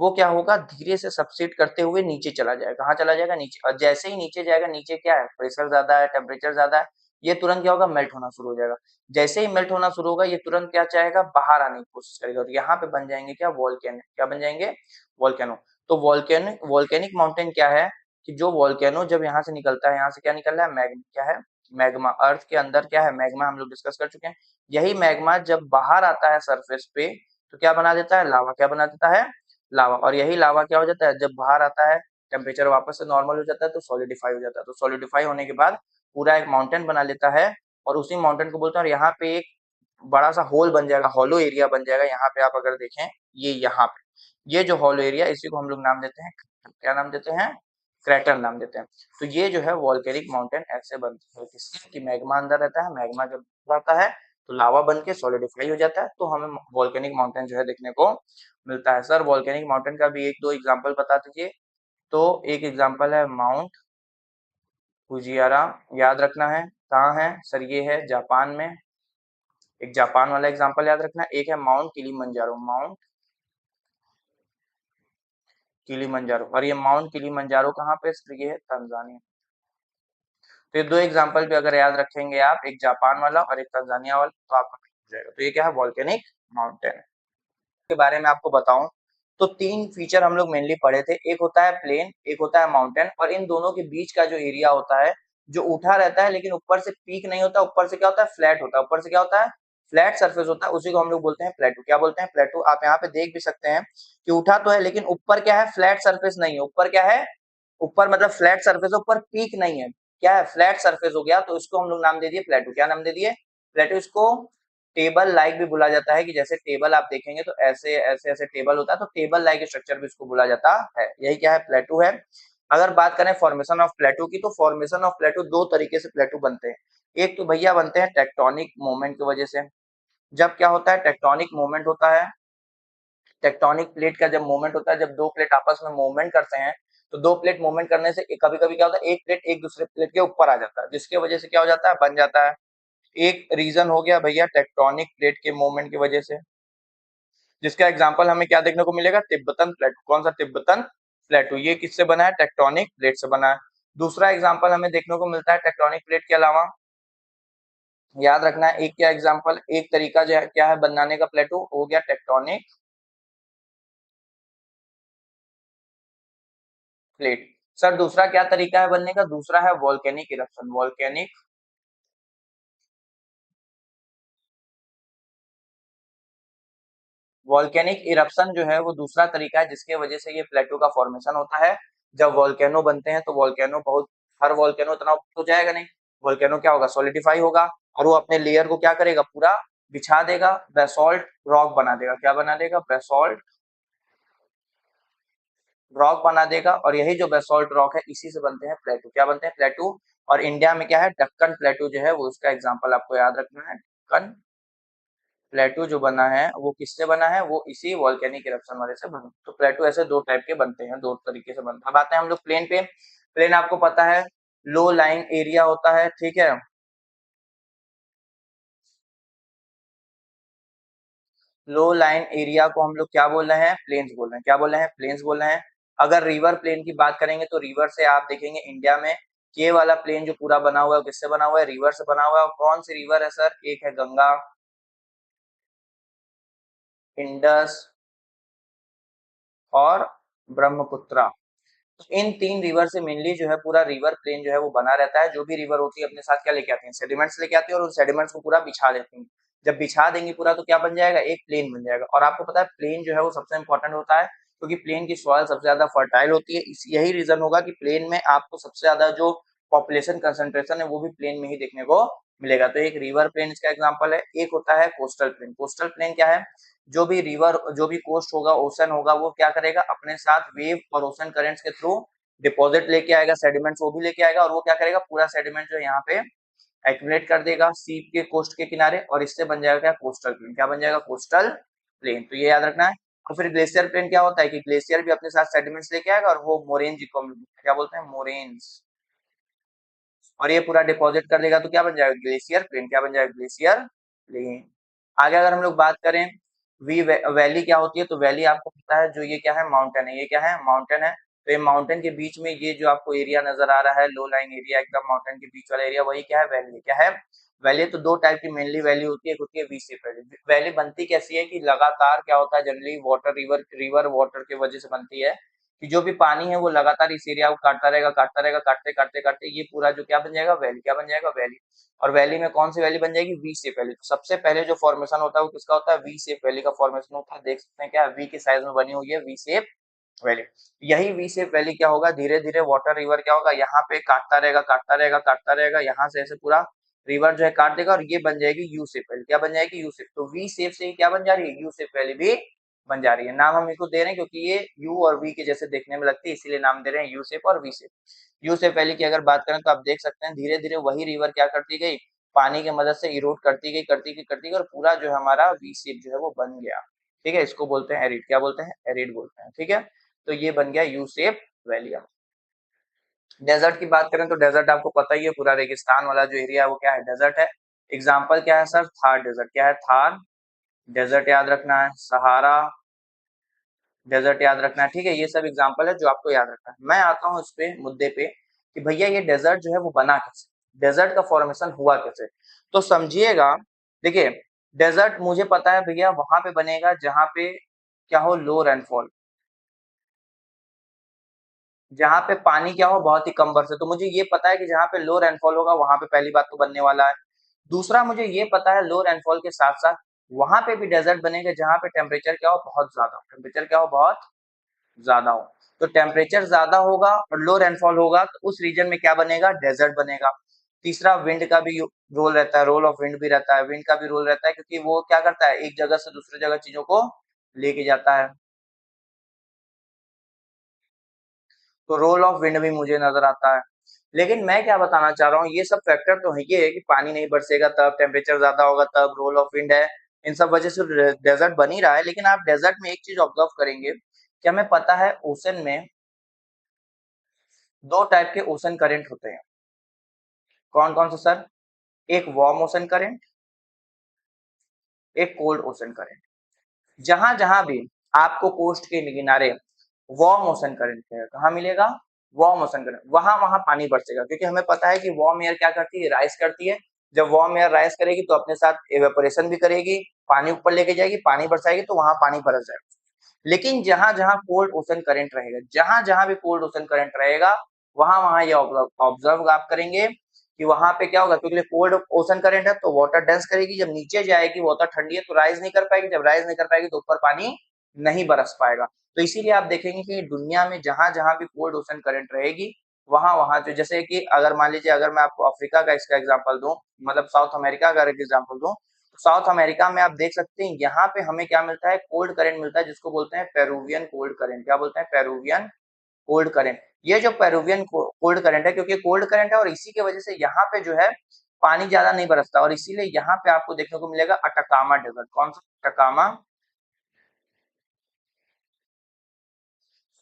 वो क्या होगा? धीरे से सबसीड करते हुए नीचे चला जाएगा। कहाँ चला जाएगा? नीचे। और जैसे ही नीचे जाएगा, नीचे क्या है? प्रेशर ज्यादा है, टेम्परेचर ज्यादा है, ये तुरंत क्या होगा? मेल्ट होना शुरू हो जाएगा। जैसे ही मेल्ट होना शुरू होगा ये तुरंत क्या चाहेगा? बाहर आने की कोशिश करेगा। और यहाँ पे बन जाएंगे क्या? वॉल्केनो। क्या बन जाएंगे? वॉल्केनो। तो वॉल्केनिक माउंटेन क्या है कि जो वॉल्केनो जब यहाँ से निकलता है, यहाँ से क्या निकल रहा है? मैग्मा। क्या है? मैग्मा। अर्थ के अंदर क्या है? मैग्मा। हम लोग डिस्कस कर चुके हैं। यही मैग्मा जब बाहर आता है सरफेस पे तो क्या बना देता है? लावा। क्या बना देता है? लावा। और यही लावा क्या हो जाता है? जब बाहर आता है टेम्परेचर वापस से नॉर्मल हो जाता है तो सॉलिडिफाई हो जाता है। तो सॉलिडिफाई होने के बाद पूरा एक माउंटेन बना लेता है, और उसी माउंटेन को बोलते हैं। और यहाँ पे एक बड़ा सा होल बन जाएगा, हॉलो एरिया बन जाएगा। यहाँ पे आप अगर देखें, ये यहाँ पे ये जो हॉलो एरिया, इसी को हम लोग नाम देते हैं क्या नाम देते हैं, क्रेटर नाम देते हैं। तो ये जो है वॉल्केनिक माउंटेन ऐसे बनते हैं किससे कि मैग्मा अंदर रहता है, मैग्मा जब रहता है तो लावा बन के सॉलिडिफाई हो जाता है, तो हमें वॉल्केनिक माउंटेन जो है देखने को मिलता है। सर वॉल्केनिक माउंटेन का भी एक दो एग्जांपल बता दीजिए। तो एक एग्जांपल है माउंट फुजियारा, याद रखना है कहाँ है सर, ये है जापान में, एक जापान वाला एग्जांपल याद रखना है। एक है माउंट किलीमंजारो, माउंट किलीमंजारो, और ये माउंट किलीमंजारो कहाँ पे स्थित है, तंजानिया। तो ये दो एग्जांपल भी अगर याद रखेंगे आप, एक जापान वाला और एक तंजानिया वाला, तो आपका हो जाएगा। तो ये क्या है, वॉल्केनिक माउंटेन के बारे में आपको बताऊं तो तीन फीचर हम लोग मेनली पढ़े थे, एक होता है प्लेन, एक होता है माउंटेन, और इन दोनों के बीच का जो एरिया होता है जो उठा रहता है लेकिन ऊपर से पीक नहीं होता, ऊपर से क्या होता है, फ्लैट होता है, ऊपर से क्या होता है, फ्लैट सरफेस होता है, उसी को हम लोग बोलते हैं प्लेटू। क्या बोलते हैं, प्लेटू। आप यहाँ पे देख भी सकते हैं कि उठा तो है लेकिन ऊपर क्या है, फ्लैट सरफेस नहीं है, ऊपर क्या है, ऊपर मतलब फ्लैट सरफेस, ऊपर पीक नहीं है, क्या है, फ्लैट सरफेस हो गया, तो इसको हम लोग नाम दे दिए प्लेटू। क्या नाम दे दिए, प्लेटू। इसको टेबल लाइक भी बोला जाता है, कि जैसे टेबल आप देखेंगे तो ऐसे ऐसे ऐसे टेबल होता है, तो टेबल लाइक स्ट्रक्चर भी इसको बोला जाता है। यही क्या है, प्लेटू है। अगर बात करें फॉर्मेशन ऑफ प्लेटू की, तो फॉर्मेशन ऑफ प्लेटू दो तरीके से प्लेटू बनते हैं। एक तो भैया बनते हैं टेक्टोनिक मूवमेंट की वजह से। जब क्या होता है, टेक्टोनिक मूवमेंट होता है, टेक्टोनिक प्लेट का जब मूवमेंट होता है, जब दो प्लेट आपस में मूवमेंट करते हैं, तो दो प्लेट मूवमेंट करने से कभी कभी क्या होता है, एक प्लेट एक दूसरे प्लेट के ऊपर आ जाता है, जिसकी वजह से क्या हो जाता है, बन जाता है। एक रीजन हो गया भैया टेक्टोनिक प्लेट के मूवमेंट की वजह से, जिसका एग्जांपल हमें क्या देखने को मिलेगा, तिब्बतन प्लेटू। कौन सा, तिब्बतन प्लेटू। ये किससे बना है, टेक्टोनिक प्लेट से बना है। दूसरा एग्जांपल हमें देखने को मिलता है टेक्टोनिक प्लेट के अलावा, याद रखना है, एक क्या एग्जांपल, एक तरीका जो है क्या है बनाने का, प्लेटू हो गया टेक्टोनिक प्लेट। सर दूसरा क्या तरीका है बनने का, दूसरा है volcanic eruption. Volcanic volcanic eruption जो है वो दूसरा तरीका है जिसके वजह से ये प्लेटो का फॉर्मेशन होता है। जब वॉल्केनो बनते हैं तो वॉल्केनो बहुत, हर वॉल्केनो इतना ऊपर तो जाएगा नहीं, वॉल्केनो क्या होगा, सॉलिडिफाई होगा, और वो अपने लेयर को क्या करेगा, पूरा बिछा देगा, बेसॉल्ट रॉक बना देगा। क्या बना देगा, बेसॉल्ट रॉक बना देगा, और यही जो बेसॉल्ट रॉक है इसी से बनते हैं प्लेटू। क्या बनते हैं, प्लेटू। और इंडिया में क्या है, दक्कन प्लेटू जो है वो, उसका एग्जाम्पल आपको याद रखना है। दक्कन प्लेटू जो बना है वो किससे बना है, वो इसी वॉल्केनिक इरप्शन वाले से बना। तो प्लेटू ऐसे दो टाइप के बनते हैं, दो तरीके से बनते हैं। अब आते हैं हम लोग प्लेन पे। प्लेन आपको पता है लो लाइन एरिया होता है, ठीक है। लो लाइन एरिया को हम लोग क्या बोल रहे हैं, प्लेन्स बोल रहे हैं। क्या बोल रहे हैं, प्लेन्स बोल रहे हैं। अगर रिवर प्लेन की बात करेंगे तो रिवर से आप देखेंगे इंडिया में ये वाला प्लेन जो पूरा बना हुआ है किससे बना हुआ है, रिवर से बना हुआ है। और कौन सी रिवर है सर, एक है गंगा, इंडस और ब्रह्मपुत्रा। तो इन तीन रिवर से मेनली जो है पूरा रिवर प्लेन जो है वो बना रहता है। जो भी रिवर होती है अपने साथ क्या लेके आती है, सेडिमेंट्स लेके आती है, और उन सेडिमेंट्स को पूरा बिछा देती है। जब बिछा देंगी पूरा तो क्या बन जाएगा, एक प्लेन बन जाएगा। और आपको पता है प्लेन जो है वो सबसे इंपॉर्टेंट होता है, क्योंकि प्लेन की सॉइल सबसे ज्यादा फर्टाइल होती है। यही रीजन होगा कि प्लेन में आपको सबसे ज्यादा जो पॉपुलेशन कंसंट्रेशन है वो भी प्लेन में ही देखने को मिलेगा। तो एक रिवर प्लेन इसका एग्जाम्पल है। एक होता है कोस्टल प्लेन। कोस्टल प्लेन क्या है, जो भी रिवर, जो भी कोस्ट होगा, ओशन होगा, वो क्या करेगा, अपने साथ वेव और ओशन करेंट्स के थ्रू डिपॉजिट लेके आएगा, सेडिमेंट्स वो भी लेके आएगा, और वो क्या करेगा, पूरा सेडिमेंट जो है यहाँ पे एक्यूमुलेट कर देगा सी के कोस्ट के किनारे, और इससे बन जाएगा क्या, कोस्टल प्लेन। क्या बन जाएगा, कोस्टल प्लेन। तो ये याद रखना है। और फिर ग्लेशियर प्लेन क्या होता है कि ग्लेशियर भी अपने साथ सेडिमेंट्स लेके आएगा, और वो मोरेन जी को क्या बोलते हैं, मोरेन्स, और ये पूरा डिपॉजिट कर देगा, तो क्या बन जाएगा, ग्लेशियर प्लेन। क्या बन जाएगा, ग्लेशियर प्लेन। आगे अगर हम लोग बात करें वी वैली क्या होती है, तो वैली आपको पता है जो ये क्या है, माउंटेन है। ये क्या है, माउंटेन है। तो ये माउंटेन के बीच में ये जो आपको एरिया नजर आ रहा है, लो लाइन एरिया, एकदम माउंटेन के बीच वाला एरिया, वही क्या है, वैली। क्या है, वैली। तो दो टाइप की मेनली वैली होती है, एक होती है वी शेप वैली। वैली बनती कैसी है कि लगातार क्या होता है, जनरली वाटर, रिवर वाटर की वजह से बनती है, कि जो भी पानी है वो लगातार इस एरिया को काटता रहेगा, काटता रहेगा, काटते काटते काटते ये पूरा जो क्या बन जाएगा, वैली। क्या बन जाएगा, वैली। और वैली में कौन सी वैली बन जाएगी, वी शेप वैली। तो सबसे पहले जो फॉर्मेशन होता है वो किसका होता है, वी शेप वैली का फॉर्मेशन होता है। देख सकते हैं क्या, वी के साइज में बनी हुई है वी शेप वैली। यही वी शेप वैली क्या होगा, धीरे धीरे वाटर रिवर क्या होगा, यहाँ पे काटता रहेगा, काटता रहेगा, काटता रहेगा, यहाँ से ऐसे पूरा रिवर जो है काट देगा, और ये बन जाएगी यू शेप वैली। क्या बन जाएगी, यू शेप। तो वी शेप से ही क्या बन जा रही है, यू शेप वैली भी बन जा रही है। नाम हम इसको दे रहे हैं क्योंकि ये यू और वी के जैसे देखने में लगती है, इसीलिए नाम दे रहे हैं यू शेप और V shape. U shape valley की अगर बात करें तो आप देख सकते हैं धीरे धीरे वही रिवर क्या करती गई, पानी की मदद से इरोड करती गई और पूरा जो है हमारा वी शेप जो है वो बन गया। ठीक है, इसको बोलते हैं एरिड। क्या बोलते हैं? एरिड बोलते हैं। ठीक है, तो ये बन गया यू शेप वैली। डेजर्ट की बात करें तो डेजर्ट आपको पता ही है, पूरा रेगिस्तान वाला जो एरिया है वो क्या है? डेजर्ट है। एग्जाम्पल क्या है सर? थार डेजर्ट। क्या है? थार डेजर्ट याद रखना है। सहारा डेजर्ट याद रखना है। ठीक है, ये सब एग्जाम्पल है जो आपको याद रखना है। मैं आता हूँ इस पे मुद्दे पे कि भैया ये डेजर्ट जो है वो बना कैसे, डेजर्ट का फॉर्मेशन हुआ कैसे। तो समझिएगा, देखिए डेजर्ट मुझे पता है भैया वहां पे बनेगा जहां पे क्या हो, लो रेनफॉल, जहाँ पे पानी क्या हो बहुत ही कम बरसे। तो मुझे ये पता है कि जहाँ पे लो रेनफॉल होगा वहां पे पहली बात तो बनने वाला है। दूसरा मुझे ये पता है लो रेनफॉल के साथ साथ वहां पे भी डेजर्ट बनेगा जहाँ पे टेम्परेचर क्या हो, बहुत ज्यादा, टेम्परेचर क्या हो, बहुत ज्यादा हो। तो टेम्परेचर ज्यादा होगा और लो रेनफॉल होगा तो उस रीजन में क्या बनेगा? डेजर्ट बनेगा। तीसरा विंड का भी रोल रहता है, रोल ऑफ विंड भी रहता है। विंड का भी रोल रहता है क्योंकि वो क्या करता है, एक जगह से दूसरी जगह चीजों को लेके जाता है। तो रोल ऑफ विंड भी मुझे नजर आता है। लेकिन मैं क्या बताना चाह रहा हूँ, ये सब फैक्टर तो है, ये है कि पानी नहीं बरसेगा तब, टेम्परेचर ज्यादा होगा तब, रोल ऑफ विंड है, इन सब वजह से डेजर्ट बन ही रहा है। लेकिन आप डेजर्ट में एक चीज ऑब्जर्व करेंगे कि हमें पता है ओशन में दो टाइप के ओशन करंट होते हैं। कौन कौन से सर? एक वार्म ओशन करंट, एक कोल्ड ओशन करंट। जहां जहां भी आपको कोस्ट के किनारे वार्म ओशन करंट है, कहाँ मिलेगा? वार्म ओशन करंट, वहां वहां पानी बरसेगा क्योंकि हमें पता है कि वार्म एयर क्या करती है, राइज करती है। जब वार्म एयर राइज करेगी तो अपने साथ एवेपोरेशन भी करेगी, पानी ऊपर लेके जाएगी, पानी बरसाएगी तो वहां पानी बरस जाएगा। लेकिन जहां जहां कोल्ड ओशन करंट रहेगा, जहां जहां भी कोल्ड ओशन करंट रहेगा, वहां वहां ये ऑब्जर्व आप करेंगे कि वहां पे क्या होगा, क्योंकि कोल्ड ओशन करंट है तो वाटर डेंस करेगी, जब नीचे जाएगी वाटर ठंडी है तो राइज नहीं कर पाएगी, जब राइज नहीं कर पाएगी तो ऊपर पानी नहीं बरस पाएगा। तो इसीलिए आप देखेंगे कि दुनिया में जहां जहां भी कोल्ड ओशन करंट रहेगी, वहां वहां जो, जैसे कि अगर मान लीजिए अगर मैं आपको अफ्रीका का इसका एग्जांपल दूं, मतलब साउथ अमेरिका का एग्जांपल दूं, तो साउथ अमेरिका में आप देख सकते हैं यहाँ पे हमें क्या मिलता है, कोल्ड करंट मिलता है जिसको बोलते हैं पेरुवियन कोल्ड करंट। क्या बोलते हैं? Peruvian cold current. ये जो पेरुवियन कोल्ड करंट है, क्योंकि कोल्ड करंट है और इसी की वजह से यहाँ पे जो है पानी ज्यादा नहीं बरसता, और इसीलिए यहाँ पे आपको देखने को मिलेगा अटकामा डेजर्ट। कौन सा? अटकामा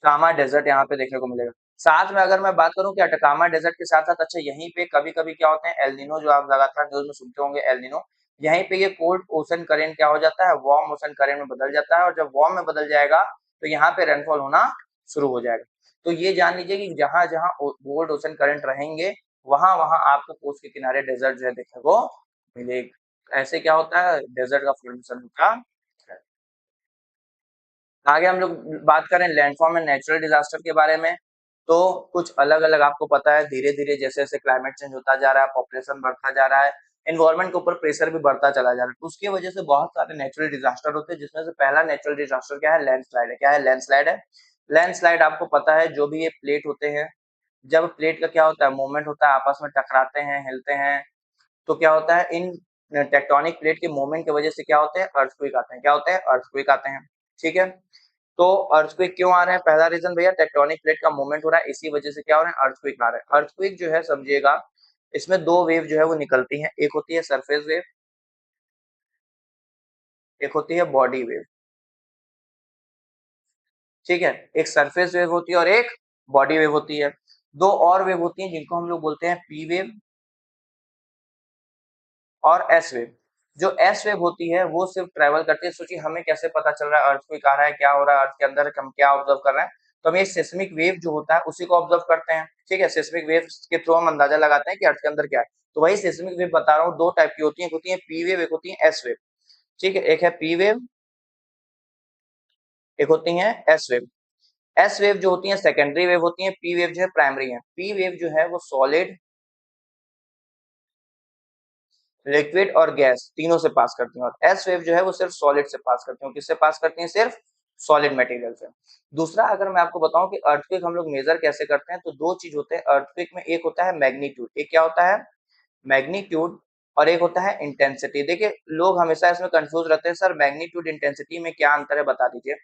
अटकामा डेजर्ट यहाँ पे देखने को मिलेगा। साथ में अगर मैं बात करूं कि अटकामा डेजर्ट के साथ साथ, अच्छा यहीं पे कभी कभी क्या होते हैं, एलनिनो, जो आप लगातार न्यूज में सुनते होंगे, एलनिनो, यहीं पे ये कोल्ड ओशन करंट क्या हो जाता है, वार्म ओशन करंट में बदल जाता है, और जब वार्म में बदल जाएगा तो यहाँ पे रेनफॉल होना शुरू हो जाएगा। तो ये जान लीजिए कि जहां जहां कोल्ड ओशन करंट रहेंगे वहां वहां आपको कोस्ट के किनारे डेजर्ट जो है देखने को मिलेगा। ऐसे क्या होता है, डेजर्ट का फॉर्मेशन होता है। आगे हम लोग बात करें लैंडफॉर्म एंड नेचुरल डिजास्टर के बारे में, तो कुछ अलग अलग आपको पता है, धीरे धीरे जैसे जैसे क्लाइमेट चेंज होता जा रहा है, पॉपुलेशन बढ़ता जा रहा है, एनवायरमेंट के ऊपर प्रेशर भी बढ़ता चला जा रहा है, उसकी वजह से बहुत सारे नेचुरल डिजास्टर होते हैं, जिसमें से पहला नेचुरल डिजास्टर क्या है? लैंडस्लाइड है। क्या है? लैंडस्लाइड है। लैंडस्लाइड आपको पता है जो भी ये प्लेट होते हैं, जब प्लेट का क्या होता है, मूवमेंट होता है, आपस में टकराते हैं, हिलते हैं, तो क्या होता है, इन टेक्टोनिक प्लेट के मूवमेंट की वजह से क्या होते हैं, अर्थक्वेक आते हैं। क्या होते हैं? अर्थक्वेक आते हैं। ठीक है, तो अर्थक्वेक क्यों आ रहे हैं? पहला रीजन भैया टेक्टोनिक प्लेट का मूवमेंट हो रहा है, इसी वजह से क्या हो रहा है, अर्थक्वेक आ रहा है। अर्थक्वेक जो है समझिएगा, इसमें दो वेव जो है वो निकलती हैं, एक होती है सरफेस वेव, एक होती है बॉडी वेव। ठीक है, एक सरफेस वेव होती है और एक बॉडी वेव होती है। दो और वेव होती हैं जिनको हम लोग बोलते हैं पी वेव और एस वेव। जो एस वेव होती है वो सिर्फ ट्रेवल करती है, सोचिए हमें कैसे पता चल रहा है अर्थक्वेक आ रहा है, क्या हो रहा है अर्थ के अंदर, हम क्या ऑब्जर्व कर रहे हैं, तो हम ये सिस्मिक वेव जो होता है उसी को ऑब्जर्व करते हैं। ठीक है, सिस्मिक वेव के थ्रू हम अंदाजा लगाते हैं कि अर्थ के अंदर क्या है। तो वही सिस्मिक वेव बता रहा हूँ, दो टाइप की होती है, एक होती है पी वेव, एक होती है एस वेव। ठीक है, एक है पी वेव, एक होती है एस वेव। एस वेव जो होती है सेकेंडरी वेव होती है, पी वेव जो है प्राइमरी है। पी वेव जो है वो सॉलिड, लिक्विड और गैस तीनों से पास करती हैं, और एस वेव जो है वो सिर्फ सॉलिड से पास करती हैं। किससे पास करती हैं? सिर्फ सॉलिड मटेरियल से। दूसरा अगर मैं आपको बताऊं कि अर्थक्वेक हम लोग मेजर कैसे करते हैं, तो दो चीज होते हैं अर्थक्वेक में, एक होता है मैग्नीट्यूड, एक क्या होता है? मैग्नीट्यूड। और एक होता है इंटेंसिटी। देखिए लोग हमेशा इसमें कंफ्यूज रहते हैं, सर मैग्नीट्यूड इंटेंसिटी में क्या अंतर है बता दीजिए।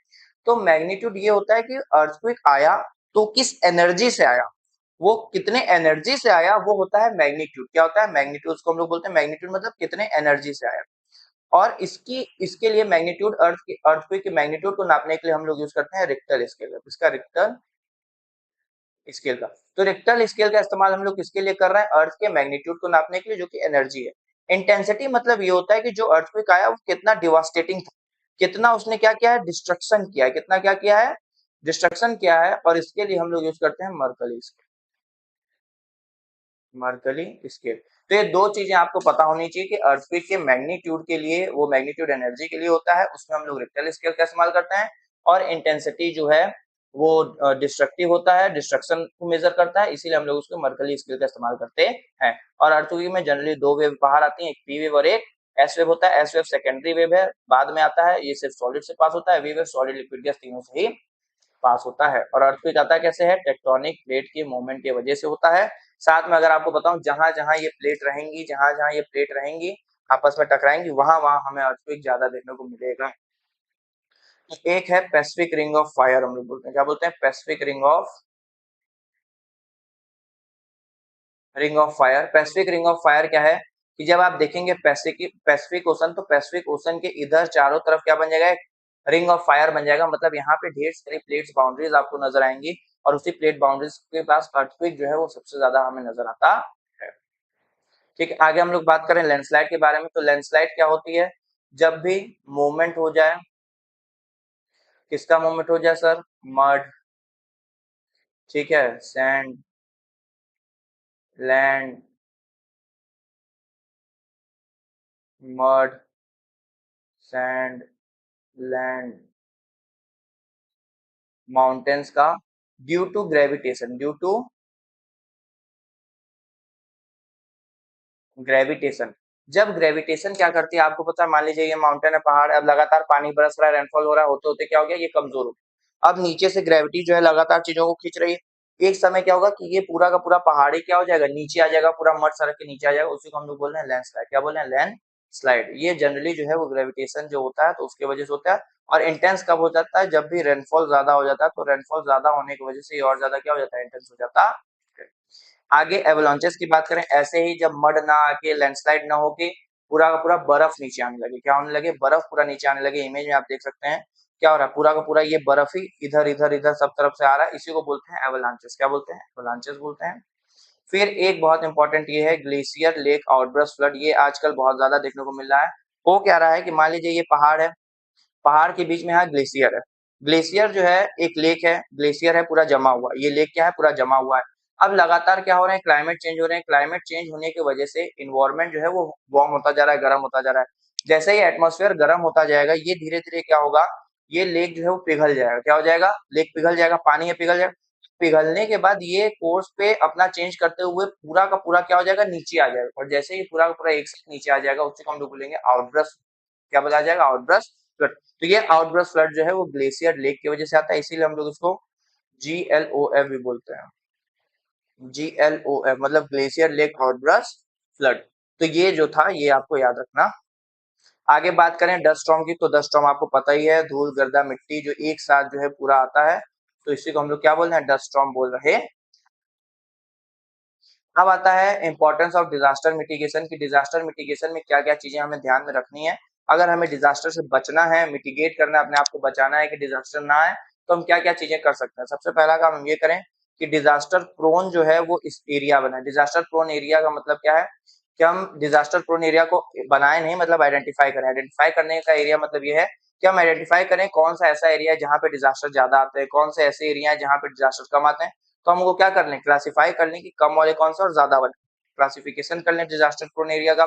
तो मैग्नीट्यूड ये होता है कि अर्थक्वेक आया तो किस एनर्जी से आया, वो कितने एनर्जी से आया, वो होता है मैग्नीट्यूड। क्या होता है मैग्नीट्यूड, उसको हम लोग बोलते हैं मैग्नीट्यूड, मतलब कितने एनर्जी से आया। और इसके लिए मैग्नीट्यूड अर्थक्वेक के मैग्नीट्यूड को नापने के लिए हम लोग यूज करते हैं रिक्टर स्केल। इसका रिक्टर स्केल का, तो रिक्टर स्केल का इस्तेमाल हम लोग किसके लिए कर रहे हैं, अर्थ के मैग्नीट्यूड को नापने के लिए, जो कि एनर्जी है। इंटेंसिटी मतलब ये होता है कि जो अर्थक्वेक आया वो कितना डिवास्टेटिंग था, कितना उसने क्या किया है, डिस्ट्रक्शन किया है, कितना क्या किया है, डिस्ट्रक्शन किया है। और इसके लिए हम लोग यूज करते हैं मर्कली स्केल, मर्कली स्केल। तो ये दो चीजें आपको पता होनी चाहिए कि अर्थक्वेक के मैग्नीट्यूड के लिए, वो मैग्नीट्यूड एनर्जी के लिए होता है, उसमें हम लोग रिक्टर स्केल का इस्तेमाल करते हैं। और इंटेंसिटी जो है वो डिस्ट्रक्टिव होता है, डिस्ट्रक्शन को मेजर करता है, इसीलिए हम लोग उसको मर्कली स्केल का इस्तेमाल करते हैं। और अर्थक्वेक में जनरली दो वेव बाहर आती हैं, एक पी वेव और एक एस वेव होता है। एस वेव सेकेंडरी वेव है, बाद में आता है, ये सिर्फ सॉलिड से पास होता है। वी वेव सॉलिड, लिक्विड, गैस तीनों से ही पास होता है। और अर्थक्वेक आता कैसे है, टेक्टोनिक प्लेट के मूवमेंट की वजह से होता है। साथ में अगर आपको बताऊं, जहां जहां ये प्लेट रहेंगी, जहां जहां ये प्लेट रहेंगी आपस में टकराएंगी, वहां वहां हमें अर्थक्वेक ज्यादा देखने को मिलेगा। एक है पैसिफिक रिंग ऑफ फायर, हम लोग बोलते हैं, क्या बोलते हैं, Pacific ring of fire. Pacific ring of fire क्या है कि जब आप देखेंगे पैसिफिक ओशन, तो पैसिफिक ओशन के इधर चारों तरफ क्या बन जाएगा, एक रिंग ऑफ फायर बन जाएगा। मतलब यहाँ पे ढेर सारी प्लेट्स बाउंड्रीज आपको नजर आएंगी, और उसी प्लेट बाउंड्रीज के पास अर्थक्वेक जो है वो सबसे ज्यादा हमें नजर आता है। ठीक है, आगे हम लोग बात करें लैंडस्लाइड के बारे में। तो लैंडस्लाइड क्या होती है, जब भी मूवमेंट हो जाए, किसका मूवमेंट हो जाए सर, मड, ठीक है, sand, land, mud, sand, land, mountains का, due to gravitation, due to gravitation. जब ग्रेविटेशन क्या करती है आपको पता है, मान लीजिए ये माउंटेन है, पहाड़ है, अब लगातार पानी बरस रहा है, रेनफॉल हो रहा है, होते होते क्या हो गया, ये कमजोर हो गया। अब नीचे से ग्रेविटी जो है लगातार चीजों को खींच रही है, एक समय क्या होगा कि ये पूरा का पूरा पहाड़ी क्या हो जाएगा, नीचे आ जाएगा, पूरा मड सड़क के नीचे आ जाएगा। उसी को हम लोग बोल रहे हैं लैंडस्लाइड। क्या बोल रहे हैं, लैंडस्लाइड। ये जनरली जो है वो ग्रेविटेशन जो होता है तो उसकी वजह से होता है। और इंटेंस कब हो जाता है, जब भी रेनफॉल ज्यादा हो जाता है, तो रेनफॉल ज्यादा होने की वजह से ये और ज्यादा क्या हो जाता है, इंटेंस हो जाता है। आगे एवलांचेस की बात करें, ऐसे ही जब मड ना आके, लैंडस्लाइड ना होके पूरा का पूरा बर्फ नीचे आने लगे, क्या होने लगे, बर्फ पूरा नीचे आने लगे। इमेज में आप देख सकते हैं क्या हो रहा है, पूरा का पूरा ये बर्फ ही इधर इधर इधर सब तरफ से आ रहा है, इसी को बोलते हैं एवलांचेस। क्या बोलते हैं, एवलांचेस बोलते हैं। फिर एक बहुत इंपॉर्टेंट ये है ग्लेशियर लेक आउटबर्स्ट फ्लड, ये आजकल बहुत ज्यादा देखने को मिल रहा है। वो क्या रहा है कि मान लीजिए ये पहाड़ है, पहाड़ के बीच में यहाँ ग्लेशियर है, ग्लेशियर जो है एक लेक है, ग्लेशियर है पूरा जमा हुआ, ये लेक क्या है, पूरा जमा हुआ है। अब लगातार क्या हो रहे हैं, क्लाइमेट चेंज हो रहे हैं, क्लाइमेट चेंज होने की वजह से इन्वायरमेंट जो है वो वार्म होता जा रहा है, गर्म होता जा रहा है। जैसे ही एटमॉस्फेयर गर्म होता जाएगा, ये धीरे धीरे क्या होगा, ये लेक जो है वो पिघल जाएगा। क्या हो जाएगा, लेक पिघल जाएगा, पानी है पिघल जाएगा। पिघलने के बाद ये कोर्स पे अपना चेंज करते हुए पूरा का पूरा क्या हो जाएगा, नीचे आ जाएगा। और जैसे ही पूरा का पूरा एक साथ नीचे आ जाएगा, उसी को हम लोग बोलेंगे आउटब्रस्ट। क्या बोला जाएगा, आउटब्रस्ट फ्लड। तो ये आउटब्रस्ट फ्लड जो है वो ग्लेशियर लेक की वजह से आता है, इसीलिए हम लोग इसको GLOF भी बोलते हैं। GLOF मतलब ग्लेशियर लेक आउटब्रस्ट फ्लड। तो ये जो था ये आपको याद रखना। आगे बात करें डस्ट स्टॉर्म की, तो डस्ट स्टॉर्म आपको पता ही है, धूल गर्दा मिट्टी जो एक साथ जो है पूरा आता है, तो इसी को हम लोग क्या बोल रहे हैं, डस्ट स्टॉर्म बोल रहे हैं। अब आता है इंपॉर्टेंस ऑफ डिजास्टर मिटिगेशन की, डिजास्टर मिटिगेशन में क्या क्या चीजें हमें ध्यान में रखनी है। अगर हमें डिजास्टर से बचना है, मिटिगेट करना है, अपने आप को बचाना है कि डिजास्टर ना आए, तो हम क्या क्या चीजें कर सकते हैं। सबसे पहला काम हम ये करें कि डिजास्टर प्रोन जो है वो इस एरिया बनाए। डिजास्टर प्रोन एरिया का मतलब क्या है कि हम डिजास्टर प्रोन एरिया को बनाए नहीं, मतलब आइडेंटिफाई करें। आइडेंटिफाई करने का एरिया मतलब ये है कि हम आइडेंटिफाई करें कौन सा ऐसा एरिया है जहाँ पे डिजास्टर ज्यादा आते हैं, कौन से ऐसे एरिया है जहाँ पे डिजास्टर कम आते हैं। तो हम वो क्या कर लें, क्लासिफाई कर लें कि कम वाले कौन से और ज्यादा वाले, क्लासिफिकेशन कर लें डिजास्टर प्रोन एरिया का।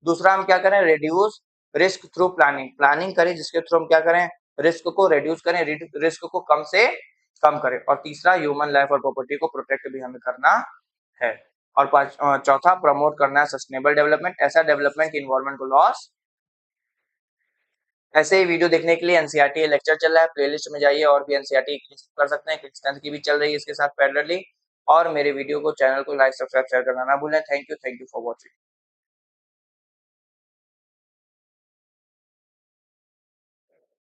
दूसरा हम क्या करें, reduce risk through planning, planning करें जिसके थ्रू हम क्या करें, रिस्क को रिड्यूस करें, रिस्क को कम से कम करें। और तीसरा ह्यूमन लाइफ और प्रॉपर्टी को प्रोटेक्ट भी हमें करना है। और चौथा प्रमोट करना है सस्टेनेबल डेवलपमेंट, ऐसा डेवलपमेंट इन्वायरमेंट को लॉस। ऐसे ही वीडियो देखने के लिए एनसीईआरटी लेक्चर चल रहा है, प्लेलिस्ट में जाइए और भी एनसीईआरटी कर सकते हैं, क्लास 10 की भी चल रही है इसके साथ पैरेलली। और मेरे वीडियो को, चैनल को लाइक सब्सक्राइब शेयर करना ना भूलें। Thank you for watching.